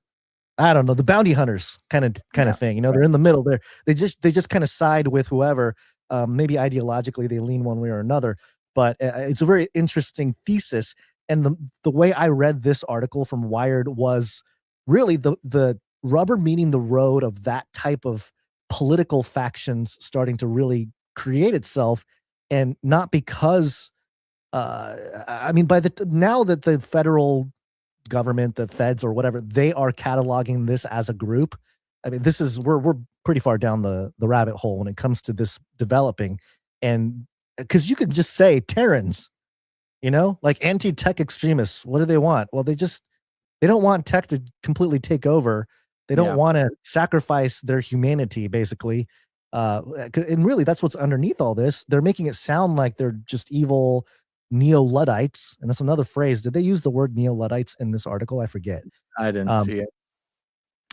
I don't know, the bounty hunters kind of thing. They're in the middle. They just kind of side with whoever. Maybe ideologically they lean one way or another. But it's a very interesting thesis. And the way I read this article from Wired was really the rubber meeting the road of that type of political factions starting to really create itself, and not because now that the federal government, the feds or whatever, they are cataloging this as a group. I mean, we're pretty far down the rabbit hole when it comes to this developing, and because you could just say Terrans, like anti-tech extremists. What do they want? Well, they don't want tech to completely take over. They don't want to sacrifice their humanity, basically. And really, that's what's underneath all this. They're making it sound like they're just evil neo-Luddites. And that's another phrase. Did they use the word neo-Luddites in this article? I forget. I didn't see it.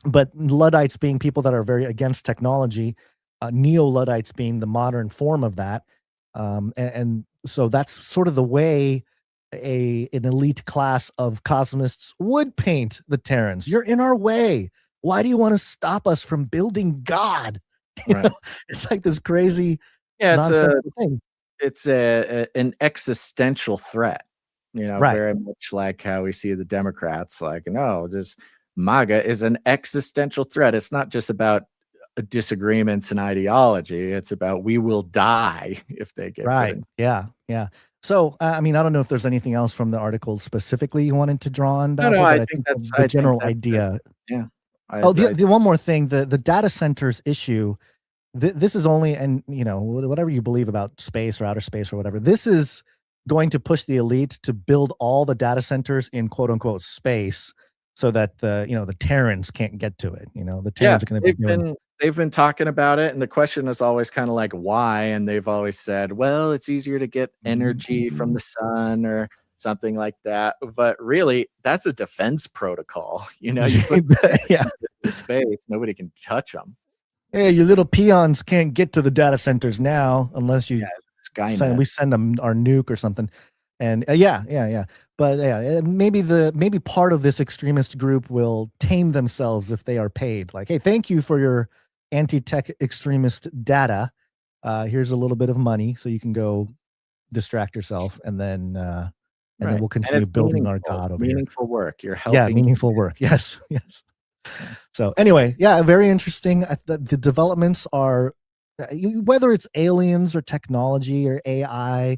But Luddites being people that are very against technology, neo-Luddites being the modern form of that. And so that's sort of the way an elite class of cosmists would paint the Terrans. You're in our way. Why do you want to stop us from building God? It's like this crazy nonsensical thing. It's an existential threat, very much like how we see the Democrats, like, no, this MAGA is an existential threat. It's not just about disagreements and ideology. It's about we will die if they get right. Yeah. So, I don't know if there's anything else from the article specifically you wanted to draw on, Basil, no, I think that's the general idea. Yeah. The one more thing, the data centers issue, this is only, and whatever you believe about space or outer space or whatever, this is going to push the elite to build all the data centers in quote unquote space so that the Terrans can't get to it. The Terrans are going to be they've been talking about it, and the question is always kind of like why, and they've always said, well, it's easier to get energy from the sun or something like that. But really, that's a defense protocol. You put in space, nobody can touch them. Hey, you little peons can't get to the data centers now unless we send them our nuke or something. And but maybe part of this extremist group will tame themselves if they are paid. Like, hey, thank you for your anti-tech extremist data. Here's a little bit of money so you can go distract yourself, and then we'll continue building our God over here. Meaningful work. You're helping. Yeah, meaningful work. Yes, yes. So anyway, yeah, very interesting. The developments are, whether it's aliens or technology or AI,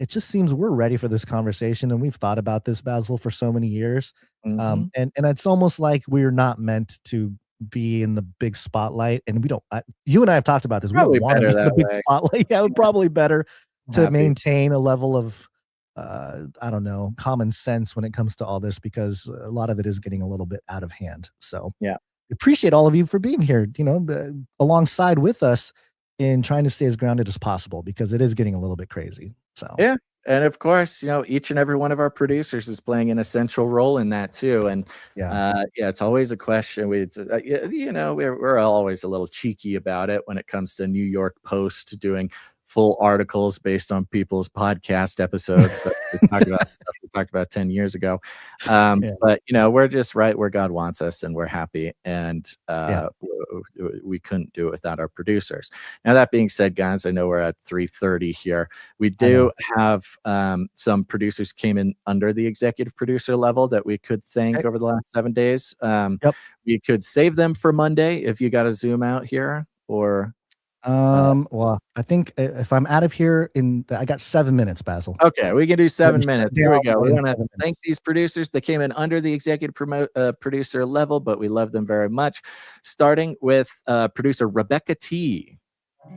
it just seems we're ready for this conversation, and we've thought about this, Basil, for so many years. And it's almost like we're not meant to be in the big spotlight, and we don't. You and I have talked about this. Probably we don't want to be in the big way. spotlight. Yeah, it's probably better to Happy. maintain a level of I don't know, common sense when it comes to all this, because a lot of it is getting a little bit out of hand. So yeah, appreciate all of you for being here, alongside with us in trying to stay as grounded as possible, because it is getting a little bit crazy. So yeah. And of course, each and every one of our producers is playing an essential role in that too. And it's always a question. We're always a little cheeky about it when it comes to New York Post doing full articles based on people's podcast episodes that we talked about 10 years ago. But we're just right where God wants us, and we're happy. And we couldn't do it without our producers. Now, that being said, guys, I know we're at 3:30 here. We do have some producers came in under the executive producer level that we could thank over the last 7 days. We could save them for Monday if you got to zoom out here, or well, I think if I'm out of here I got 7 minutes, Basil. Okay, we can do 7 minutes. Here we go. We want to thank these producers. They came in under the executive producer level, but we love them very much. Starting with producer Rebecca T.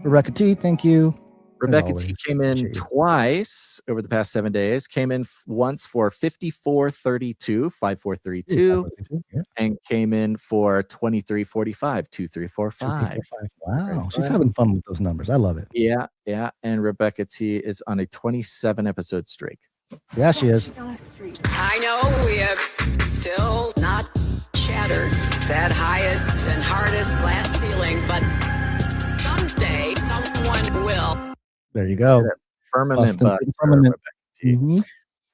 Rebecca T, thank you. Rebecca T came in twice over the past 7 days. Came in once for 5432, and came in for 2345, 2345. Wow, she's having fun with those numbers. I love it. Yeah. And Rebecca T is on a 27 episode streak. Yeah, she is. I know we have still not shattered that highest and hardest glass ceiling, but someday someone will. There you go. Firmament bust.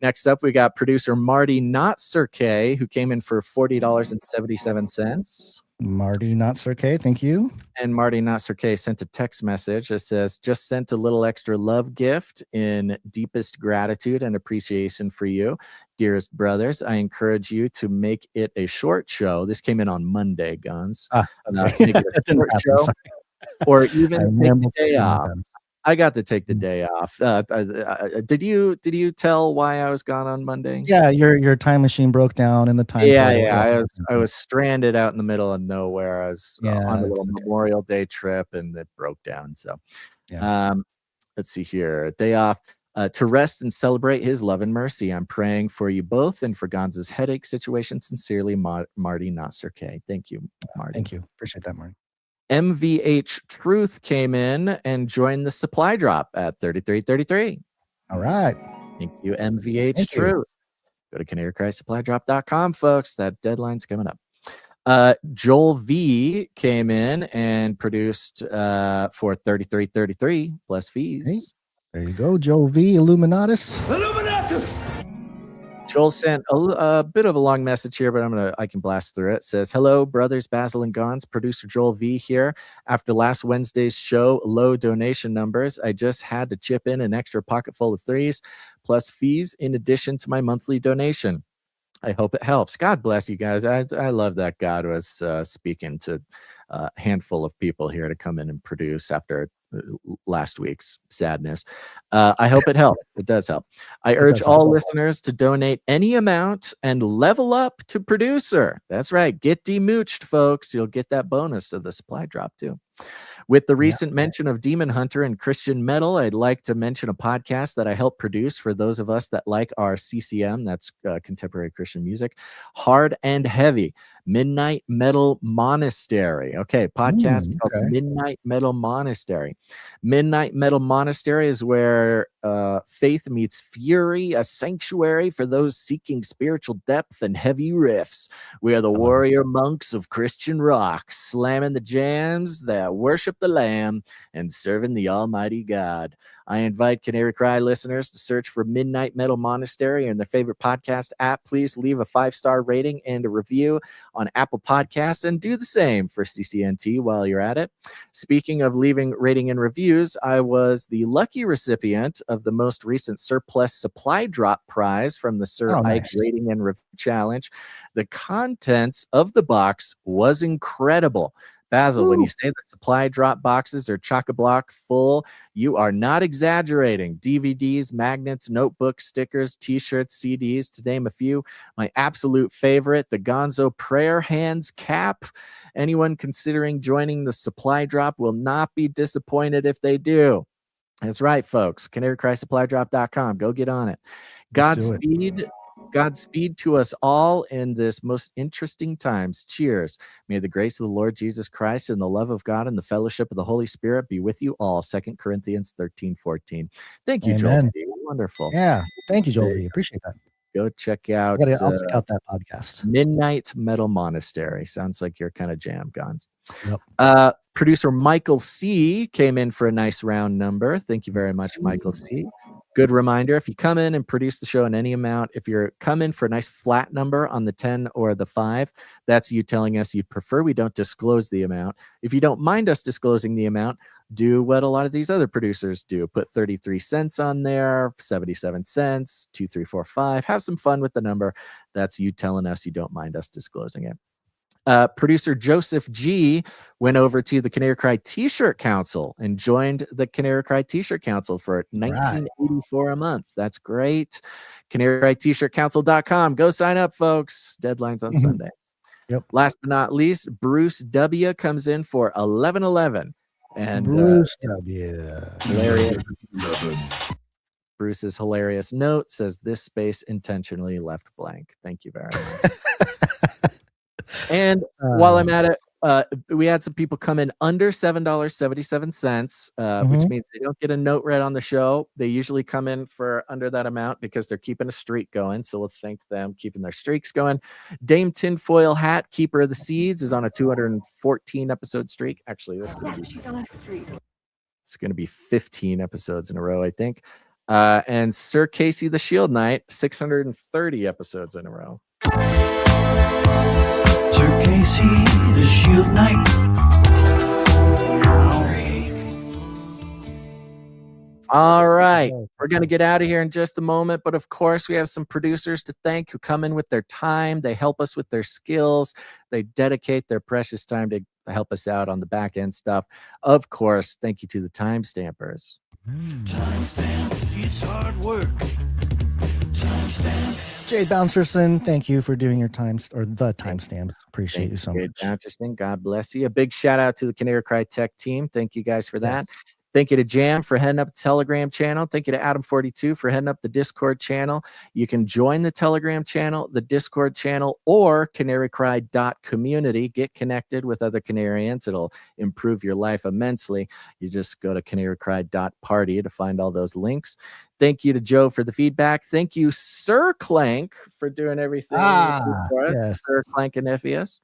Next up, we got producer Marty Not Sir K, who came in for $40.77. Marty Not Sir K, thank you. And Marty Not Sir K sent a text message that says, just sent a little extra love gift in deepest gratitude and appreciation for you. Dearest brothers, I encourage you to make it a short show. This came in on Monday, Guns. Make it a short show, or even take the day off. I got to take the day off. Did you tell why I was gone on Monday? Yeah, your time machine broke down in the time. I was stranded out in the middle of nowhere. I was on a little Memorial Day trip, and it broke down. So, let's see here. Day off to rest and celebrate His love and mercy. I'm praying for you both and for Gonza's headache situation. Sincerely, Marty Not Sir K. Thank you, Marty. Thank you. Appreciate that, Marty. MVH Truth came in and joined the supply drop at 3333. All right. Thank you, MVH Truth. Go to canarycrysupplydrop.com, folks. That deadline's coming up. Joel V came in and produced for 3333 plus fees. Hey, there you go, Joel V. Illuminatus. Joel sent a bit of a long message here, but I can blast through it. It says, hello, brothers Basil and Gons. Producer Joel V here. After last Wednesday's show, low donation numbers, I just had to chip in an extra pocket full of threes plus fees in addition to my monthly donation. I hope it helps. God bless you guys. I love that God was speaking to a handful of people here to come in and produce after last week's sadness. I hope it helps. It does help. I urge all listeners to donate any amount and level up to producer. That's right. Get demooched, folks. You'll get that bonus of the supply drop too. With the recent mention of Demon Hunter and Christian metal, I'd like to mention a podcast that I helped produce for those of us that like our CCM, that's contemporary Christian music, hard and heavy, Midnight Metal Monastery. Okay, podcast called Midnight Metal Monastery. Midnight Metal Monastery is where faith meets fury, a sanctuary for those seeking spiritual depth and heavy riffs. We are the warrior monks of Christian rock, slamming the jams that worship worship the Lamb and serving the Almighty God. I invite Canary Cry listeners to search for Midnight Metal Monastery in their favorite podcast app. Please leave a 5-star rating and a review on Apple Podcasts, and do the same for CCNT while you're at it. Speaking of leaving rating and reviews, I was the lucky recipient of the most recent Surplus Supply Drop prize from the Sir Ike Rating and Review Challenge. The contents of the box was incredible. Basil, when you say the supply drop boxes are chock-a-block full, you are not exaggerating. DVDs, magnets, notebooks, stickers, t-shirts, CDs, to name a few. My absolute favorite, the Gonzo Prayer Hands cap. Anyone considering joining the supply drop will not be disappointed if they do. That's right, folks. canarycrysupplydrop.com. Go get on it. Godspeed to us all in this most interesting times. Cheers. May the grace of the Lord Jesus Christ and the love of God and the fellowship of the Holy Spirit be with you all. 2 Corinthians 13:14. Thank you, Joel. Wonderful. Yeah. Thank you, Joel. Appreciate that. Go check out, I'll check out that podcast. Midnight Metal Monastery. Sounds like your kind of jam, Gons. Yep. Producer Michael C. came in for a nice round number. Thank you very much, Michael C. Good reminder, if you come in and produce the show in any amount, if you're coming for a nice flat number on the 10 or the 5, that's you telling us you'd prefer we don't disclose the amount. If you don't mind us disclosing the amount, do what a lot of these other producers do. Put 33 cents on there, 77 cents, 2, 3, 4, 5. Have some fun with the number. That's you telling us you don't mind us disclosing it. Producer Joseph G went over to the Canary Cry T-shirt Council and joined the Canary Cry T-shirt Council for $19.84 a month. That's great. canarycryt-shirt-council.com. Go sign up, folks. Deadline's on Sunday. Yep. Last but not least, Bruce W comes in for $11.11. And Bruce W. Hilarious. Bruce's hilarious note says this space intentionally left blank. Thank you very much. And while I'm at it, we had some people come in under $7.77, which means they don't get a note read on the show. They usually come in for under that amount because they're keeping a streak going. So we'll thank them keeping their streaks going. Dame Tinfoil Hat, Keeper of the Seeds, is on a 214 episode streak. Actually, this she's on a streak. It's going to be 15 episodes in a row, I think. And Sir Casey the Shield Knight, 630 episodes in a row. Sir Casey, the Shield Knight. All right, we're going to get out of here in just a moment, but of course we have some producers to thank who come in with their time. They help us with their skills. They dedicate their precious time to help us out on the back end stuff. Of course, thank you to the time stampers. Timestamp, it's hard work. Timestamp. Jade Bouncerson, thank you for doing your timestamps. Appreciate you so much. Bouncerson, God bless you. A big shout out to the Canary Cry Tech team. Thank you guys for that. Thank you to Jam for heading up the Telegram channel. Thank you to Adam42 for heading up the Discord channel. You can join the Telegram channel, the Discord channel, or canarycry.community. Get connected with other Canarians. It'll improve your life immensely. You just go to canarycry.party to find all those links. Thank you to Joe for the feedback. Thank you, Sir Clank, for doing everything for us. Yes. Sir Clank and Nephius.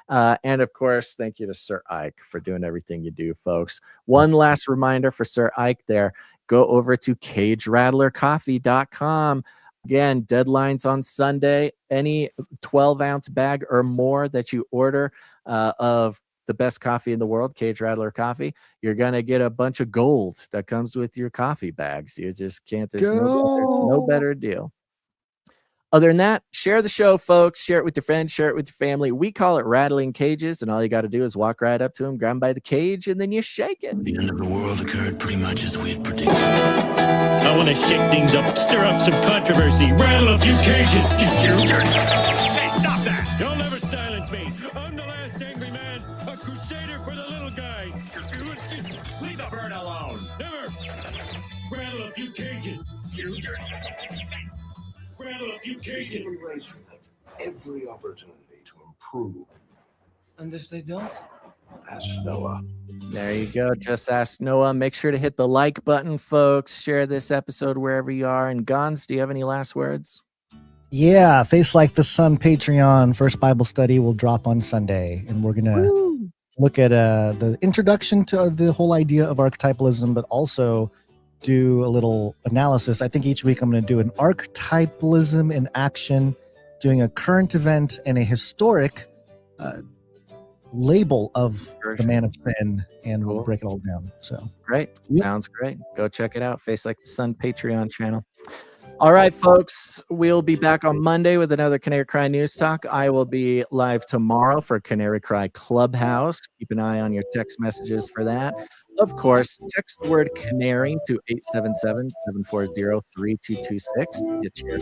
And of course, thank you to Sir Ike for doing everything you do, folks. One last reminder for Sir Ike there. Go over to cagerattlercoffee.com. Again, deadlines on Sunday. Any 12-ounce bag or more that you order of the best coffee in the world, Cage Rattler Coffee, you're going to get a bunch of gold that comes with your coffee bags. You just can't. There's no better deal. Other than that, share the show, folks. Share it with your friends. Share it with your family. We call it Rattling Cages, and all you got to do is walk right up to them, grab them by the cage, and then you shake it. The end of the world occurred pretty much as we had predicted. I want to shake things up, stir up some controversy, rattle a few cages. Hey, stop that! You'll never silence me. I'm the last angry man, a crusader for the little guy. Leave the bird alone. Never. Rattle a few cages. Rattle a few cages. Have every opportunity to improve. And if they don't? Ask Noah. There you go. Just ask Noah. Make sure to hit the like button, folks. Share this episode wherever you are. And Gons, do you have any last words? Yeah, Face Like the Sun Patreon first Bible study will drop on Sunday, and we're gonna look at the introduction to the whole idea of archetypalism, but also do a little analysis. I think each week I'm going to do an archetypalism in action, doing a current event and a historic label of the man of sin, and we'll break it all down. So great. Sounds great. Go check it out. Face Like the Sun Patreon channel. All right, folks, we'll be back on Monday with another Canary Cry News Talk. I will be live tomorrow for Canary Cry Clubhouse. Keep an eye on your text messages for that. Of course, text the word Canary to 877-740-3226 to get your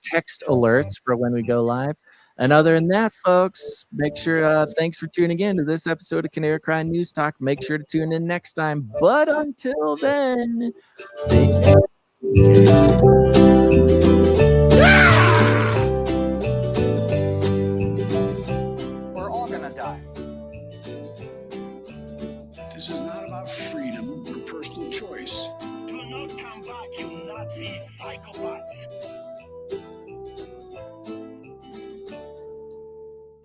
text alerts for when we go live. And other than that, folks, make sure, thanks for tuning in to this episode of Canary Cry News Talk. Make sure to tune in next time. But until then, take care. We're all gonna die. This is not about freedom or personal choice. Do not come back, you Nazi psychopaths.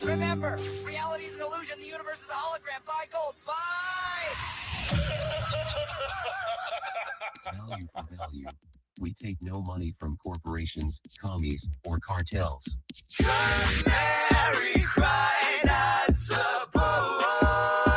Remember, reality is an illusion. The universe is a hologram. Buy gold. Bye! Value for value. We take no money from corporations, commies, or cartels. Canary Cry.